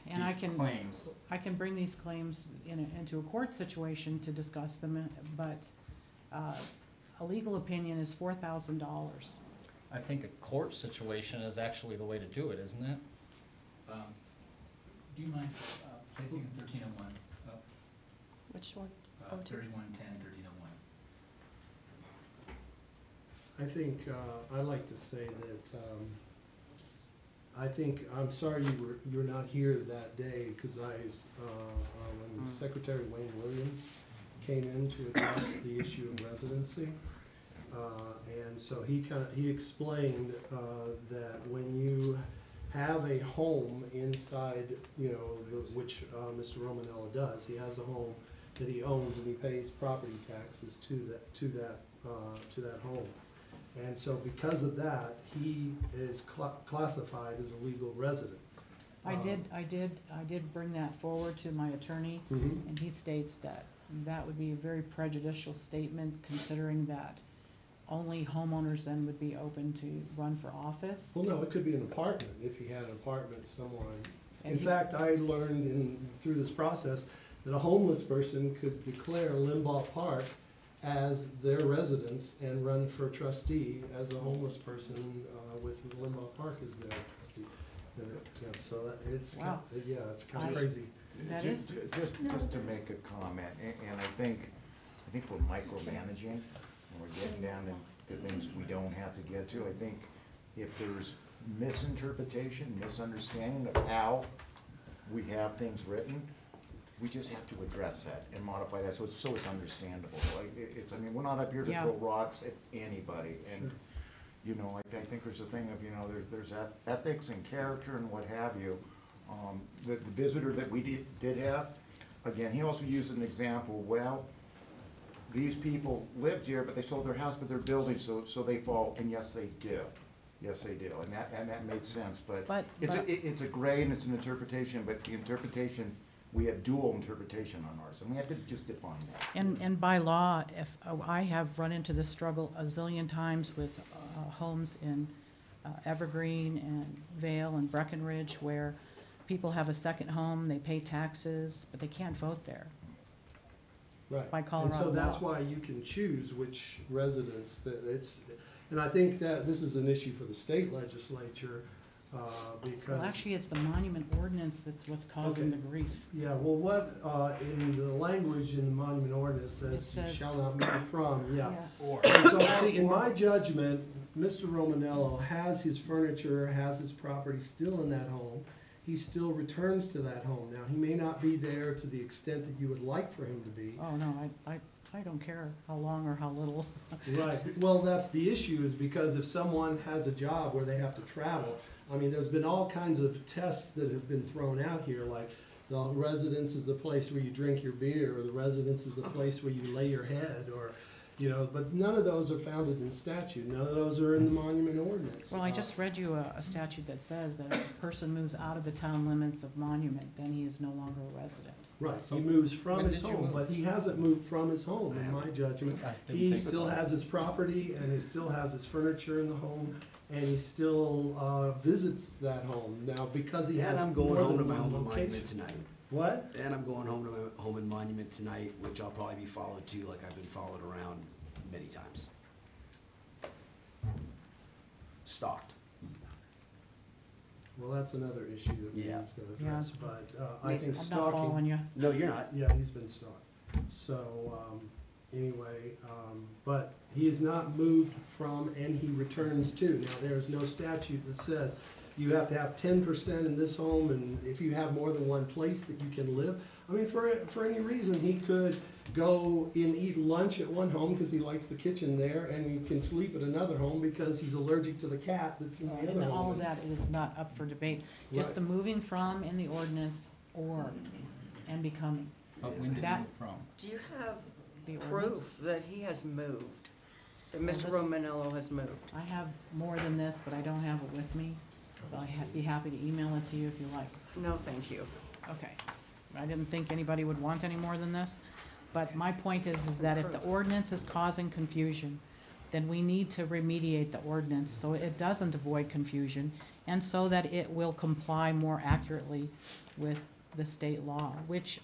And I these can, claims. I can bring these claims into a court situation to discuss them, but a legal opinion is $4,000. I think a court situation is actually the way to do it, isn't it? Do you mind placing 1301 up? Which one? 3110, 1301. I think, I'd like to say that, I think, I'm sorry you're not here that day, because when Secretary Wayne Williams came in to address the issue of residency, and so he explained that when you have a home inside, which Mr. Romanello does, he has a home that he owns and he pays property taxes to that home. And so because of that, he is classified as a legal resident. I did bring that forward to my attorney, and he states that that would be a very prejudicial statement, considering that only homeowners then would be open to run for office. Well, no, it could be an apartment, if he had an apartment somewhere. And In fact, I learned through this process that a homeless person could declare Limbaugh Park as their residence and run for trustee as a homeless person with Limbaugh Park as their trustee. So it's wow. It's kind of crazy. That Just is. to make a comment, and I think we're micromanaging, and we're getting down to things we don't have to get to. I think if there's misinterpretation, misunderstanding of how we have things written, we just have to address that and modify that so it's understandable. Like I mean, we're not up here to throw rocks at anybody, and I think there's a thing of there's ethics and character and what have you. The visitor that we did have, again, he also used an example. Well, these people lived here, but they sold their house, but they're building, so they fall. And yes, they do. Yes, they do, and that made sense. But it's a gray and it's an interpretation. But the interpretation, we have dual interpretation on ours, and we have to just define that. And by law, if I have run into this struggle a zillion times with homes in Evergreen and Vale and Breckenridge, where people have a second home, they pay taxes, but they can't vote there. Right. By Colorado And so that's law. why you can choose which residents and I think that this is an issue for the state legislature, because. Well, actually, it's the monument ordinance that's what's causing the grief. Yeah, well, what, in the language in the monument ordinance says, you shall not move from, And so, see, in my judgment, Mr. Romanello has his furniture, has his property still in that home. He still returns to that home. Now, he may not be there to the extent that you would like for him to be. Oh, no, I don't care how long or how little. Right, well, that's the issue, is because if someone has a job where they have to travel, I mean, there's been all kinds of tests that have been thrown out here, like the residence is the place where you drink your beer, or the residence is the place where you lay your head, or, but none of those are founded in statute. None of those are in the monument ordinance. Well, I just read you a statute that says that if a person moves out of the town limits of Monument, then he is no longer a resident. Right, he moves from his home, but he hasn't moved from his home, in my judgment. He still has his property, and he still has his furniture in the home, and he still visits that home. Now, because he has And I'm going more home to than my one home in location. Monument tonight. What? And I'm going home to my home in Monument tonight, which I'll probably be followed to, like I've been followed around many times. Stalked. Well, that's another issue that we need Yeah. to address, but I think I'm stalking. not following you. No, you're not. Yeah, he's been stalked. So, anyway, but he is not moved from and he returns to. Now, there's no statute that says you have to have 10% in this home, and if you have more than one place that you can live. I mean, for any reason, he could go and eat lunch at one home because he likes the kitchen there, and he can sleep at another home because he's allergic to the cat that's in the other home. And all of that is not up for debate. Just Right. the moving from in the ordinance and becoming. But when did That- you move from? Do you have The ordinance? proof that he has moved, that Well, Mr. this- Romanello has moved? I have more than this, but I don't have it with me. But I'd be happy to email it to you if you like. No, thank you. Okay. I didn't think anybody would want any more than this. But my point is that if the ordinance is causing confusion, then we need to remediate the ordinance so it doesn't avoid confusion and so that it will comply more accurately with the state law, which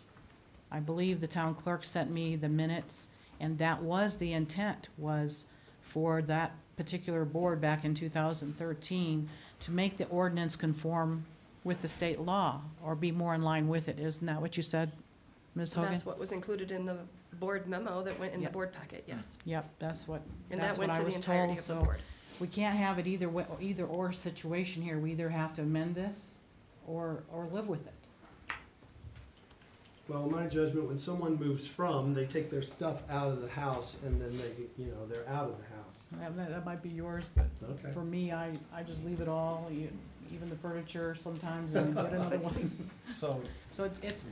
I believe the town clerk sent me the minutes, and that was the intent, was for that particular board back in 2013 to make the ordinance conform with the state law or be more in line with it. Isn't that what you said, Ms. Hogan? That's what was included in the board memo that went in the Yep. board packet, yes. Yep, that's what, And that's that what went I to the was entirety told, of the so board. we can't have it either or situation here. We either have to amend this or live with it. Well, in my judgment, when someone moves from, they take their stuff out of the house and then they're out of the house. That might be yours, but Okay. for me, I just leave it all, even the furniture sometimes, and get another one. So, So it's,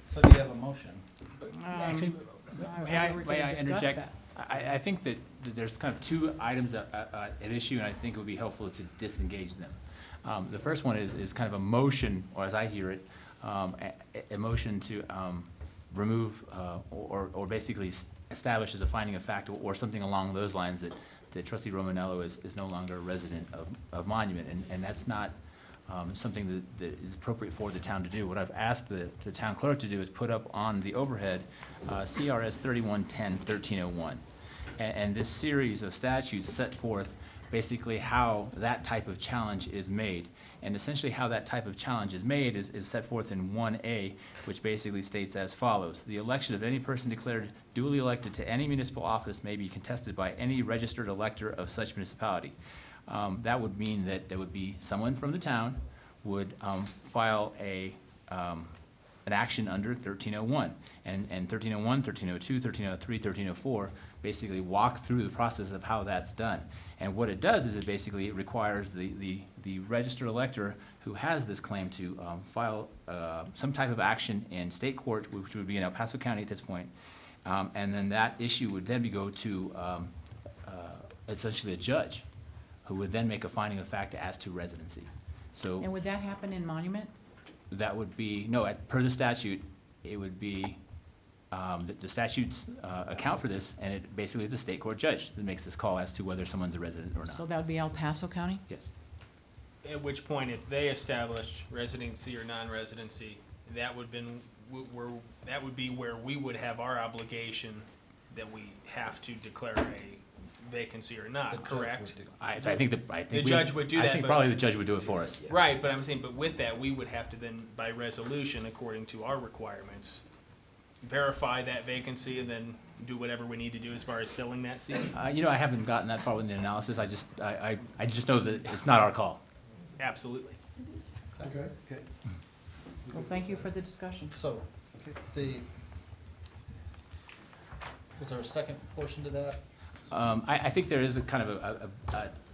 so do you have a motion? Actually, may I interject? I think that there's kind of two items at issue, and I think it would be helpful to disengage them. The first one is kind of a motion, or as I hear it, a motion to remove or basically establish as a finding of fact or something along those lines that Trustee Romanello is no longer a resident of Monument, and that's not something that is appropriate for the town to do. What I've asked the town clerk to do is put up on the overhead CRS 3110-1301. And this series of statutes set forth basically how that type of challenge is made. And essentially how that type of challenge is made is set forth in 1A, which basically states as follows. The election of any person declared duly elected to any municipal office may be contested by any registered elector of such municipality. That would mean that there would be someone from the town would file an action under 1301. And 1301, 1302, 1303, 1304 basically walk through the process of how that's done. And what it does is it basically requires the registered elector who has this claim to file some type of action in state court, which would be in El Paso County at this point. And then that issue would then go to essentially a judge, who would then make a finding of fact as to residency. So And would that happen in Monument? that would be, no, per the statute, it would be, the statutes account for this, and it basically is a state court judge that makes this call as to whether someone's a resident or not. So that would be El Paso County? Yes. At which point, if they establish residency or non-residency, that would be where we would have our obligation that we have to declare a vacancy or not, correct? I think The judge would do that. I think but- probably the judge would do it for us. Right, but I'm saying, but with that, we would have to then, by resolution, according to our requirements, verify that vacancy and then do whatever we need to do as far as filling that seat? You know, I haven't gotten that far with the analysis. I just know that it's not our call. Absolutely. Okay. Okay. Well, thank you for the discussion. So, is there a second portion to that? I think there is a kind of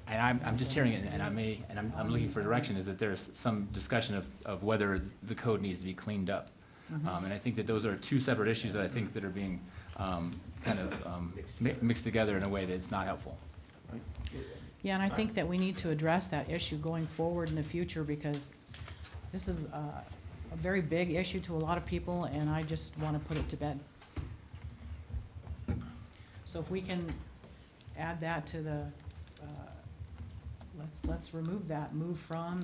and I'm just hearing it, and I'm looking for direction, is that there's some discussion of whether the code needs to be cleaned up. And I think that those are two separate issues that I think that are being kind of mixed together in a way that's not helpful. Yeah, and I think that we need to address that issue going forward in the future, because this is a very big issue to a lot of people, and I just want to put it to bed. So if we can add that to the, let's remove that, move from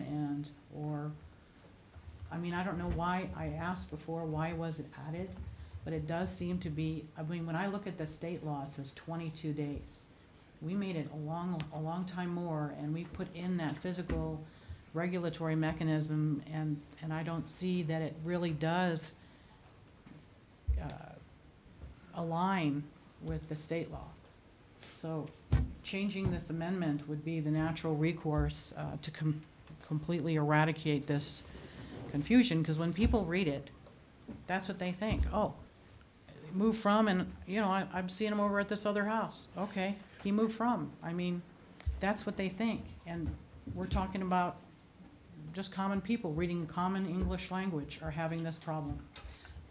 or, I mean, I don't know why, I asked before, why was it added? But it does seem to be, I mean, when I look at the state law, it says 22 days. We made it a long time more, and we put in that physical regulatory mechanism, and I don't see that it really does align with the state law. So changing this amendment would be the natural recourse to completely eradicate this confusion, because when people read it, that's what they think. Oh, move from, and you know, I'm seeing him over at this other house. Okay, he moved from. I mean, that's what they think. And we're talking about just common people reading common English language are having this problem.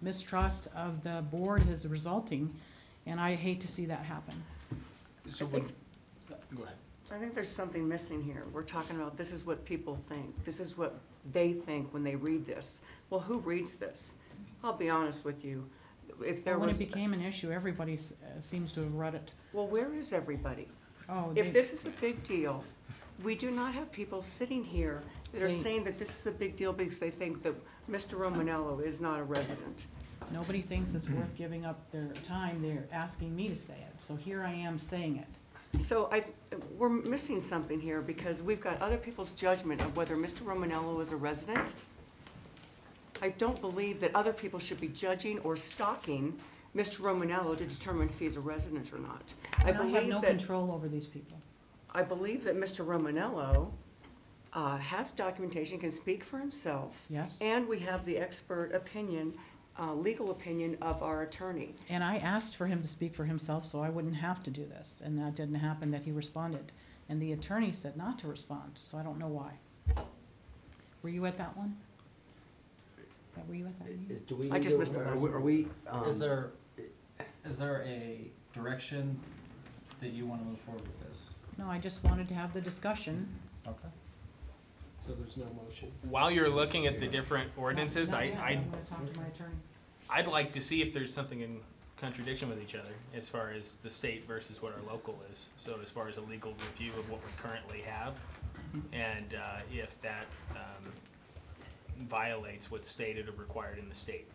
Mistrust of the board is resulting, and I hate to see that happen. So go ahead. I think there's something missing here. We're talking about this is what people think. This is what they think when they read this. Well, who reads this? I'll be honest with you. if there When was. it became an issue, everybody seems to have read it. Well, where is everybody? Oh, If this is a big deal, we do not have people sitting here that are saying that this is a big deal because they think that Mr. Romanello is not a resident. Nobody thinks it's worth giving up their time. They're asking me to say it, so here I am saying it. So we're missing something here because we've got other people's judgment of whether Mr. Romanello is a resident. I don't believe that other people should be judging or stalking Mr. Romanello to determine if he's a resident or not. And I have no control over these people. I believe that Mr. Romanello has documentation, can speak for himself. Yes. And we have the expert opinion, legal opinion of our attorney. And I asked for him to speak for himself so I wouldn't have to do this, and that didn't happen, that he responded. And the attorney said not to respond, so I don't know why. Were you at that one? Were you at that meeting? Do we I need just to- missed the last are we, Is there a direction that you want to move forward with this? No, I just wanted to have the discussion. Okay. So there's no motion. While you're looking at the different ordinances, Not yet. I'm gonna talk to my attorney. I'd like to see if there's something in contradiction with each other as far as the state versus what our local is. So as far as a legal review of what we currently have, and if that violates what's stated or required in the state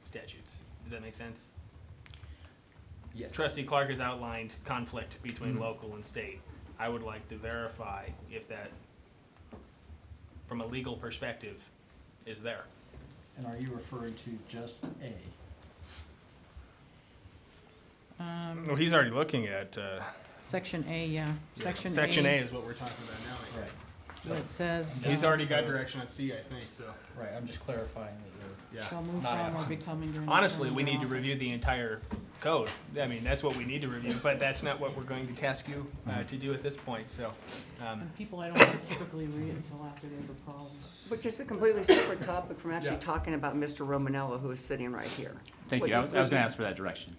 statutes. Does that make sense? Yes. Trustee Clark has outlined conflict between local and state. I would like to verify if that, from a legal perspective, is there. And are you referring to just A? Well, he's already looking at, Section A, yeah. Section A. Section A is what we're talking about now. Right. So it says. He's already got direction on C, I think, so. Right, I'm just clarifying that Yeah. Shall move Not from or asking. becoming during. the Honestly, term we of need to office. review the entire code. I mean, that's what we need to review, but that's not what we're going to task you to do at this point, so. And people I don't typically read until after they have a problem. Which is a completely separate topic from actually Yeah. talking about Mr. Romanello, who is sitting right here. Thank you. I was gonna ask for that direction.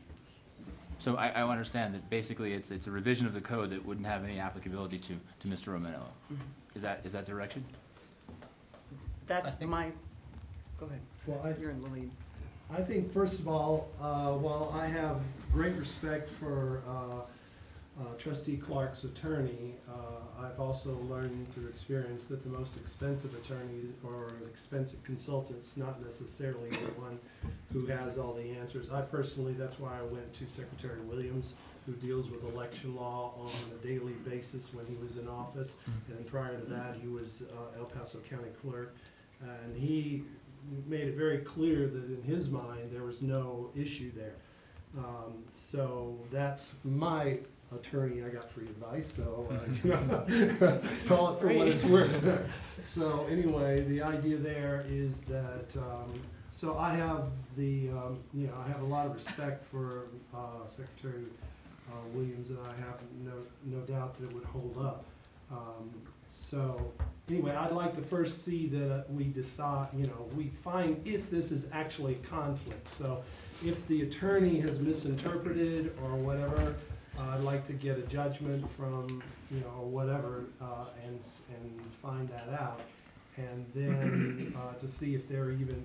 So I understand that basically it's a revision of the code that wouldn't have any applicability to Mr. Romanello. Is that direction? That's my, go ahead. Well, You're in the lead. I think, first of all, while I have great respect for Trustee Clark's attorney, I've also learned through experience that the most expensive attorney or expensive consultant's not necessarily the one who has all the answers. I personally, that's why I went to Secretary Williams, who deals with election law on a daily basis when he was in office. And prior to that, he was El Paso County Clerk. And he made it very clear that in his mind, there was no issue there. So that's my attorney I got free advice, so, call it for what it's worth. So anyway, the idea there is that, so I have I have a lot of respect for Secretary Williams, and I have no doubt that it would hold up. So anyway, I'd like to first see that we decide, we find if this is actually conflict. So if the attorney has misinterpreted or whatever, I'd like to get a judgment from, or whatever, and find that out. And then to see if they're even,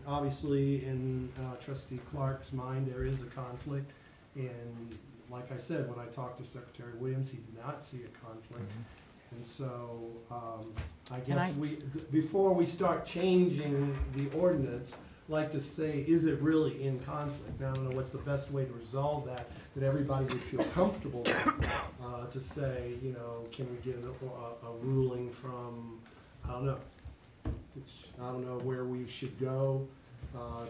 obviously in Trustee Clark's mind, there is a conflict. And like I said, when I talked to Secretary Williams, he did not see a conflict. And so I guess before we start changing the ordinance, like to say, is it really in conflict? Now, I don't know what's the best way to resolve that everybody would feel comfortable with, to say, can we get a ruling from, I don't know where we should go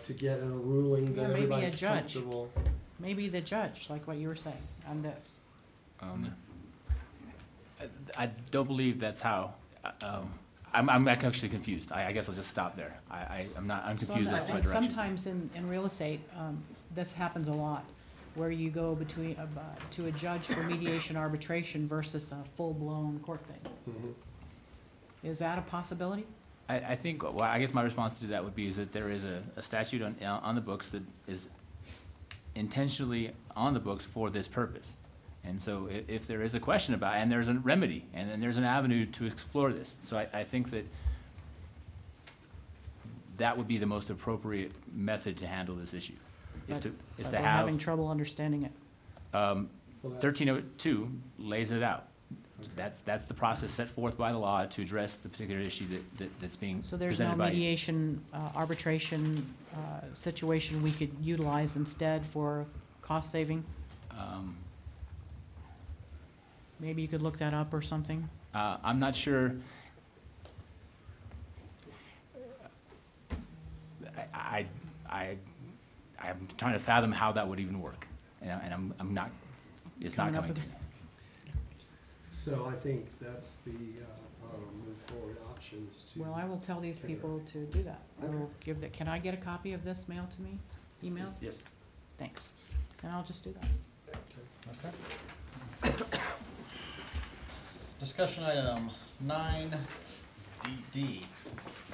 to get a ruling that everybody's comfortable. Maybe the judge, like what you were saying on this. I don't believe that's how. I'm actually confused. I guess I'll just stop there. I'm confused as to my direction. Sometimes in real estate, this happens a lot, where you go between, to a judge for mediation arbitration versus a full-blown court thing. Is that a possibility? I think, well, I guess my response to that would be is that there is a statute on the books that is intentionally on the books for this purpose. And so if there is a question about, and there's a remedy, and then there's an avenue to explore this. So I think that would be the most appropriate method to handle this issue. is to but have. we're having trouble understanding it. 1302 lays it out. That's the process set forth by the law to address the particular issue that's being So there's no presented by you. mediation, arbitration situation we could utilize instead for cost saving? Maybe you could look that up or something? I'm not sure. I'm trying to fathom how that would even work, and I'm not. It's not coming to me. So I think that's the move forward option is to. Well, I will tell these people to do that. I will give that, can I get a copy of this mailed to me? Email? Yes. Thanks. And I'll just do that. Okay. Discussion item 9D.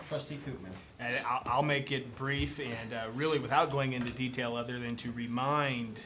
Trustee Koopman. And I'll make it brief and really without going into detail other than to remind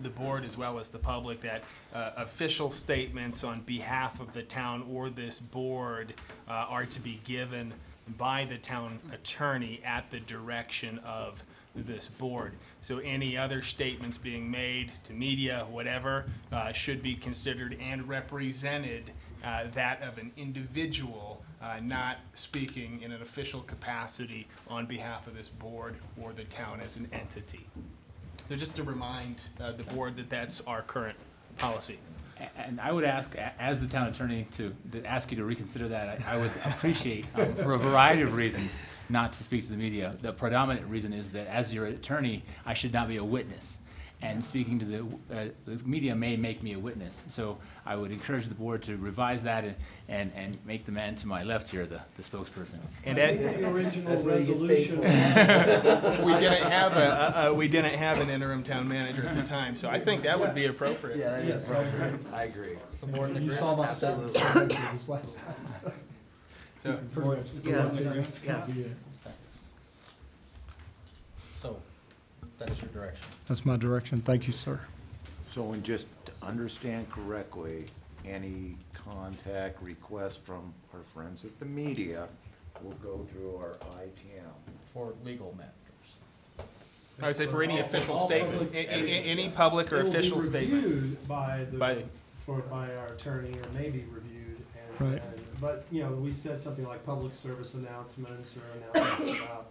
the board as well as the public that official statements on behalf of the town or this board are to be given by the town attorney at the direction of this board. So any other statements being made to media, whatever, should be considered and represented that of an individual, not speaking in an official capacity on behalf of this board or the town as an entity. So just to remind the board that that's our current policy. And I would ask, as the town attorney, to ask you to reconsider that. I would appreciate, for a variety of reasons, not to speak to the media. The predominant reason is that as your attorney, I should not be a witness. And speaking to the media may make me a witness. So I would encourage the board to revise that and make the man to my left here the spokesperson. And The original resolution. we didn't have an interim town manager at the time, so I think that would be appropriate. Yeah, that is appropriate. I agree. Subordinate You saw my Absolutely. So, Yes. So, that is your direction. That's my direction. Thank you, sir. So, and just to understand correctly, any contact request from our friends at the media will go through our ITM. For legal matters. I would say for any official All statement, public statements. any public or official It will be statement. reviewed by By- our attorney, or maybe reviewed, Right. but, you know, we said something like public service announcements or announcements about,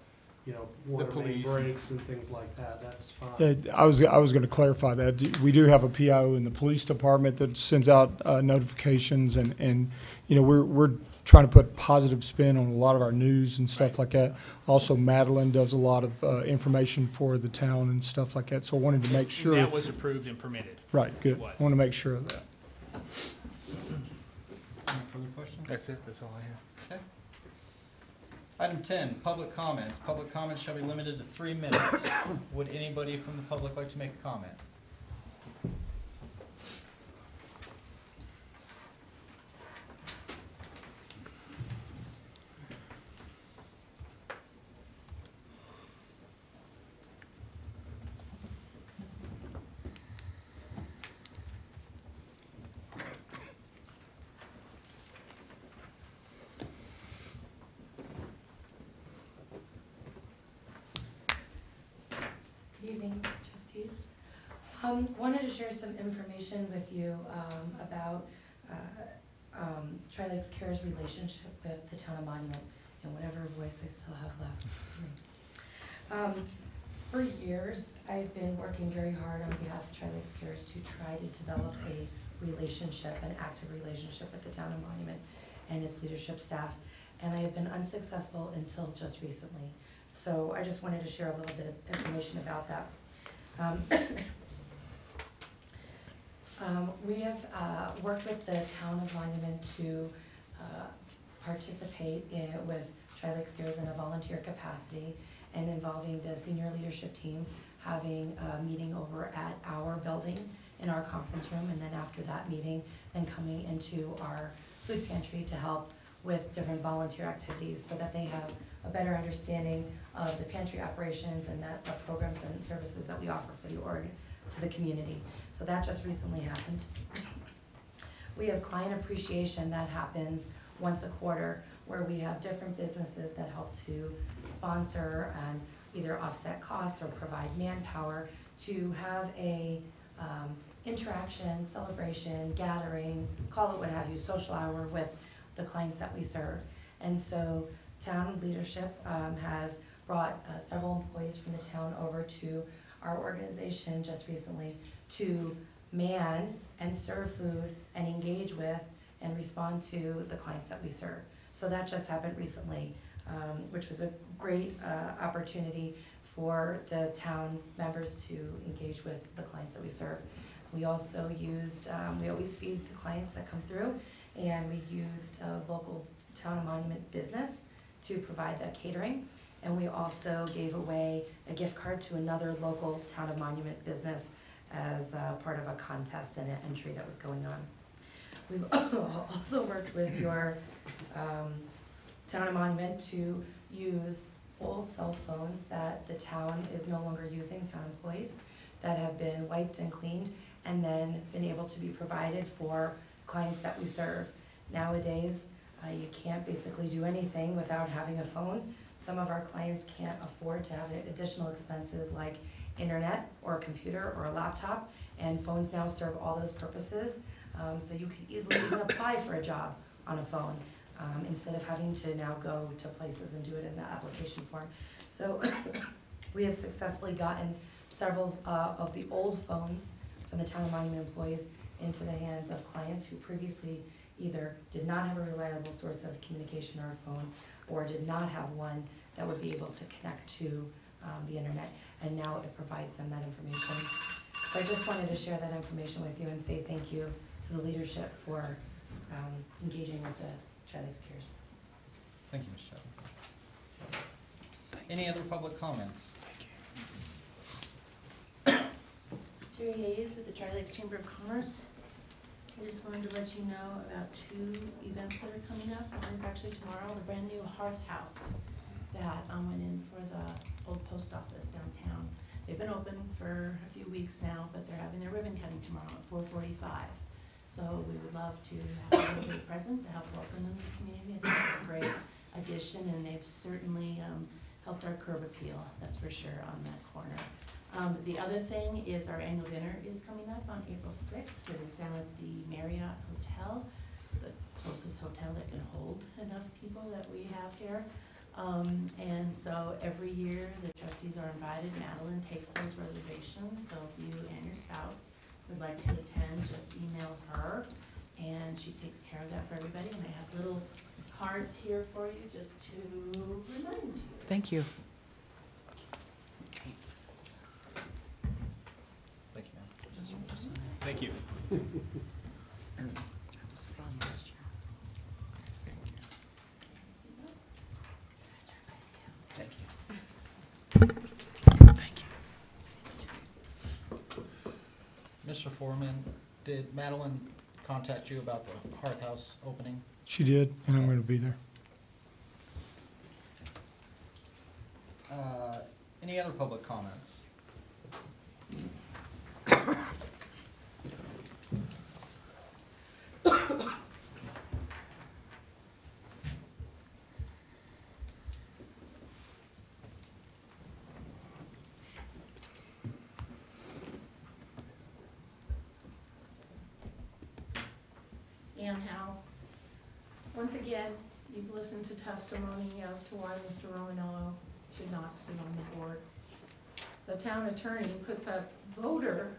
you know, water main police. breaks and things like that, that's fine. Yeah, I was going to clarify that. We do have a PIO in the police department that sends out notifications, and you know, we're trying to put positive spin on a lot of our news and stuff like that. Also, Madeline does a lot of information for the town and stuff like that. So I wanted to make sure. That was approved and permitted. Right, good. Was. I want to make sure of that. Any further questions? That's it, that's all I have. Okay. Item 10, public comments. Public comments shall be limited to 3 minutes. Would anybody from the public like to make a comment? Good evening, trustees. Wanted to share some information with you about Tri-Lakes Care's relationship with the town of Monument, and whatever voice I still have left. Excuse me. For years, I've been working very hard on behalf of Tri-Lakes Cares to try to develop a relationship, an active relationship with the town of Monument and its leadership staff, and I have been unsuccessful until just recently. So I just wanted to share a little bit of information about that. We have worked with the town of Monument to participate with Tri-Lakes Cares in a volunteer capacity and involving the senior leadership team, having a meeting over at our building in our conference room, and then after that meeting, then coming into our food pantry to help with different volunteer activities so that they have a better understanding of the pantry operations and the programs and services that we offer for the org to the community. So that just recently happened. We have client appreciation that happens once a quarter, where we have different businesses that help to sponsor, and either offset costs or provide manpower to have a interaction, celebration, gathering, call it what have you, social hour with the clients that we serve. And so town leadership has brought several employees from the town over to our organization just recently to man and serve food and engage with and respond to the clients that we serve. So that just happened recently, which was a great opportunity for the town members to engage with the clients that we serve. We also used, we always feed the clients that come through, and we used a local town and monument business to provide that catering. And we also gave away a gift card to another local town of monument business as part of a contest and an entry that was going on. We've also worked with your town of monument to use old cell phones that the town is no longer using, town employees, that have been wiped and cleaned and then been able to be provided for clients that we serve. Nowadays, you can't basically do anything without having a phone. Some of our clients can't afford to have additional expenses like internet or a computer or a laptop, and phones now serve all those purposes. So you could easily even apply for a job on a phone instead of having to now go to places and do it in the application form. So we have successfully gotten several of the old phones from the town of monument employees into the hands of clients who previously either did not have a reliable source of communication or a phone, or did not have one that would be able to connect to the internet, and now it provides them that information. So I just wanted to share that information with you and say thank you to the leadership for engaging with the Tri-Lakes Cares. Thank you, Ms. Chapman. Any other public comments? Terry Hayes with the Tri-Lakes Chamber of Commerce. I just wanted to let you know about two events that are coming up. One is actually tomorrow, the brand new Hearth House that went in for the old post office downtown. They've been open for a few weeks now, but they're having their ribbon cutting tomorrow at 4:45. So we would love to have everybody present to help welcome them to the community. I think they're a great addition, and they've certainly helped our curb appeal, that's for sure, on that corner. The other thing is our annual dinner is coming up on April 6th. It is down at the Marriott Hotel. It's the closest hotel that can hold enough people that we have here. And so every year the trustees are invited. Madeline takes those reservations. So if you and your spouse would like to attend, just email her and she takes care of that for everybody. And I have little cards here for you just to remind you. Thank you. Thank you. Thank you. Thank you. Mr. Foreman, did Madeline contact you about the Hearth House opening? She did, and I'm going to be there. Any other public comments? And how, once again, you've listened to testimony as to why Mr. Romanello should not sit on the board. The town attorney puts up voter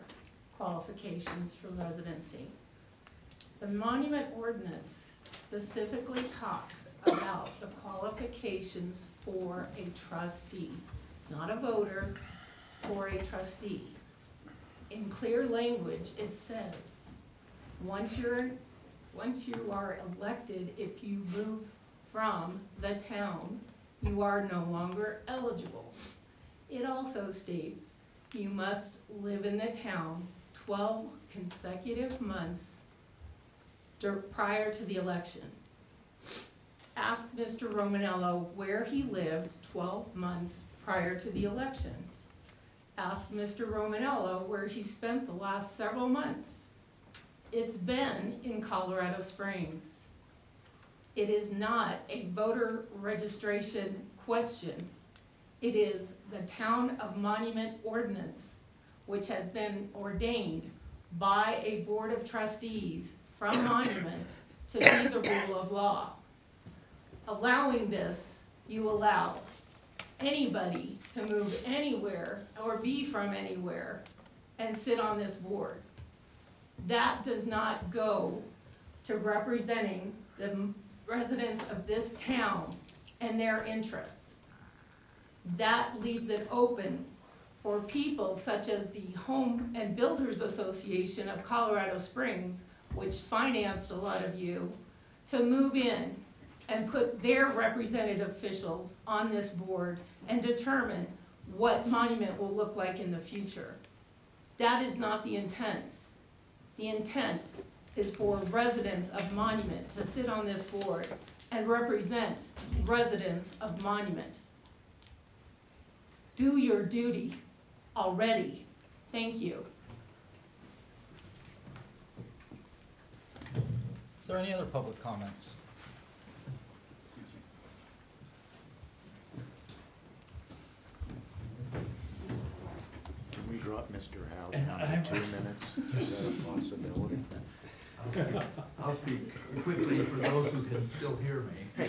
qualifications for residency. The monument ordinance specifically talks about the qualifications for a trustee, not a voter, for a trustee. In clear language, it says, once you are elected, if you move from the town, you are no longer eligible. It also states you must live in the town 12 consecutive months prior to the election. Ask Mr. Romanello where he lived 12 months prior to the election. Ask Mr. Romanello where he spent the last several months. It's been in Colorado Springs. It is not a voter registration question. It is the Town of Monument ordinance, which has been ordained by a board of trustees from Monument to be the rule of law. Allowing this, you allow anybody to move anywhere or be from anywhere and sit on this board. That does not go to representing the residents of this town and their interests. That leaves it open for people such as the Home and Builders Association of Colorado Springs, which financed a lot of you, to move in and put their representative officials on this board and determine what Monument will look like in the future. That is not the intent. The intent is for residents of Monument to sit on this board and represent residents of Monument. Do your duty already. Thank you. Is there any other public comments? Can we drop Mr. Howe down to 2 minutes? Is that a possibility? I'll speak quickly for those who can still hear me.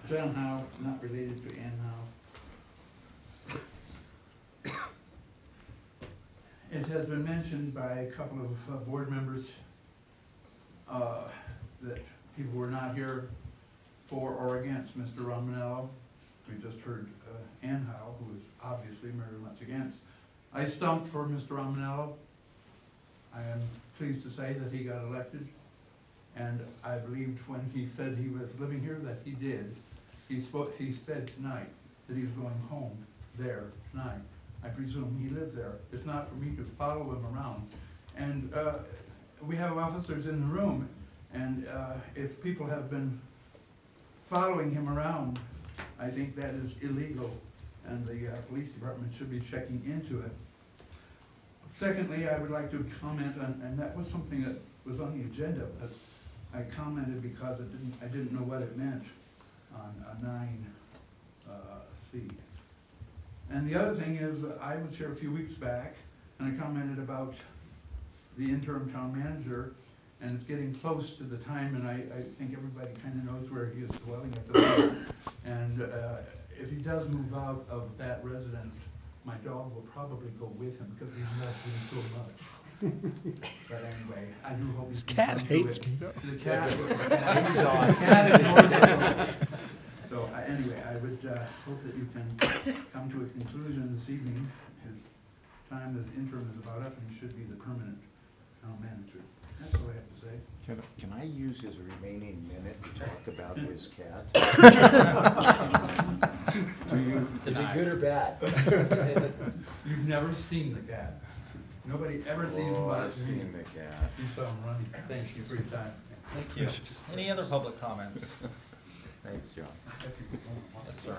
John Howe, not related to Ann Howe. It has been mentioned by a couple of board members that people were not here for or against Mr. Romanello. We just heard Ann Howe, who is obviously very much against. I stumped for Mr. Romanello. I am pleased to say that he got elected, and I believed when he said he was living here that he did. He said tonight that he's going home there tonight. I presume he lives there. It's not for me to follow him around. And we have officers in the room, and if people have been following him around, I think that is illegal, and the police department should be checking into it. Secondly, I would like to comment on, and that was something that was on the agenda, but I commented because I didn't know what it meant on 9C. And the other thing is, I was here a few weeks back, and I commented about the interim town manager, and it's getting close to the time, and I think everybody kind of knows where he is dwelling at the moment. And if he does move out of that residence, my dog will probably go with him because he loves him so much. But anyway, I do hope His cat hates me. The cat ignores it. So anyway, I would hope that you can come to a conclusion this evening. His time as interim is about up, and he should be the permanent town manager. That's all I have to say. Can I use his remaining minute to talk about his cat? Is he good or bad? You've never seen the cat. Nobody ever sees him. I've seen the cat. You saw him running. Thank you for your time. Thank you. Any other public comments? Thanks, John. Yes, sir.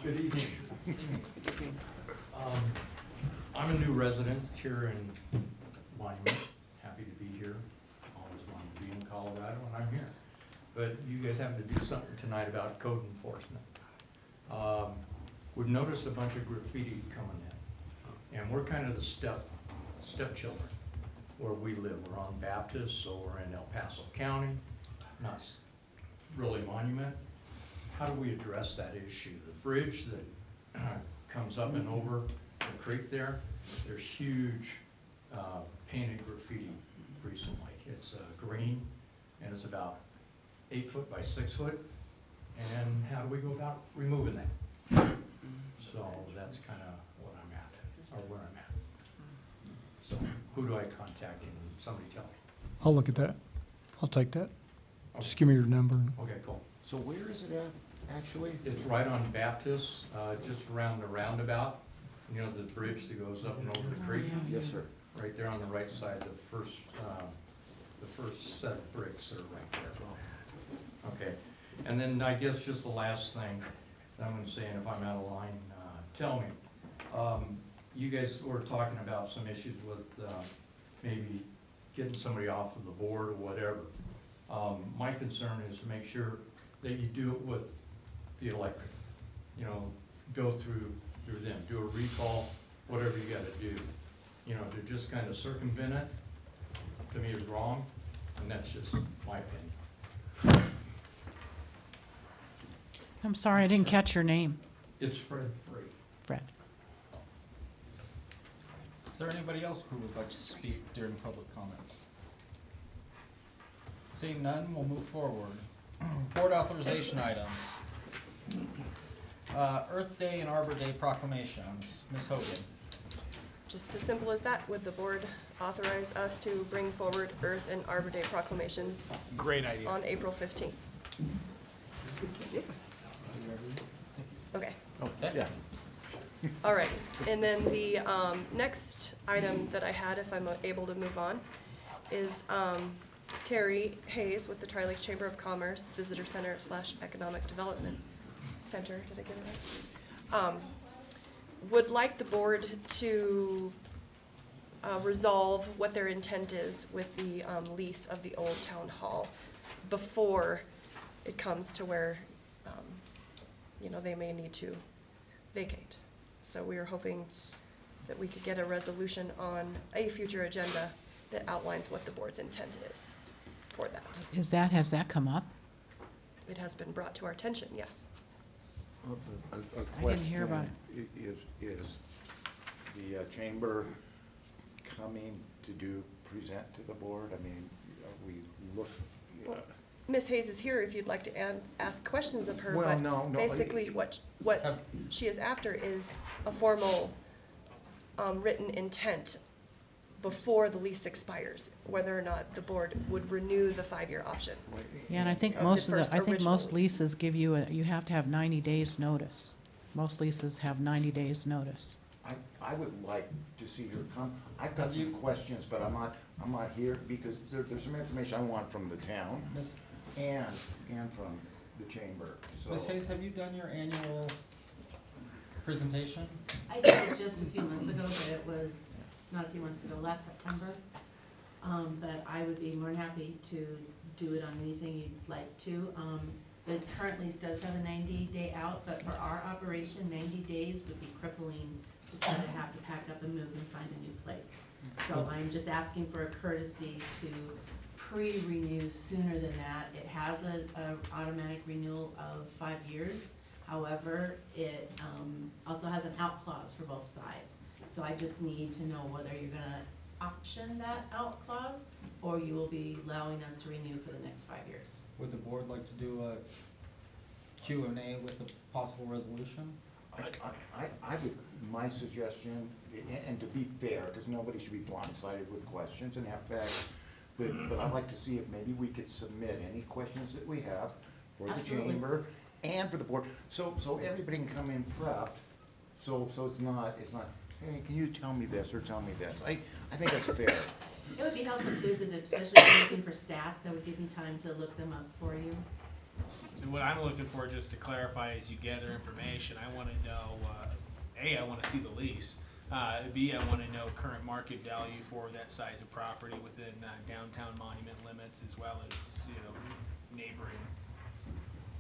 Good evening. I'm a new resident here in Monument, happy to be here, always wanted to be in Colorado, and I'm here. But you guys have to do something tonight about code enforcement. We've noticed a bunch of graffiti coming in, and we're kind of the stepchildren where we live. We're on Baptist, so we're in El Paso County, not really Monument. How do we address that issue? The bridge that comes up and over the creek there, there's huge painted graffiti recently. It's green, and it's about 8 foot by 6 foot. And how do we go about removing that? So that's kind of what I'm at, or where I'm at. So who do I contact, and somebody tell me? I'll look at that. I'll take that. Just give me your number. Okay, cool. So where is it at, actually? It's right on Baptist, just around the roundabout. You know, the bridge that goes up and over the creek? Yes, sir. Right there on the right side, the first set of bricks are right there. Okay, and then I guess just the last thing, I'm gonna say, and if I'm out of line, tell me. You guys were talking about some issues with maybe getting somebody off of the board or whatever. My concern is to make sure that you do it with the electric. You know, go through them, do a recall, whatever you gotta do. You know, to just kind of circumvent it, to me is wrong, and that's just my opinion. I'm sorry, I didn't catch your name. It's Fred Free. Fred. Is there anybody else who would like to speak during public comments? Seeing none, we'll move forward. Board authorization items. Earth Day and Arbor Day proclamations. Ms. Hogan. Just as simple as that, would the board authorize us to bring forward Earth and Arbor Day proclamations Great idea. on April 15th? Okay. Okay. Yeah. All right, and then the next item that I had, if I'm able to move on, is Terry Hayes with the Tri-Lake Chamber of Commerce Visitor Center / Economic Development Center, did I get it right? Would like the board to resolve what their intent is with the lease of the old town hall before it comes to where, you know, they may need to vacate. So we are hoping that we could get a resolution on a future agenda that outlines what the board's intent is for that. Has that come up? It has been brought to our attention, yes. A I didn't hear about question is the chamber coming to present to the board? I mean, we look. Ms. Hayes is here if you'd like to ask questions of her, Well, but no. basically what she is after is a formal written intent before the lease expires, whether or not the board would renew the 5-year option. Yeah, and I think Of the first original most lease. leases give you, you have to have 90 days notice. Most leases have 90 days notice. I would like to see her come. I've got some questions, but I'm not here because there's some information I want from the town and from the chamber, so. Ms. Hayes, have you done your annual presentation? I did it just a few months ago, but it was, not a few months ago, last September. But I would be more than happy to do it on anything you'd like to. The current lease does have a 90-day out, but for our operation, 90 days would be crippling to try to have to pack up and move and find a new place. So I'm just asking for a courtesy to pre-renew sooner than that. It has a automatic renewal of 5 years. However, it also has an out clause for both sides. So I just need to know whether you're gonna option that out clause or you will be allowing us to renew for the next 5 years. Would the board like to do a Q&A with a possible resolution? I would, my suggestion, and to be fair, because nobody should be blindsided with questions and have facts, but I'd like to see if maybe we could submit any questions that we have for the Absolutely. chamber and for the board, so everybody can come in prepped, so it's not, hey, can you tell me this or tell me this? I think that's fair. It would be helpful too, because especially if you're looking for stats, that would give me time to look them up for you. And what I'm looking for, just to clarify, as you gather information, I want to know, A, I want to see the lease. B, I want to know current market value for that size of property within downtown monument limits, as well as, you know, neighboring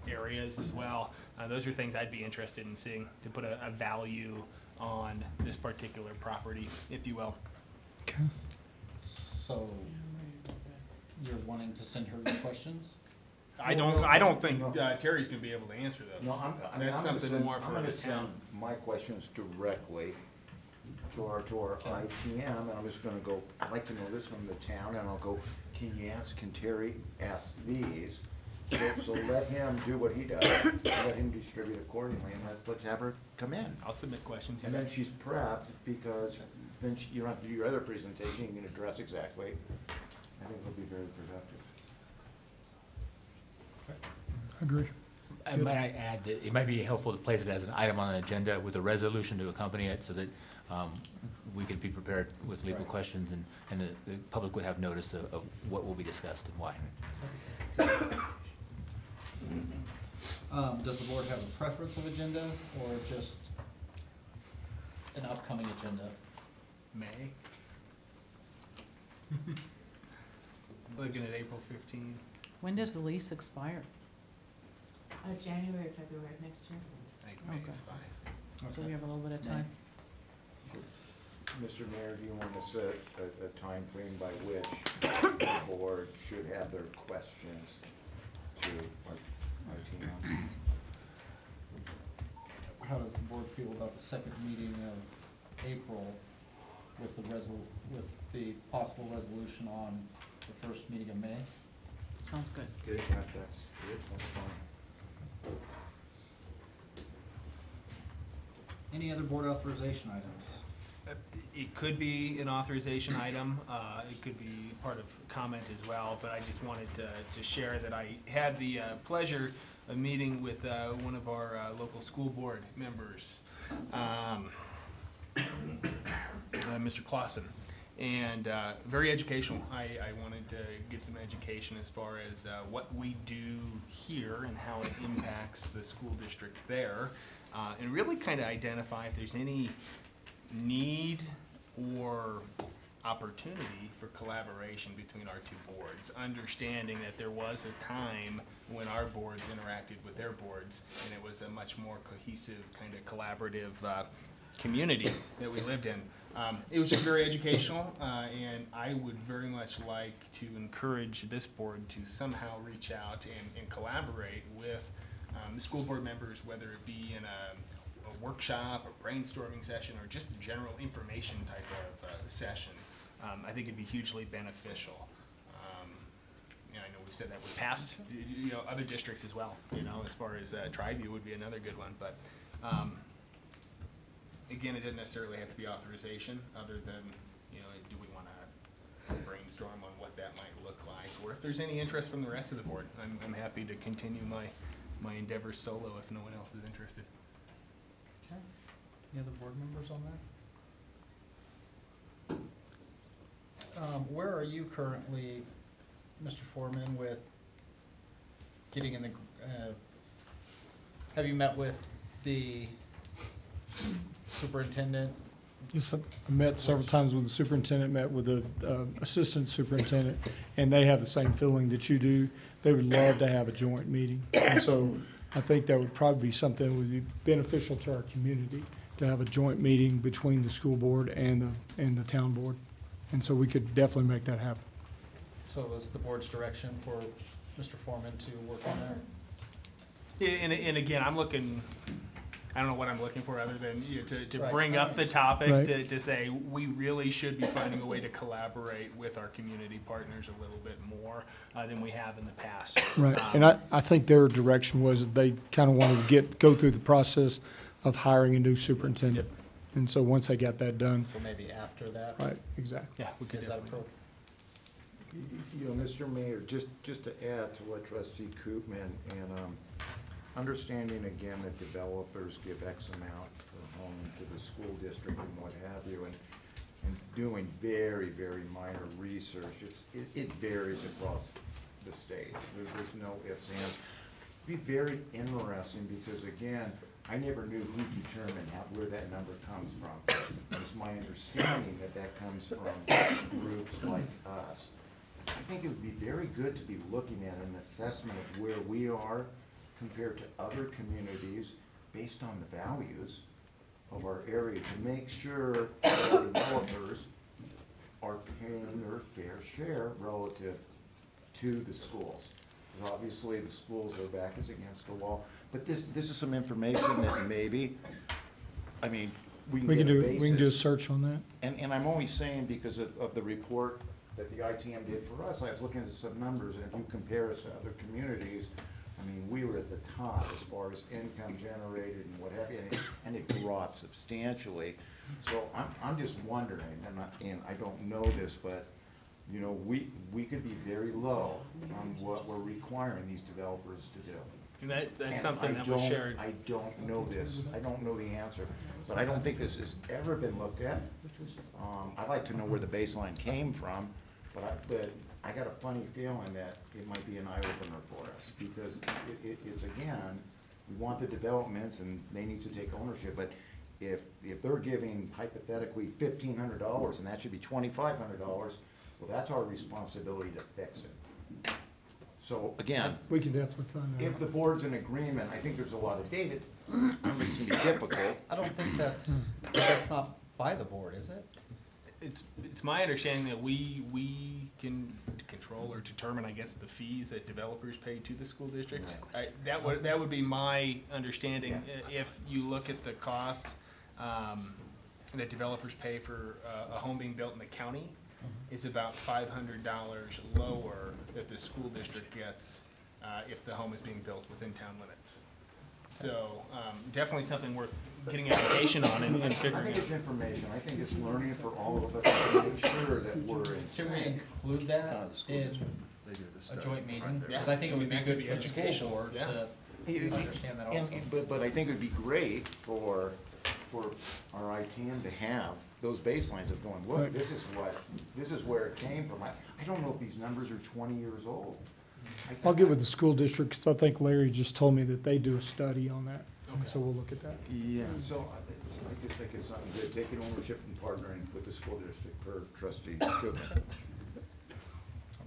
areas as well. Those are things I'd be interested in seeing, to put a value on this particular property, if you will. Okay. So, you're wanting to send her your questions? I don't think Terry's gonna be able to answer those. No, That's something more for I'm gonna the send town. my questions directly to our ITM, and I'm just gonna go, I'd like to know this from the town, and I'll go, can Terry ask these? So let him do what he does, let him distribute accordingly, and let's have her come in. I'll submit questions. And then she's prepped, because then you don't have to do your other presentation, you can address exactly. I think it'll be very productive. Agree. Might I add that it might be helpful to place it as an item on an agenda with a resolution to accompany it, so that we can be prepared with legal questions, and the public would have notice of what will be discussed and why. Does the board have a preference of agenda or just an upcoming agenda? May. Looking at April 15. When does the lease expire? January or February of next year. I think May Okay. is fine. So we have a little bit of time. Mr. Mayor, do you want to set a time frame by which the board should have their questions to our team? How does the board feel about the second meeting of April with with the possible resolution on the first meeting of May? Sounds good. Good. That's good, that's fine. Any other board authorization items? It could be an authorization item, it could be part of comment as well, but I just wanted to share that I had the pleasure of meeting with one of our local school board members, Mr. Clausen, and very educational. I wanted to get some education as far as what we do here and how it impacts the school district there, and really kind of identify if there's any need or opportunity for collaboration between our two boards, understanding that there was a time when our boards interacted with their boards and it was a much more cohesive, kind of collaborative community that we lived in. It was just very educational, and I would very much like to encourage this board to somehow reach out and collaborate with the school board members, whether it be in a workshop, a brainstorming session, or just a general information type of session. I think it'd be hugely beneficial. And I know we've said that with past, other districts as well, as far as Triview would be another good one, but again, it doesn't necessarily have to be authorization, other than, do we want to brainstorm on what that might look like, or if there's any interest from the rest of the board, I'm happy to continue my endeavors solo if no one else is interested. Okay. Any other board members on that? Where are you currently, Mr. Foreman, with getting in the, have you met with the superintendent? Yes, I met several times with the superintendent, met with the assistant superintendent, and they have the same feeling that you do. They would love to have a joint meeting. And so I think that would probably be something that would be beneficial to our community, to have a joint meeting between the school board and the town board. And so we could definitely make that happen. So is the board's direction for Mr. Foreman to work on that? And again, I'm looking, I don't know what I'm looking for other than to Right. bring up the topic, Right. to say we really should be finding a way to collaborate with our community partners a little bit more than we have in the past. Right, and I think their direction was they kind of wanted to go through the process of hiring a new superintendent. And so once they got that done, So maybe after that? right, exactly. Yeah, we could Is that definitely. appropriate? Mr. Mayor, just to add to what Trustee Koopman, and understanding again that developers give X amount per home to the school district and what have you, and doing very, very minor research, it varies across the state. There's no ifs, ands. It'd be very interesting because again, I never knew who determined where that number comes from. It's my understanding that comes from groups like us. I think it would be very good to be looking at an assessment of where we are compared to other communities based on the values of our area to make sure that our developers are paying their fair share relative to the schools. Because obviously the schools, their back is against the wall. But this is some information that maybe, we can get a basis. We can do a search on that. And I'm only saying because of the report that the ITM did for us, I was looking at some numbers, and if you compare us to other communities, we were at the top as far as income generated and what have you, and it dropped substantially. So I'm just wondering, and I don't know this, but, we could be very low on what we're requiring these developers to do. And that's And something that was shared. I don't know this, I don't know the answer, but I don't think this has ever been looked at. I'd like to know where the baseline came from, but I got a funny feeling that it might be an eye-opener for us, because it's again, we want the developments and they need to take ownership, but if they're giving hypothetically $1,500 and that should be $2,500, well, that's our responsibility to fix it. So again, We can definitely find that if out. the board's in agreement, I think there's a lot of data. I don't think it's gonna be difficult. I don't think that's not by the board, is it? It's my understanding that we can control or determine, I guess, the fees that developers pay to the school district. That would be my understanding. If you look at the cost that developers pay for a home being built in the county, is about $500 lower that the school district gets if the home is being built within town limits. So definitely something worth getting education on and I figuring think out. it's information, I think it's learning for all of us to make sure that we're in Can we sync. include that in a joint meeting? Because I think it would be good for the school board to understand that also. But I think it'd be great for our ITM to have those baselines of going, look, Right. this is where it came from. I don't know if these numbers are 20 years old. I'll get with the school district, because I think Larry just told me that they do a study on that. And so we'll look at that. Yeah. So I just think it's something good, taking ownership and partnering with the school district per trustee. Good.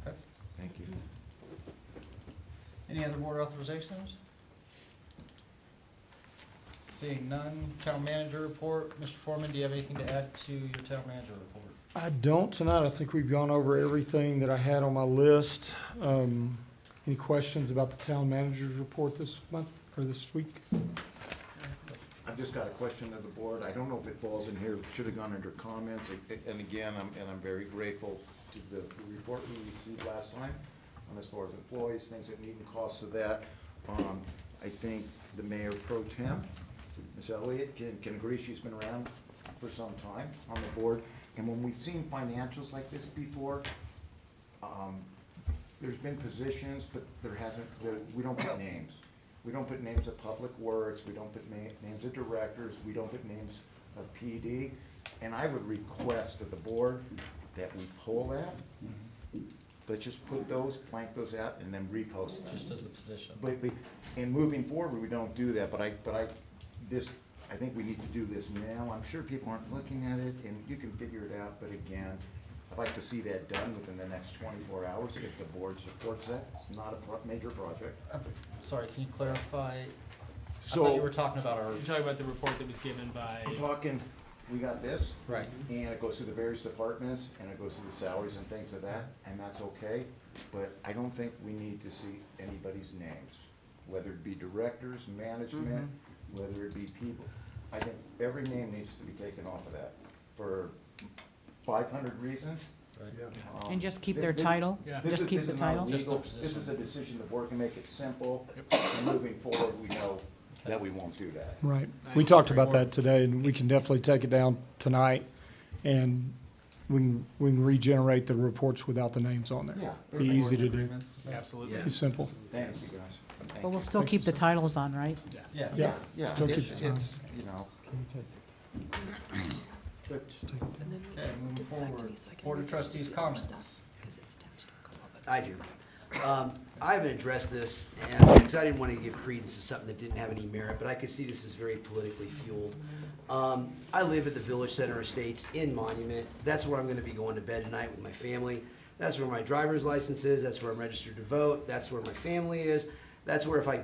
Okay. Thank you. Any other board authorizations? Seeing none, town manager report. Mr. Foreman, do you have anything to add to your town manager report? I don't tonight. I think we've gone over everything that I had on my list. Any questions about the town manager's report this month or this week? I've just got a question of the board. I don't know if it falls in here, it should have gone under comments. And again, I'm very grateful to the report we received last time on as far as employees, things that need and costs of that. I think the mayor pro tem, Ms. Elliott, can agree. She's been around for some time on the board. And when we've seen financials like this before, there's been positions, but we don't put names. We don't put names of public works, we don't put names of directors, we don't put names of PD. And I would request of the board that we pull that. Let's just put those, blank those out, and then repost them. Just as a position. And moving forward, we don't do that, but I think we need to do this now. I'm sure people aren't looking at it, and you can figure it out, but again, I'd like to see that done within the next 24 hours if the board supports that. It's not a major project. Sorry, can you clarify? I So- thought you were talking about our. You're talking about the report that was given by. I'm talking, we got this. Right. And it goes through the various departments, and it goes through the salaries and things of that, and that's okay. But I don't think we need to see anybody's names, whether it be directors, management, whether it be people. I think every name needs to be taken off of that for 500 reasons. Right. And just keep their title? Just keep the title? This is a decision the board can make it simple, and moving forward, we know that we won't do that. Right. We talked about that today, and we can definitely take it down tonight, and we can regenerate the reports without the names on there. Yeah. Be easy to do. Absolutely. Be simple. Thanks, you guys. Thank But we'll you. still keep the titles on, right? Yeah. Yeah, yeah, Still keep it's, the time. you know. Good. Okay, moving forward, Board of Trustees comments. I do. I haven't addressed this, and because I didn't want to give credence to something that didn't have any merit, but I could see this is very politically fueled. I live at the Village Center Estates in Monument. That's where I'm going to be going to bed tonight with my family. That's where my driver's license is. That's where I'm registered to vote. That's where my family is. That's where if I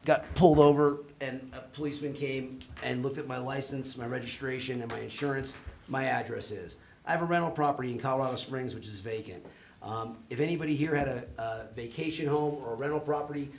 got pulled over and a policeman came and looked at my license, my registration, and my insurance, my address is. I have a rental property in Colorado Springs, which is vacant. If anybody here had a vacation home or a rental property,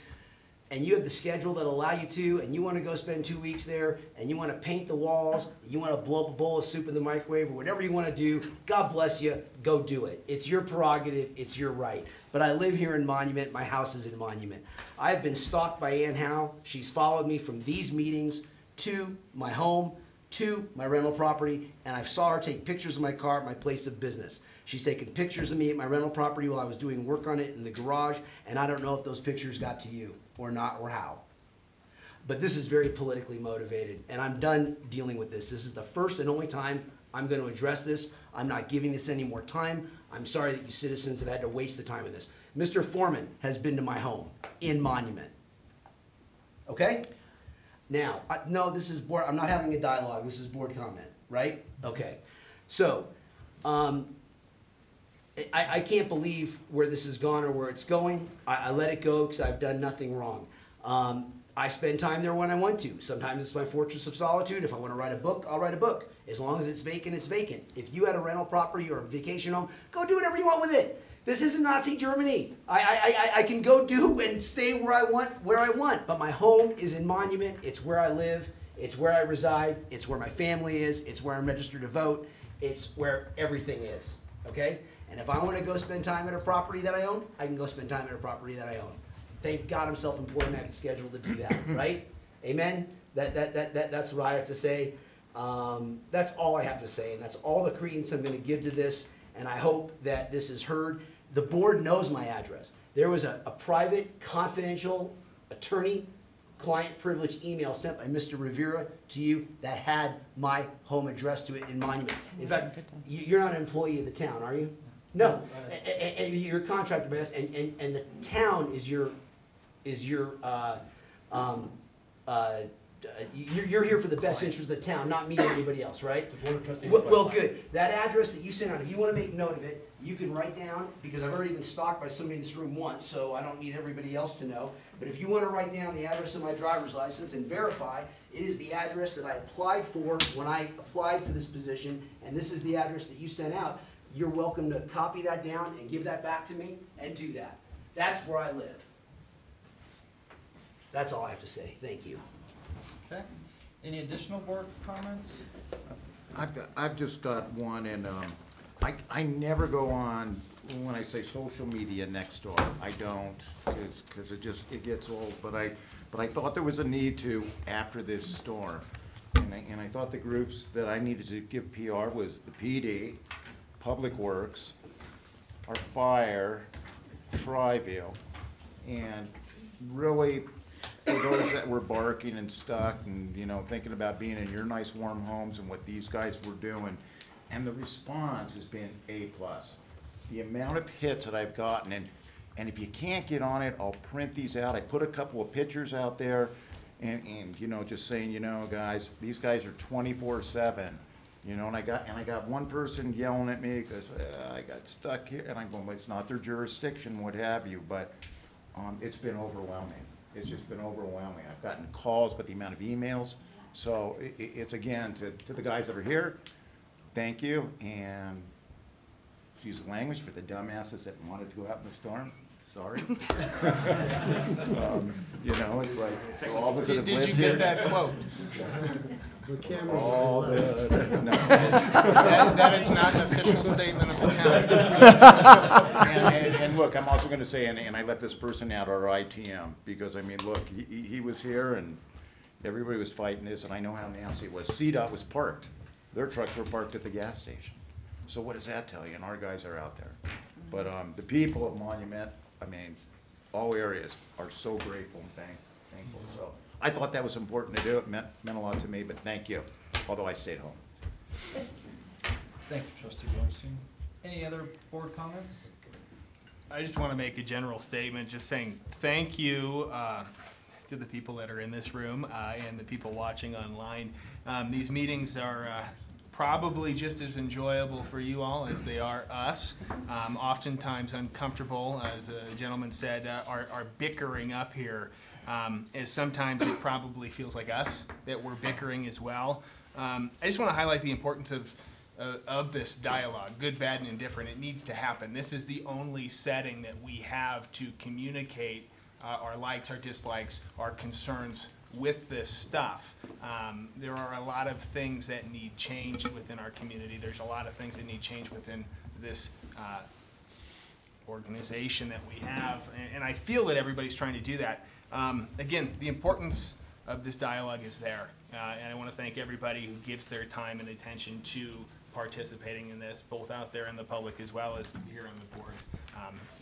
and you have the schedule that allow you to, and you want to go spend 2 weeks there, and you want to paint the walls, you want to blow up a bowl of soup in the microwave, or whatever you want to do, God bless you, go do it. It's your prerogative, it's your right. But I live here in Monument, my house is in Monument. I've been stalked by Ann Howe. She's followed me from these meetings to my home, to my rental property, and I saw her take pictures of my car at my place of business. She's taken pictures of me at my rental property while I was doing work on it in the garage, and I don't know if those pictures got to you or not, or how. But this is very politically motivated, and I'm done dealing with this. This is the first and only time I'm going to address this. I'm not giving this any more time. I'm sorry that you citizens have had to waste the time in this. Mr. Foreman has been to my home in Monument. Okay? Now, no, this is board, I'm not having a dialogue. This is board comment, right? Okay. So, I can't believe where this has gone or where it's going. I let it go because I've done nothing wrong. I spend time there when I want to. Sometimes it's my fortress of solitude. If I want to write a book, I'll write a book. As long as it's vacant, it's vacant. If you had a rental property or a vacation home, go do whatever you want with it. This isn't Nazi Germany. I can go do and stay where I want, but my home is in Monument. It's where I live. It's where I reside. It's where my family is. It's where I'm registered to vote. It's where everything is, okay? And if I want to go spend time at a property that I own, I can go spend time at a property that I own. Thank God I'm self-employed and I have the schedule to do that, right? Amen? That's what I have to say. That's all I have to say, and that's all the credence I'm going to give to this, and I hope that this is heard. The board knows my address. There was a private, confidential, attorney-client privilege email sent by Mr. Rivera to you that had my home address to it in Monument. In fact, you're not an employee of the town, are you? No, and you're a contractor by us, and the town is your you're here for the best interest of the town, not me or anybody else, right? The Board of Trustees. Well, good. That address that you sent out, if you want to make note of it, you can write down, because I've already been stalked by somebody in this room once, so I don't need everybody else to know. But if you want to write down the address of my driver's license and verify, it is the address that I applied for when I applied for this position, and this is the address that you sent out. You're welcome to copy that down and give that back to me and do that. That's where I live. That's all I have to say. Thank you. Okay. Any additional board comments? I've just got one, and I never go on, when I say social media next door. I don't, because it gets old. But I thought there was a need to after this storm, and I thought the groups that I needed to give PR was the PD, Public Works, our fire, Tri-View, and really for those that were barking and stuck and, you know, thinking about being in your nice warm homes and what these guys were doing. And the response has been A+. The amount of hits that I've gotten, and if you can't get on it, I'll print these out. I put a couple of pictures out there and you know, just saying, you know, guys, these guys are 24/7. You know, and I got one person yelling at me because I got stuck here, and I'm going, well, it's not their jurisdiction, what have you, but it's been overwhelming. It's just been overwhelming. I've gotten calls, but the amount of emails. So it's again, to the guys that are here, thank you, and use the language for the dumbasses that wanted to go out in the storm. Sorry. You know, it's like, all of us that have lived here. Did you get that quote? The camera. All will last. no. That is not an official statement of the town. And look, I'm also gonna say, and I let this person out, our ITM, because I mean, look, he was here and everybody was fighting this, and I know how nasty it was. CDOT was parked. Their trucks were parked at the gas station. So what does that tell you? And our guys are out there. But the people of Monument, I mean, all areas are so grateful and thankful. So I thought that was important to do. It meant a lot to me, but thank you, although I stayed home. Thank you, Trustee Bornstein. Any other board comments? I just want to make a general statement, just saying thank you to the people that are in this room and the people watching online. These meetings are probably just as enjoyable for you all as they are us. Oftentimes uncomfortable, as a gentleman said, our bickering up here is sometimes it probably feels like us that we're bickering as well. I just want to highlight the importance of this dialogue, good, bad, and indifferent. It needs to happen. This is the only setting that we have to communicate our likes, our dislikes, our concerns with this stuff. There are a lot of things that need changed within our community. There's a lot of things that need change within this organization that we have, and I feel that everybody's trying to do that. Again, the importance of this dialogue is there, and I want to thank everybody who gives their time and attention to participating in this, both out there in the public as well as here on the board.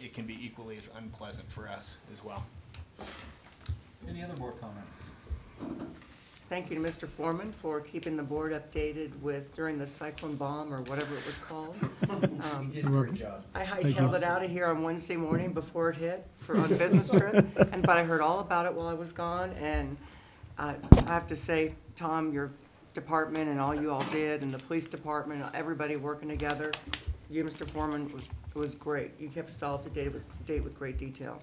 It can be equally as unpleasant for us as well. Any other board comments? Thank you to Mr. Foreman for keeping the board updated with during the cyclone bomb or whatever it was called. You did a great job. I hightailed it out of here on Wednesday morning before it hit on a business trip, but I heard all about it while I was gone, and I have to say, Tom, your department and all you all did, and the police department, everybody working together, you, Mr. Foreman, was It was great. You kept us all up to date with great detail.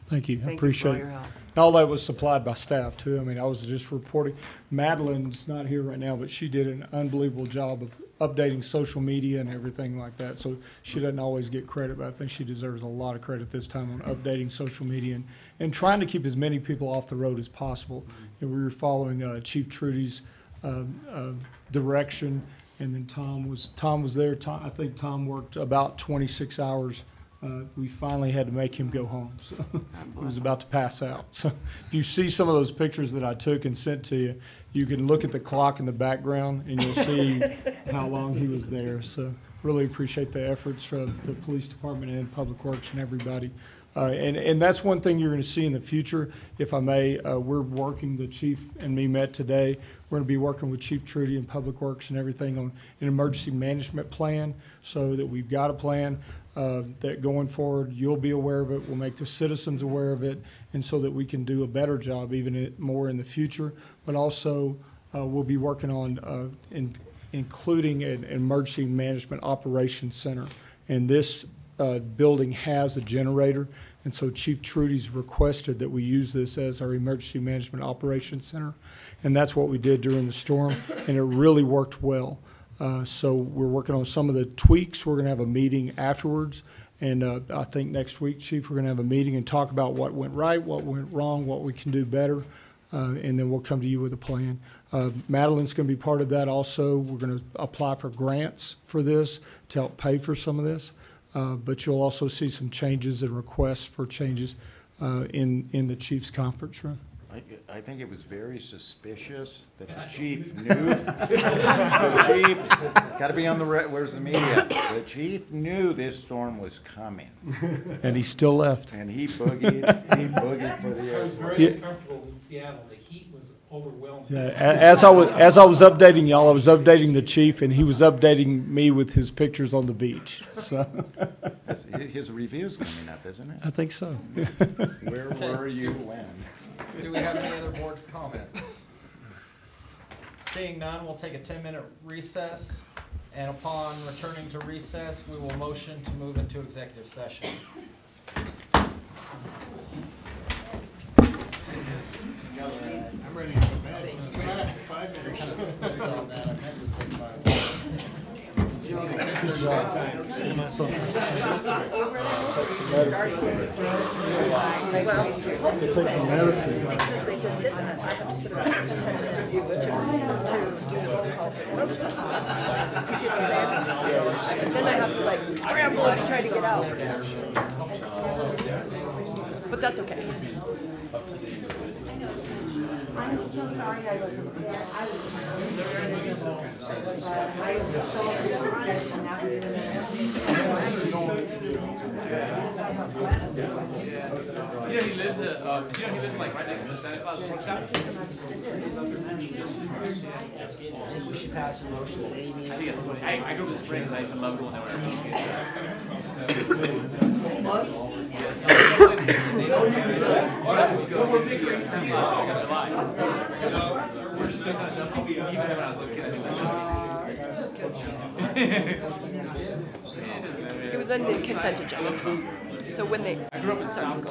Thank you. I Thank you for appreciate all it. your help. All that was supplied by staff too. I mean, I was just reporting. Madeline's not here right now, but she did an unbelievable job of updating social media and everything like that. So she doesn't always get credit, but I think she deserves a lot of credit this time on updating social media and trying to keep as many people off the road as possible. And we were following Chief Trudy's direction, and then Tom was there. I think Tom worked about 26 hours. We finally had to make him go home. So he was about to pass out. So if you see some of those pictures that I took and sent to you, you can look at the clock in the background and you'll see how long he was there. So really appreciate the efforts from the police department and Public Works and everybody. And that's one thing you're going to see in the future, if I may. We're working, the chief and me met today. We're going to be working with Chief Trudy and Public Works and everything on an emergency management plan, so that we've got a plan that going forward, you'll be aware of it. We'll make the citizens aware of it, and so that we can do a better job even more in the future. But also, we'll be working on including an emergency management operations center. And this building has a generator, and so Chief Trudy's requested that we use this as our emergency management operations center, and that's what we did during the storm, and it really worked well. So we're working on some of the tweaks. We're going to have a meeting afterwards, and I think next week, Chief, we're going to have a meeting and talk about what went right, what went wrong, what we can do better, and then we'll come to you with a plan. Madeline's going to be part of that also. We're going to apply for grants for this to help pay for some of this. But you'll also see some changes and requests for changes in the chief's conference room. I think it was very suspicious that the chief knew, the chief, gotta be on the, where's the media? The chief knew this storm was coming. And he still left. And he boogied for the I was very uncomfortable in Seattle. The heat was overwhelming. Yeah, as I was updating y'all, I was updating the chief, and he was updating me with his pictures on the beach. So his review's coming up, isn't it? I think so. Where were you when? Do we have any other board comments? Seeing none, we'll take a 10-minute recess, and upon returning to recess, we will motion to move into executive session. I'm ready to go back. 5 minutes. Kind of slipped on that. I meant to say 5 minutes. It takes some medicine. Because they just did that, I have to sit around for 10 minutes to do the roll call for the motion. You see what I'm saying? And then I have to like scramble and try to get out. But that's okay. I'm so sorry I wasn't there. I He lives like right next to the Santa Claus workshop. I think we should pass a motion that Amy. I think it's funny. I grew up in Springs. I used to love going there when I was a kid. It was on the consent agenda. So when they, I grew up in South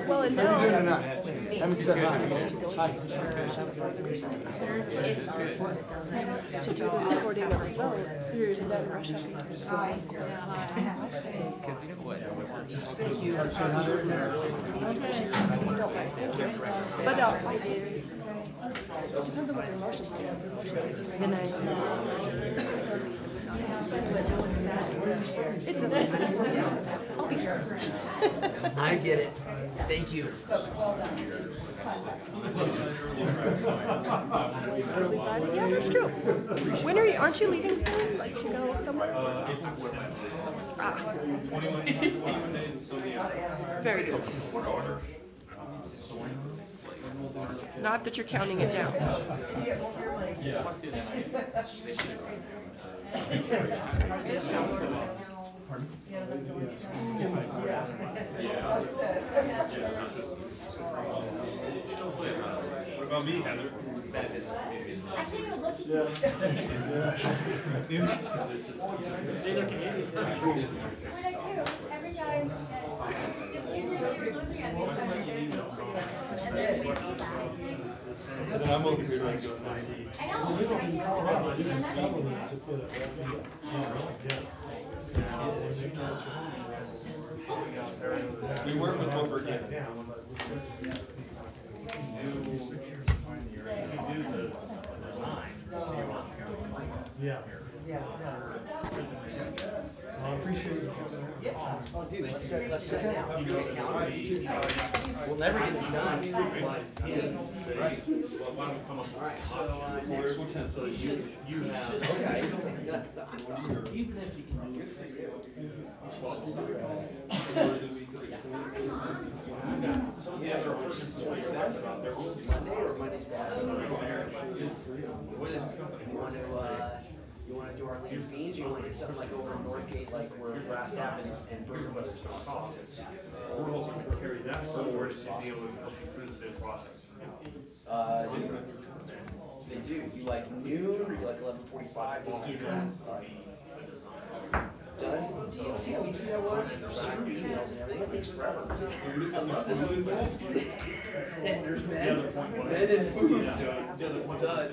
well, and now. To do the recording of the phone, to then rush out. Because you know what? Thank you. Thank you. But it depends on what your motion says. Good night. It's I'll be here. I get it. Thank you. Yeah, that's true. When aren't you leaving soon? Like to go somewhere? Very good. Not that you're counting it down. What about me, Heather? I can't even look at you. Neither can you. What I do, every time, you're looking at me. And then we go back. And I'm over here like, I know, it's right here. To put a we work with what we're getting. Yeah. I appreciate you coming out. Oh, dude, let's set it down. We'll never get this done. Right. Well, why don't we come up with Alright, so, where's what time? So you have. Okay. Even if you can. Good for you. Yeah, Monday or Monday's bad. You wanna do Arlene's Beans, or you wanna hit something like over in Northgate, like where Grass Tap and Burger Brothers offices? We're hoping to carry that forward to be able to help you through the bid process. They do. You like noon, or you like 11:45? Done? See how easy that was? Screw emails and everything, it takes forever. I love this one. And there's men and food. The other point was Done.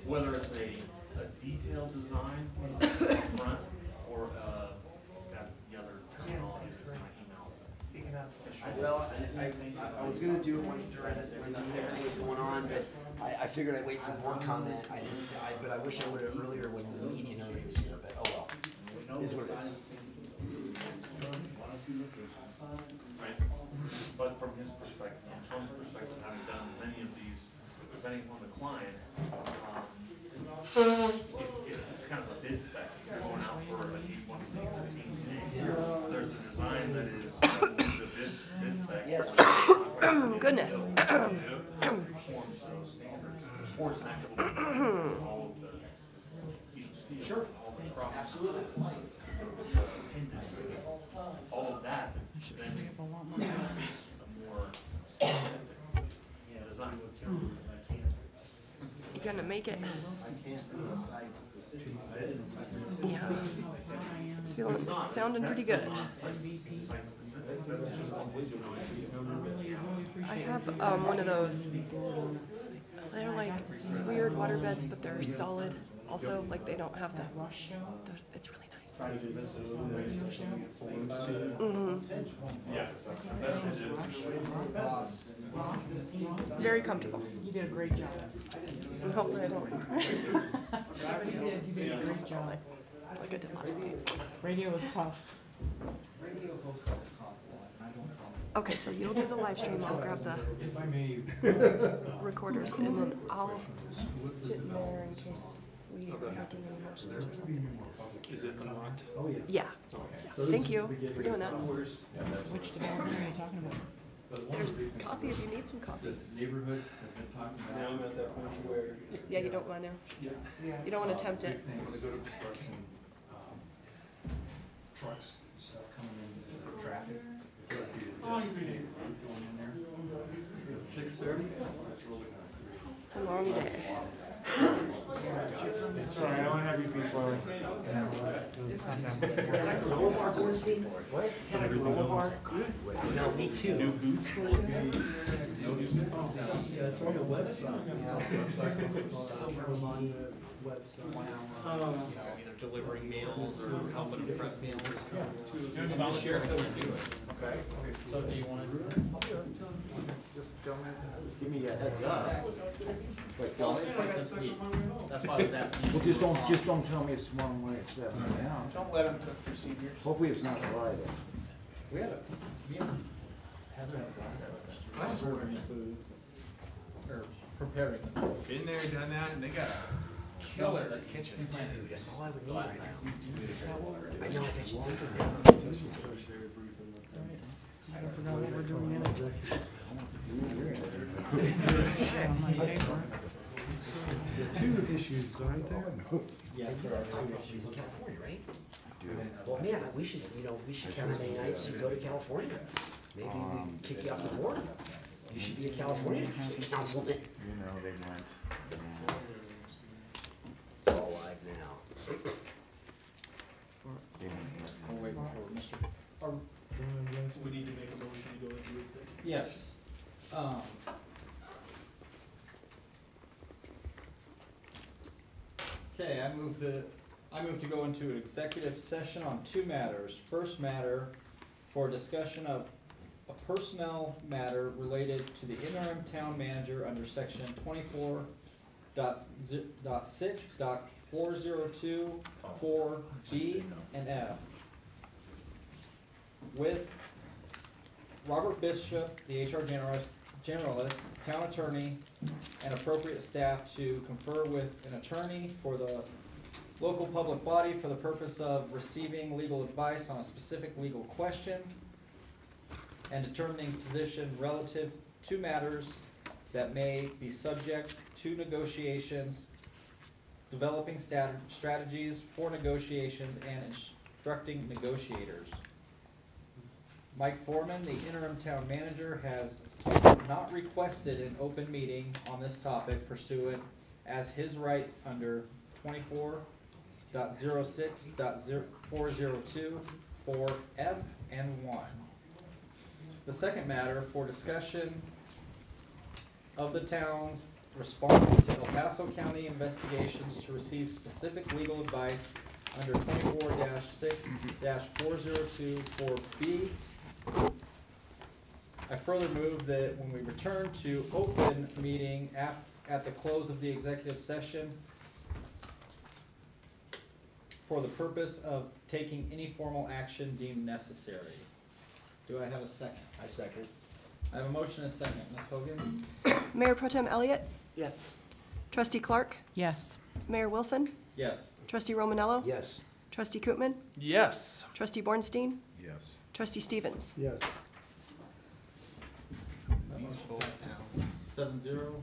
whether it's a detailed design front or it's got the other terminologies in my emails. Well, I was gonna do it when everything was going on, but I figured I'd wait for board comment. But I wish I would have earlier when the media and everybody was here, but oh well. It is what it is. Right. But from his perspective, from Tom's perspective, having done many of these, depending on the client, it's kind of a bid spec. You're going out for a D1C 15K. There's a design that is the bid spec. Yes. Goodness. Forms those standards, force an actual all of the Sure. all the cross. Absolutely. All of that, then A lot more. a more design. You gonna make it? Yeah. It's sounding pretty good. I have one of those. They're like weird water beds, but they're solid. Also, like they don't have the it's really nice. Very comfortable. You did a great job. And hopefully I don't. You did a great job. Like I did last week. Radio was tough. Okay, so you'll do the live stream. I'll grab the recorders, and then I'll sit in there in case we are making any motions or something. Is it unlocked? Oh, yeah. Yeah. Thank you for doing that. Which development are you talking about? There's coffee if you need some coffee. Neighborhood, I've been talking about. Now I'm at that point where. Yeah, you don't want to. You don't want to tempt it. When they go to construction, trucks and stuff coming in for traffic. Oh, you read it. Going in there. It's 6:30. It's really gonna create. It's a long day. Sorry, I don't have you before. Granola bar, want to see? What? Got a granola bar? No, me too. Yeah, it's on the website. Somewhere on the website. Either delivering meals or helping them prep meals. And this year's gonna do it. Okay. So do you wanna? Just don't give me a heads up. But Well, it's like this week. That's why I was asking you. well, just don't tell me it's tomorrow morning at 7 a.m. Don't let them cook their seniors. Hopefully it's not Friday. We had Heather I serve these foods, or preparing them. Been there, done that, and they got a killer kitchen. Dude, that's all I would need right now. I know that you did it. I forgot what we're doing in it. There are two issues, aren't there? Yes, there are two She's issues. in California, right? Well, man, we should count how many nights you go to California. Maybe we kick you off the board. You should be a California councilman. You know, they went. It's all live now. We'll wait for Mr. We need to make a motion to go into executive. Yes. Okay, I move to go into an executive session on two matters. First matter, for discussion of a personnel matter related to the interim town manager under section 24.6.402 4B and F. With Robert Bishop, the HR generalist, town attorney, and appropriate staff to confer with an attorney for the local public body for the purpose of receiving legal advice on a specific legal question and determining position relative to matters that may be subject to negotiations, developing strategies for negotiations, and instructing negotiators. Mike Foreman, the interim town manager, has not requested an open meeting on this topic pursuant as his right under 24.06.402 for F and 1. The second matter, for discussion of the town's response to El Paso County investigations to receive specific legal advice under 24-6-402 4B. I further move that when we return to open meeting at the close of the executive session for the purpose of taking any formal action deemed necessary. Do I have a second? I second. I have a motion and a second. Ms. Hogan? Mayor Pro Tem Elliott? Yes. Trustee Clark? Yes. Mayor Wilson? Yes. Trustee Romanello? Yes. Trustee Koopman? Yes. Trustee Bornstein? Yes. Trustee Stevens? Yes. That motion passes 7-0.